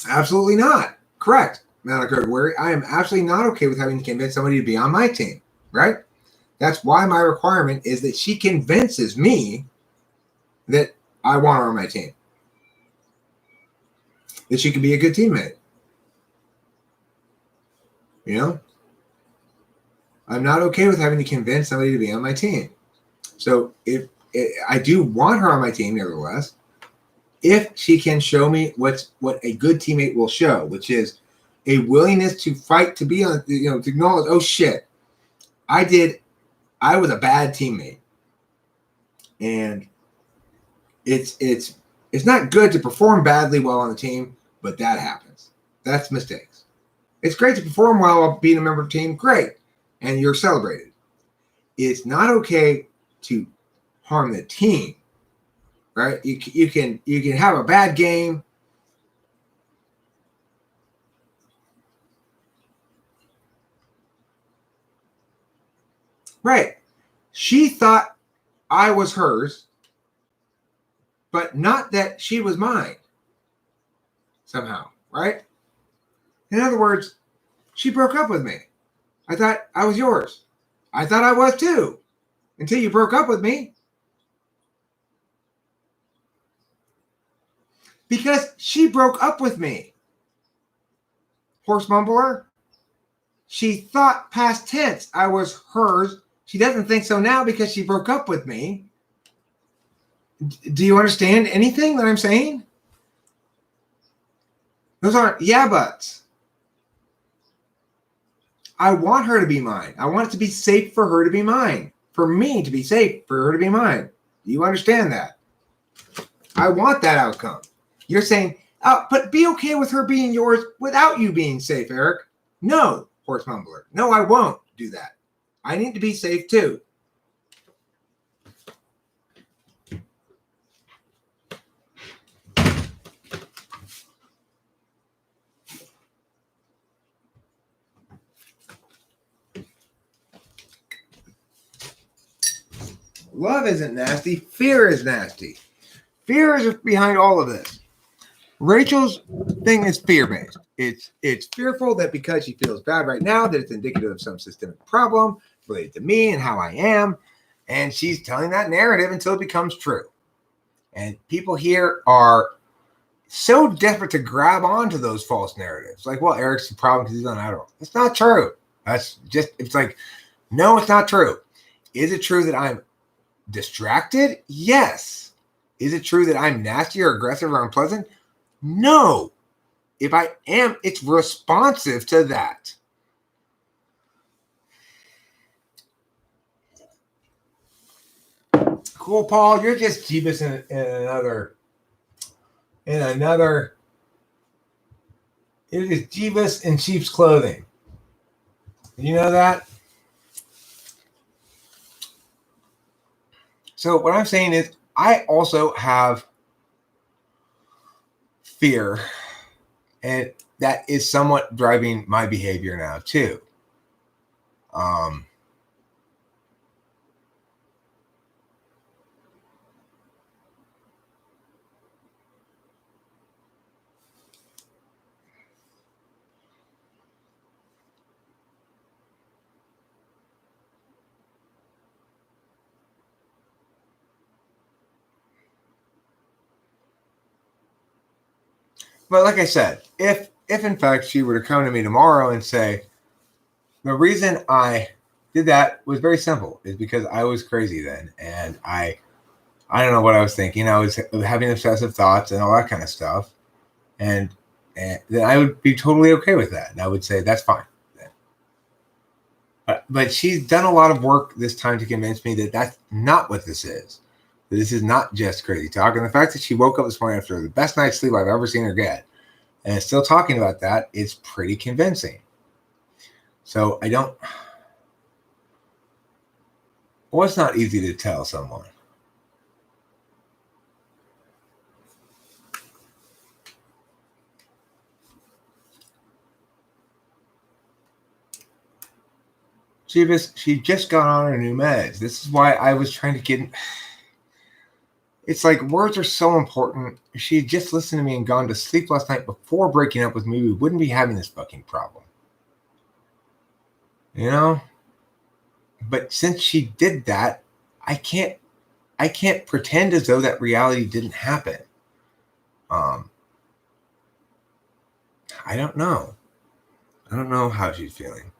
absolutely not. Correct, Monica. I am absolutely not okay with having to convince somebody to be on my team. Right? That's why my requirement is that she convinces me that I want her on my team, that she can be a good teammate. I'm not okay with having to convince somebody to be on my team. So if I do want her on my team, nevertheless, if she can show me what a good teammate will show, which is a willingness to fight, to be on, to acknowledge, oh shit, I was a bad teammate, and it's not good to perform badly while on the team, but that happens. That's mistakes. It's great to perform well while being a member of the team, great, and you're celebrated. It's not okay to harm the team, right? You can have a bad game. Right. She thought I was hers, but not that she was mine somehow, right? In other words, she broke up with me. I thought I was yours. I thought I was too, until you broke up with me. Because she broke up with me. Horse mumbler. She thought past tense I was hers. She doesn't think so now because she broke up with me. Do you understand anything that I'm saying? Those aren't yeah buts. I want her to be mine. I want it to be safe for her to be mine. For me to be safe for her to be mine. Do you understand that? I want that outcome. You're saying, oh, but be okay with her being yours without you being safe, Eric. No, horse mumbler. No, I won't do that. I need to be safe too. Love isn't nasty. Fear is nasty. Fear is behind all of this. Rachel's thing is fear-based. It's fearful that because she feels bad right now, that it's indicative of some systemic problem related to me and how I am. And she's telling that narrative until it becomes true. And people here are so desperate to grab onto those false narratives. Like, well, Eric's the problem because he's on Adderall. It's not true. That's just, it's like, no, it's not true. Is it true that I'm distracted? Yes. Is it true that I'm nasty or aggressive or unpleasant? No. If I am, it's responsive to that. Cool, Paul. You're just Jeebus in another. It is Jeebus in sheep's clothing. You know that? So what I'm saying is I also have fear, and that is somewhat driving my behavior now too. But like I said, if in fact she were to come to me tomorrow and say, the reason I did that was very simple, is because I was crazy then, and I don't know what I was thinking. I was having obsessive thoughts and all that kind of stuff, and then I would be totally okay with that, and I would say that's fine. But she's done a lot of work this time to convince me that that's not what this is. That this is not just crazy talk. And the fact that she woke up this morning after the best night's sleep I've ever seen her get and is still talking about that is pretty convincing. So I don't. Well, it's not easy to tell someone. She just got on her new meds. This is why I was trying to get. It's like words are so important. If she had just listened to me and gone to sleep last night before breaking up with me, we wouldn't be having this fucking problem. You know? But since she did that, I can't pretend as though that reality didn't happen. I don't know. I don't know how she's feeling.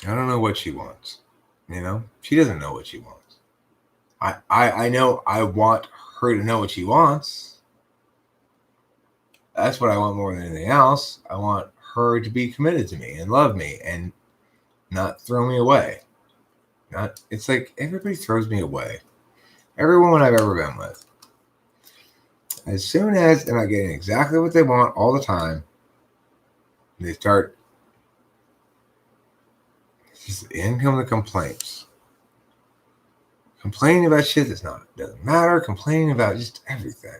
I don't know what she wants. You know? She doesn't know what she wants. I know I want her to know what she wants. That's what I want more than anything else. I want her to be committed to me and love me and not throw me away. It's like everybody throws me away. Every woman I've ever been with. As soon as they're not getting exactly what they want all the time, they start, in come the complaints. Complaining about shit that's doesn't matter. Complaining about just everything.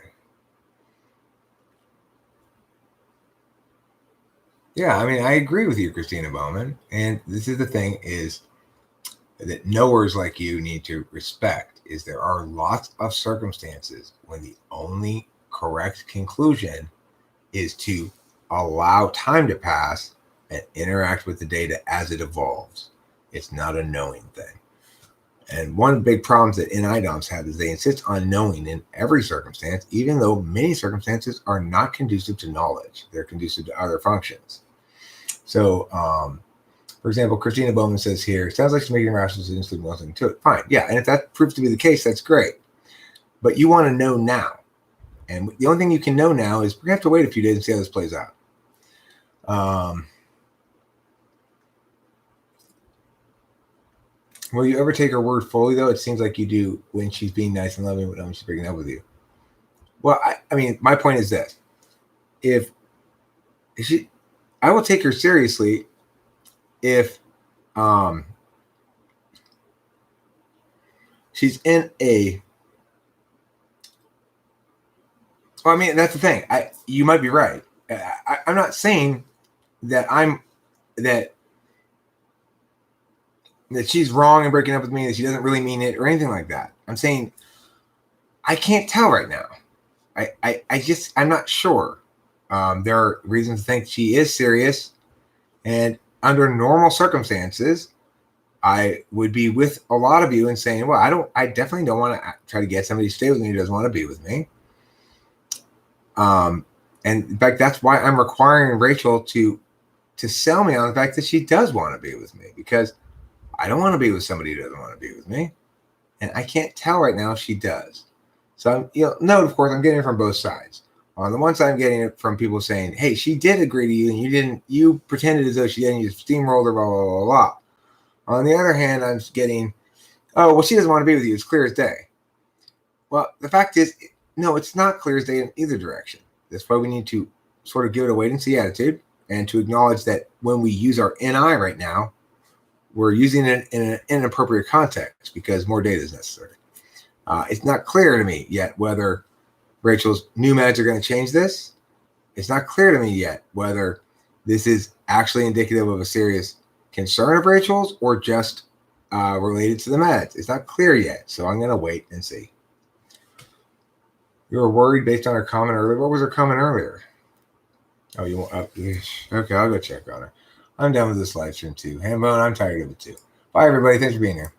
Yeah, I mean, I agree with you, Christina Bowman. And this is the thing is that knowers like you need to respect is there are lots of circumstances when the only correct conclusion is to allow time to pass and interact with the data as it evolves. It's not a knowing thing. And one of the big problems that NIDOMs have is they insist on knowing in every circumstance, even though many circumstances are not conducive to knowledge. They're conducive to other functions. So, for example, Christina Bowman says here, sounds like she's making rational decisions to nothing to it. Fine. Yeah. And if that proves to be the case, that's great. But you want to know now. And the only thing you can know now is we have to wait a few days and see how this plays out. Will you ever take her word fully, though? It seems like you do when she's being nice and loving, but when she's breaking up with you. Well, I mean, my point is this. If she, I will take her seriously if she's in a, well, I mean, that's the thing. You might be right. I'm not saying that that she's wrong in breaking up with me, that she doesn't really mean it or anything like that. I'm saying I can't tell right now. I'm not sure. There are reasons to think she is serious, and under normal circumstances, I would be with a lot of you and saying, well, I definitely don't want to try to get somebody to stay with me who doesn't want to be with me. And in fact, that's why I'm requiring Rachel to sell me on the fact that she does want to be with me, because I don't want to be with somebody who doesn't want to be with me. And I can't tell right now if she does. So note, of course, I'm getting it from both sides. On the one side, I'm getting it from people saying, hey, she did agree to you and you pretended as though she didn't, you steamrolled her, blah, blah, blah, blah. On the other hand, I'm getting, oh, well, she doesn't want to be with you. It's clear as day. Well, the fact is, no, it's not clear as day in either direction. That's why we need to sort of give it a wait and see attitude and to acknowledge that when we use our NI right now, we're using it in an inappropriate context because more data is necessary. It's not clear to me yet whether Rachel's new meds are going to change this. It's not clear to me yet whether this is actually indicative of a serious concern of Rachel's or just related to the meds. It's not clear yet, so I'm going to wait and see. You were worried based on her comment earlier. What was her comment earlier? Oh, you want? Okay, I'll go check on her. I'm done with this live stream too. Hambone, I'm tired of it too. Bye, everybody. Thanks for being here.